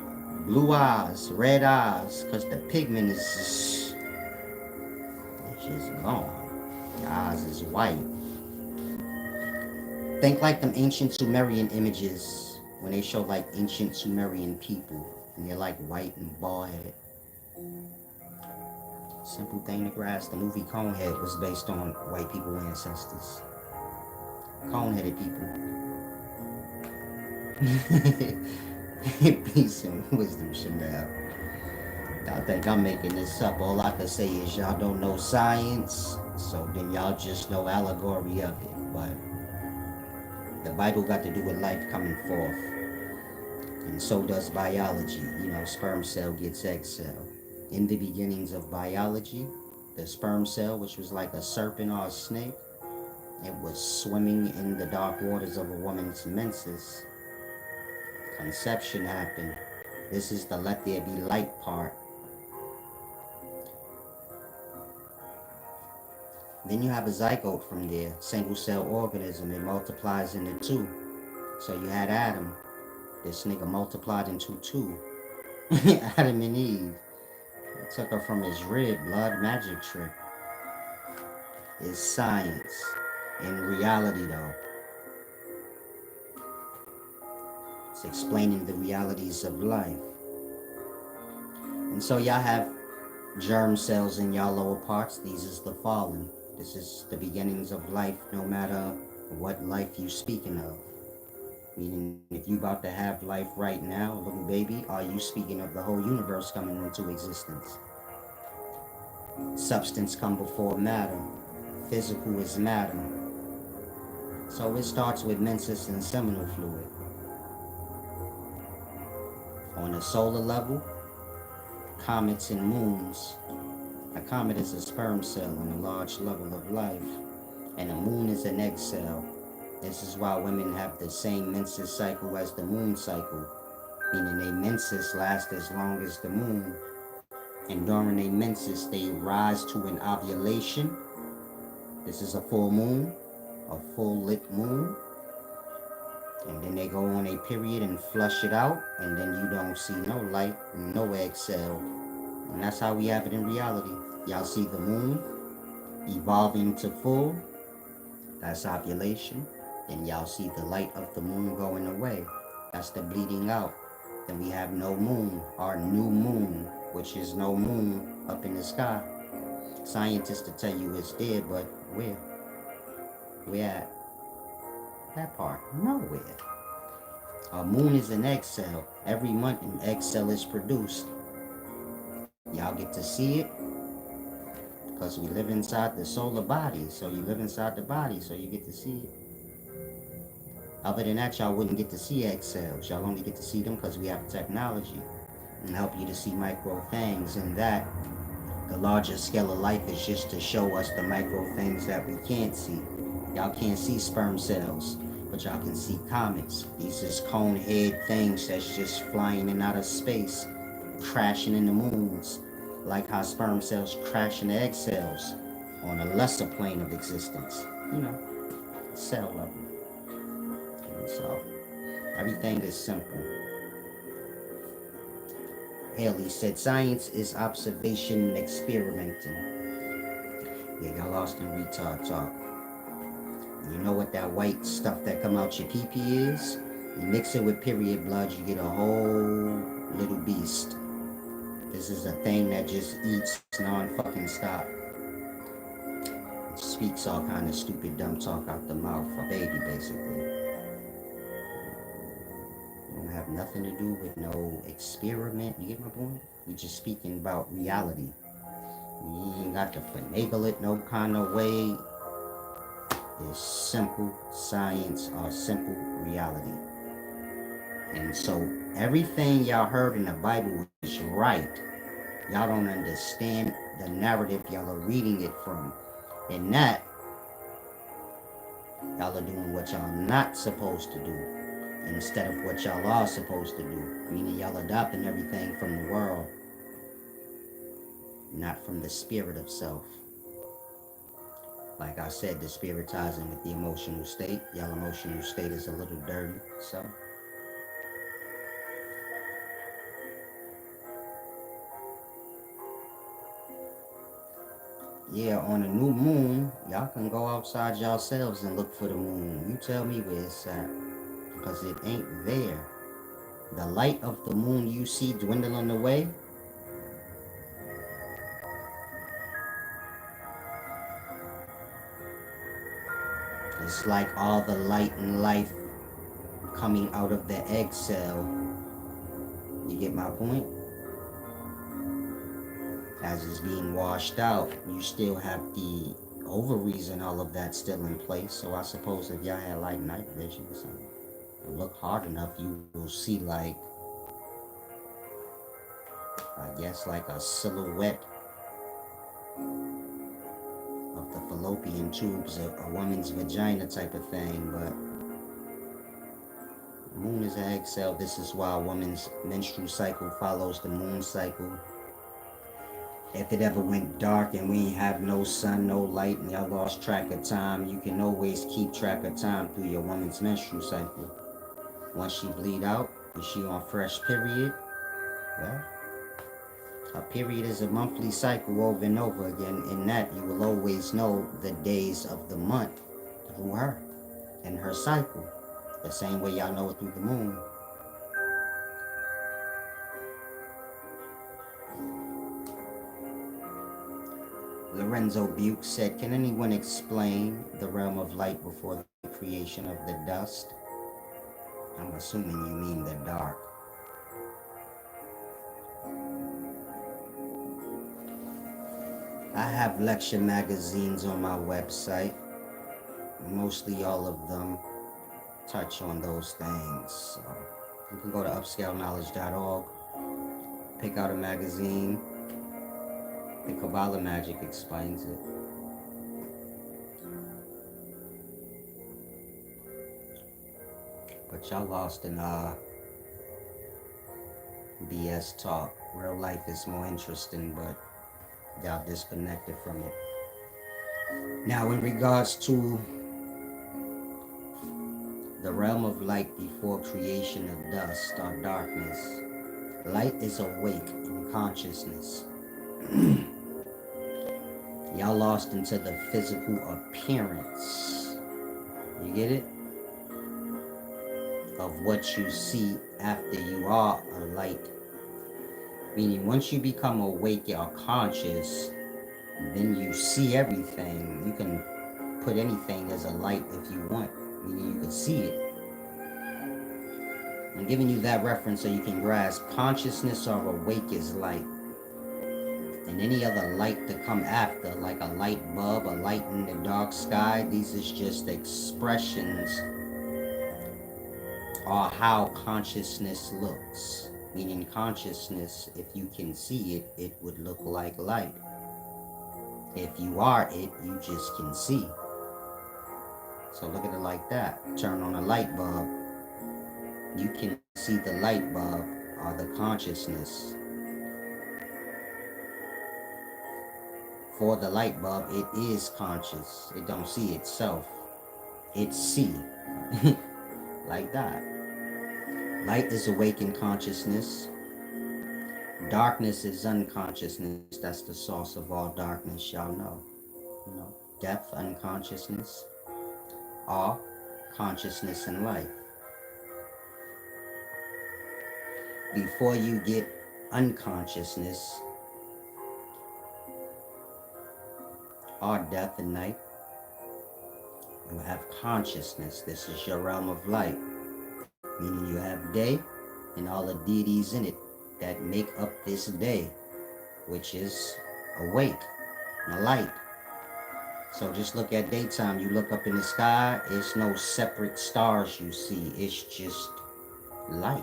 S1: Blue eyes. Red eyes. Because the pigment is just... It's just gone. The eyes is white. Think like them ancient Sumerian images when they show like ancient Sumerian people. And they're like white and bald-headed. Simple thing to grasp. The movie Conehead was based on white people ancestors. Cone-headed people. Peace and wisdom, Chanel. I think I'm making this up. All I can say is y'all don't know science, so then y'all just know allegory of it. But the Bible got to do with life coming forth. And so does biology. Sperm cell gets egg cell. In the beginnings of biology, the sperm cell, which was like a serpent or a snake, It was swimming in the dark waters of a woman's menses. Conception happened. This is the let there be light part. Then you have a zygote from there, single cell organism. It multiplies into two. So you had Adam. This nigga multiplied into two. Adam and Eve. It took her from his rib, blood magic trick. It's science. In reality, though, it's explaining the realities of life. And so y'all have germ cells in y'all lower parts. These is the fallen. This is the beginnings of life, no matter what life you speaking of. Meaning, if you about to have life right now, little baby, are you speaking of the whole universe coming into existence? Substance come before matter. Physical is matter. So it starts with menses and seminal fluid. On a solar level, comets and moons. A comet is a sperm cell on a large level of life, and a moon is an egg cell. This is why women have the same menses cycle as the moon cycle, meaning their menses last as long as the moon, and during their menses they rise to an ovulation. This is a full moon, a full lit moon, and then they go on a period and flush it out, and then you don't see no light, no egg cell. And that's how we have it in reality. Y'all see the moon evolving to full, that's ovulation. Then y'all see the light of the moon going away, that's the bleeding out. Then we have no moon, our new moon, which is no moon up in the sky. Scientists to tell you it's there, but where? Where at? That part, nowhere. A moon is an egg cell. Every month an egg cell is produced. Y'all get to see it because we live inside the solar body. So you live inside the body, so you get to see it. Other than that, y'all wouldn't get to see egg cells. Y'all only get to see them because we have technology and help you to see micro things. And that, the larger scale of life is just to show us the micro things that we can't see. Y'all can't see sperm cells, but y'all can see comets. These is cone head things that's just flying in out of space, crashing into moons, like how sperm cells crash into egg cells on a lesser plane of existence, you know, cell level. And so everything is simple. Haley said science is observation and experimenting. Yeah, got lost in retard talk. You know what that white stuff that come out your pee-pee is? You mix it with period blood, you get a whole little beast. This is a thing that just eats non-fucking stop. It speaks all kind of stupid dumb talk out the mouth. A baby, basically. It don't have nothing to do with no experiment. You get my point? We just speaking about reality. You ain't got to finagle it no kind of way. It's simple science or simple reality. And so everything y'all heard in the Bible is right. Y'all don't understand the narrative y'all are reading it from. And that, y'all are doing what y'all not supposed to do instead of what y'all are supposed to do. Meaning y'all adopting everything from the world, not from the spirit of self. Like I said, the spirit ties in with the emotional state. Y'all emotional state is a little dirty, so. Yeah, on a new moon, y'all can go outside yourselves and look for the moon. You tell me where it's at, because it ain't there. The light of the moon you see dwindling away, it's like all the light and life coming out of the egg cell. You get my point? As it's being washed out, you still have the ovaries and all of that still in place. So I suppose if y'all had like night vision or something, look hard enough, you will see like, I guess like a silhouette of the fallopian tubes, a woman's vagina type of thing, but the moon is an egg cell. This is why a woman's menstrual cycle follows the moon cycle. If it ever went dark and we ain't have no sun, no light, and y'all lost track of time, you can always keep track of time through your woman's menstrual cycle. Once she bleed out, is she on fresh period? Well, a period is a monthly cycle over and over again. In that, you will always know the days of the month through her and her cycle. The same way y'all know it through the moon. Lorenzo Buke said, can anyone explain the realm of light before the creation of the dust? I'm assuming you mean the dark. I have lecture magazines on my website. Mostly all of them touch on those things. So you can go to upscaleknowledge.org, pick out a magazine. The Kabbalah Magic explains it. But y'all lost in BS talk. Real life is more interesting, but y'all disconnected from it. Now, in regards to the realm of light before creation of dust or darkness, light is awake in consciousness. Y'all lost into the physical appearance. You get it? Of what you see after you are a light. Meaning once you become awake or conscious, then you see everything. You can put anything as a light if you want. Meaning you can see it. I'm giving you that reference so you can grasp consciousness or awake is light. And any other light to come after, like a light bulb, a light in the dark sky, these is just expressions or how consciousness looks. Meaning consciousness, if you can see it, it would look like light. If you are it, you just can see. So look at it like that. Turn on a light bulb. You can see the light bulb or the consciousness. For the light bulb, it is conscious. It don't see itself. It see. Like that. Light is awakened consciousness. Darkness is unconsciousness. That's the source of all darkness, y'all know. You know, death, unconsciousness, or consciousness and life. Before you get unconsciousness or death and night, you have consciousness. This is your realm of light. Meaning you have day and all the deities in it that make up this day, which is awake and a light. So just look at daytime. You look up in the sky, it's no separate stars you see. It's just light.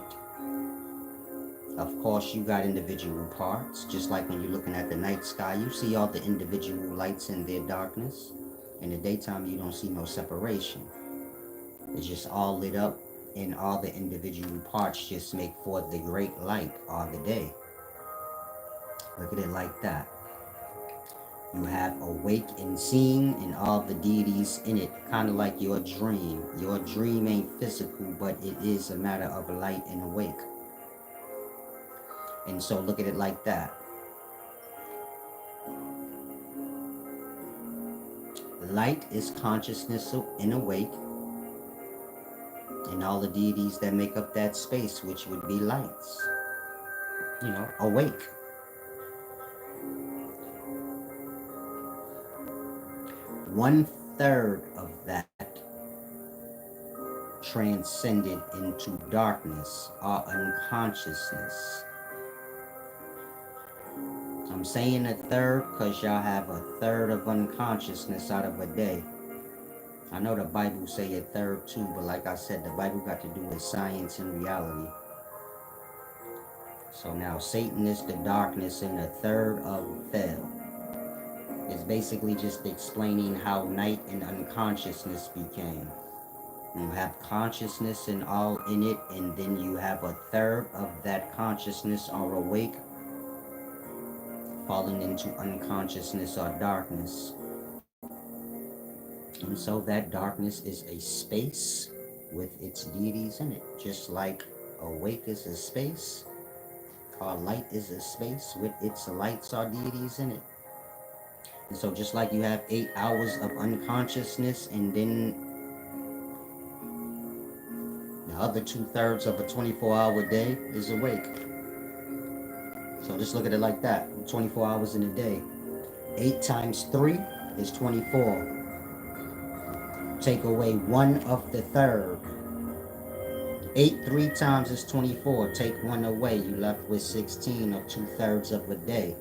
S1: Of course, you got individual parts. Just like when you're looking at the night sky, you see all the individual lights in their darkness. In the daytime, you don't see no separation. It's just all lit up, and all the individual parts just make forth the great light of the day. Look at it like that. You have awake and seeing and all the deities in it, kind of like your dream. Your dream ain't physical, but it is a matter of light and awake. And so look at it like that. Light is consciousness and awake, and all the deities that make up that space, which would be lights. You know, awake. One-third of that transcended into darkness or unconsciousness. I'm saying a third because y'all have a third of unconsciousness out of a day. I know the Bible say a third too, but like I said, the Bible got to do with science and reality. So now Satan is the darkness and a third of fell. It's basically just explaining how night and unconsciousness became. You have consciousness and all in it, and then you have a third of that consciousness are awake, falling into unconsciousness or darkness. And so that darkness is a space with its deities in it. Just like awake is a space, or light is a space with its lights or deities in it. And so just like you have 8 hours of unconsciousness, and then the other 2/3 of a 24-hour day is awake. So just look at it like that. 24 hours in a day. 8 times 3 is 24. Take away 1 of the third. 8 3 times is 24. Take 1 away. You left with 16 of 2/3 of a day.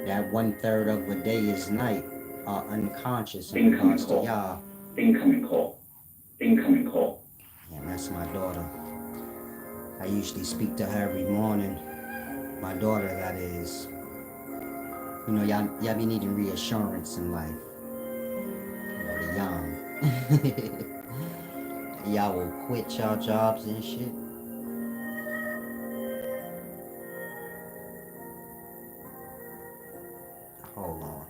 S1: That 1/3 of a day is night, or unconscious in regards to y'all.
S2: Incoming call. Incoming call.
S1: And that's my daughter. I usually speak to her every morning. My daughter, that is. You know, y'all be needing reassurance in life. You know, the young. Y'all will quit y'all jobs and shit. Hold on.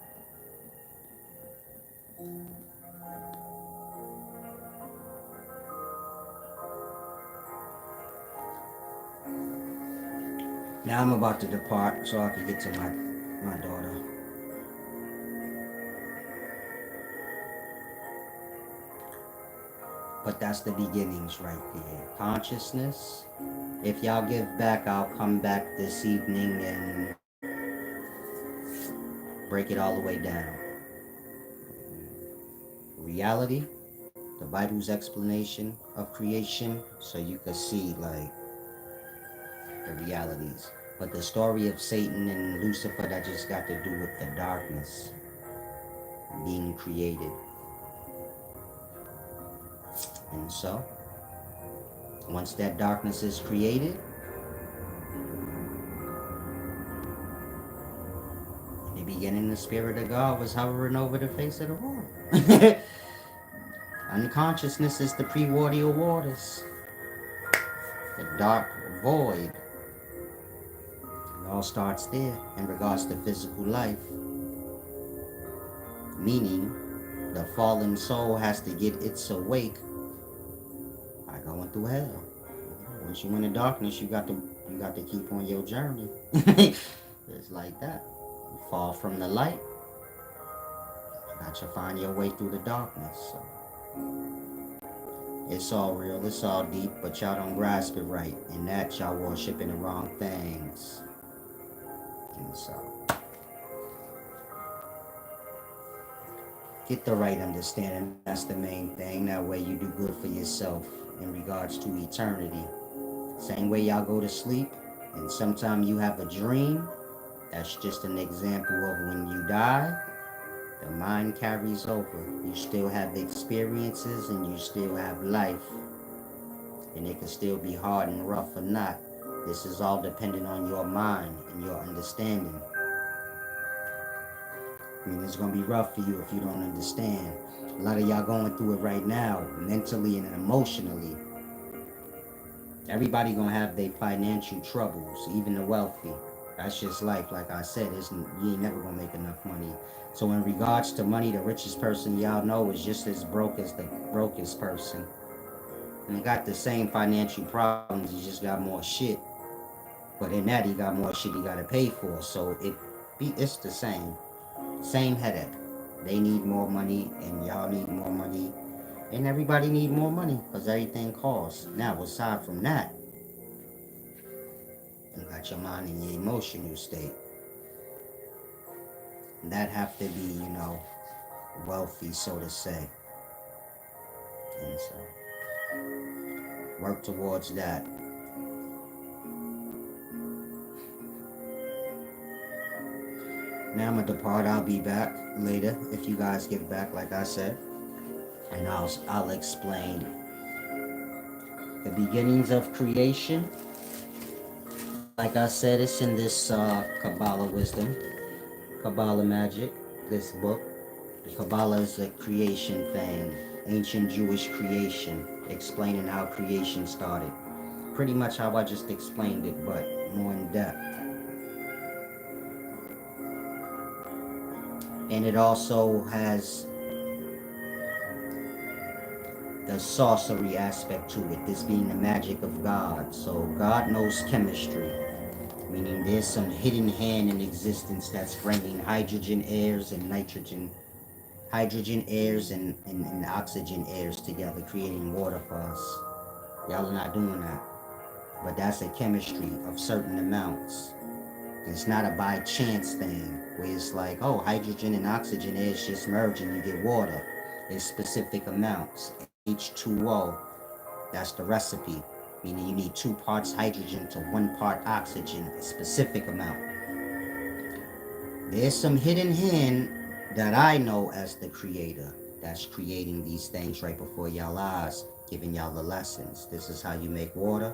S1: Now I'm about to depart so I can get to my daughter. But that's the beginnings right there. Consciousness. If y'all give back, I'll come back this evening and break it all the way down. Reality, the Bible's explanation of creation, so you can see like the realities. But the story of Satan and Lucifer, that just got to do with the darkness being created. And so, once that darkness is created, in the beginning the Spirit of God was hovering over the face of the water. Unconsciousness is the primordial waters, the dark void. It all starts there in regards to physical life. Meaning, the fallen soul has to get its awake by going through hell. Once you in the darkness, you got to keep on your journey. It's like that. You fall from the light, you got to find your way through the darkness. So it's all real, it's all deep, but y'all don't grasp it right. And that y'all worshiping the wrong things. And so get the right understanding. That's the main thing. That way you do good for yourself in regards to eternity. Same way y'all go to sleep and sometimes you have a dream. That's just an example of when you die, the mind carries over. You still have experiences and you still have life. And it can still be hard and rough or not. This is all dependent on your mind and your understanding. I mean, it's going to be rough for you if you don't understand. A lot of y'all going through it right now, mentally and emotionally. Everybody going to have their financial troubles, even the wealthy. That's just life. Like I said, you ain't never going to make enough money. So in regards to money, the richest person y'all know is just as broke as the brokest person. And he got the same financial problems, he just got more shit. But in that, he got more shit he got to pay for. So it's the same. Same headache. They need more money and y'all need more money. And everybody need more money because everything costs. Now, aside from that, you got your mind and your emotional state. And that have to be, wealthy, so to say. And so, work towards that. Now I'm gonna depart. I'll be back later if you guys get back, like I said, and I'll explain the beginnings of creation. Like I said, it's in this Kabbalah wisdom. Kabbalah Magic, this book. The Kabbalah is a creation thing, ancient Jewish creation, explaining how creation started. Pretty much how I just explained it, but more in depth. And it also has the sorcery aspect to it, this being the magic of God. So God knows chemistry, meaning there's some hidden hand in existence that's bringing hydrogen airs and oxygen airs together, creating water for us. Y'all are not doing that. But that's a chemistry of certain amounts. It's not a by chance thing where it's like, oh, hydrogen and oxygen airs just merge and you get water. It's specific amounts. H2O, that's the recipe. Meaning you need 2 parts hydrogen to 1 part oxygen, a specific amount. There's some hidden hand that I know as the creator that's creating these things right before y'all eyes, giving y'all the lessons. This is how you make water.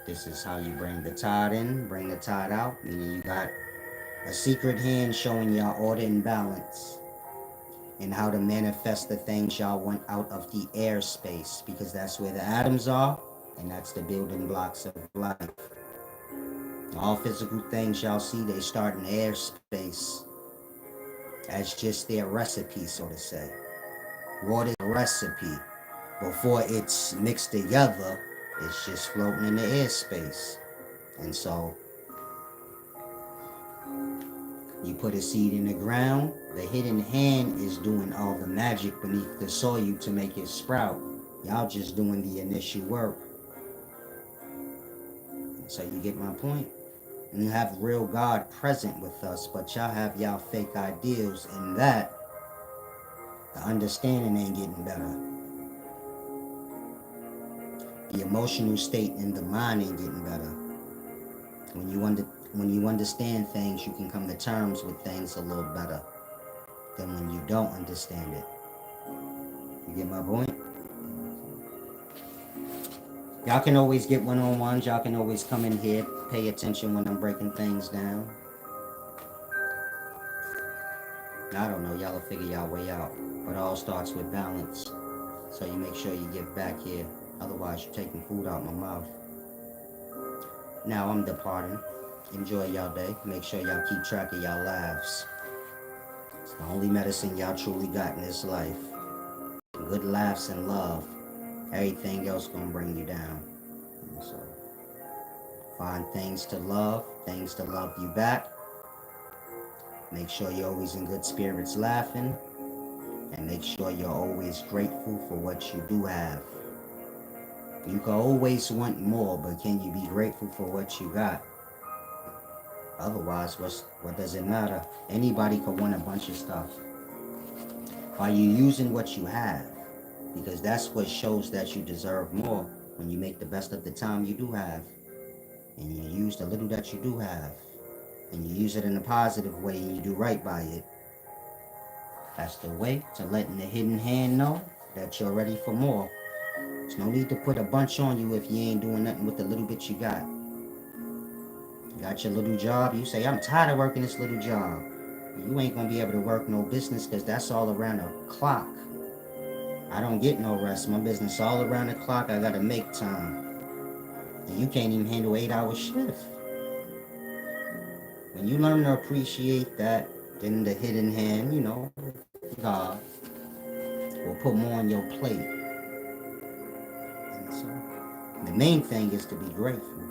S1: This is how you bring the tide in, bring the tide out. Meaning you got a secret hand showing y'all order and balance and how to manifest the things y'all want out of the airspace, because that's where the atoms are and that's the building blocks of life. All physical things y'all see, they start in airspace as just their recipe, so to say. Water's a recipe. Before it's mixed together, it's just floating in the airspace. And so you put a seed in the ground, the hidden hand is doing all the magic beneath the soil to make it sprout. Y'all just doing the initial work. So you get my point? You have real God present with us, but y'all have y'all fake ideals, and that the understanding ain't getting better. The emotional state in the mind ain't getting better. When you understand things, you can come to terms with things a little better than when you don't understand it. You get my point? Y'all can always get one-on-ones. Y'all can always come in here, pay attention when I'm breaking things down. I don't know, y'all will figure y'all way out. But it all starts with balance. So you make sure you get back here. Otherwise, you're taking food out my mouth. Now I'm departing. Enjoy y'all day. Make sure y'all keep track of y'all laughs. It's the only medicine y'all truly got in this life. Good laughs and love. Everything else gonna bring you down. And so find things to love you back. Make sure you're always in good spirits laughing. And make sure you're always grateful for what you do have. You can always want more, but can you be grateful for what you got? Otherwise, what does it matter? Anybody could want a bunch of stuff. Are you using what you have? Because that's what shows that you deserve more, when you make the best of the time you do have. And you use the little that you do have. And you use it in a positive way and you do right by it. That's the way to letting the hidden hand know that you're ready for more. There's no need to put a bunch on you if you ain't doing nothing with the little bit you got. You got your little job, you say, I'm tired of working this little job. You ain't gonna be able to work no business because that's all around the clock. I don't get no rest. My business all around the clock. I gotta make time. And you can't even handle 8-hour shift. When you learn to appreciate that, then the hidden hand, God, will put more on your plate. And so, the main thing is to be grateful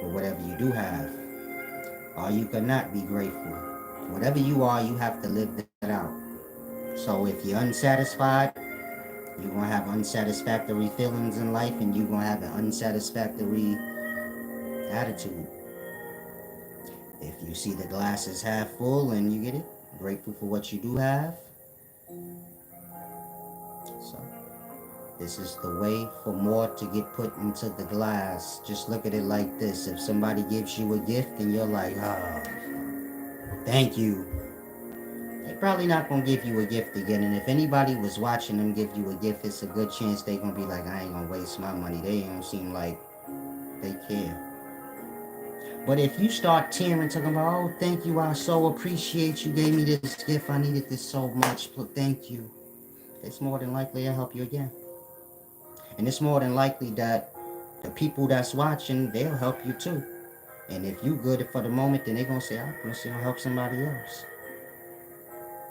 S1: for whatever you do have. Or you cannot be grateful. Whatever you are, you have to live that out. So if you're unsatisfied, you're going to have unsatisfactory feelings in life, and you're going to have an unsatisfactory attitude. If you see the glass is half full and you get it, grateful for what you do have. So this is the way for more to get put into the glass. Just look at it like this. If somebody gives you a gift and you're like, oh, thank you, they're probably not going to give you a gift again. And if anybody was watching them give you a gift, it's a good chance they're going to be like, I ain't going to waste my money. They don't seem like they care. But if you start tearing, talking about, oh, thank you, I so appreciate you gave me this gift. I needed this so much. Thank you. It's more than likely to help you again. And it's more than likely that the people that's watching, they'll help you too. And if you good for the moment, then they're going to say, I'm going to help somebody else.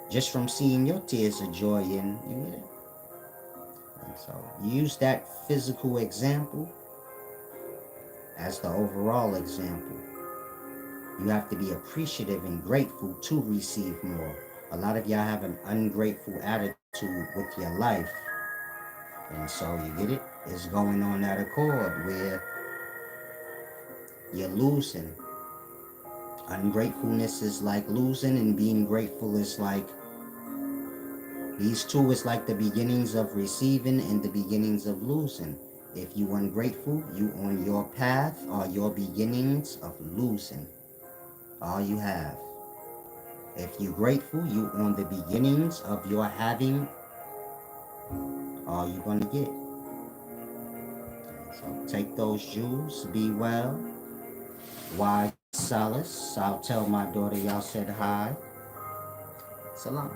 S1: Just from seeing your tears of joy and you get it. And so use that physical example as the overall example. You have to be appreciative and grateful to receive more. A lot of y'all have an ungrateful attitude with your life. And so you get it? It's going on that accord where you're losing. Ungratefulness is like losing, and being grateful is like, these two is like the beginnings of receiving and the beginnings of losing. If you ungrateful, you on your path or your beginnings of losing. All you have. If you grateful, you on the beginnings of your having all you gonna get. So take those jewels, be well. Wise solace. I'll tell my daughter y'all said hi. Salam.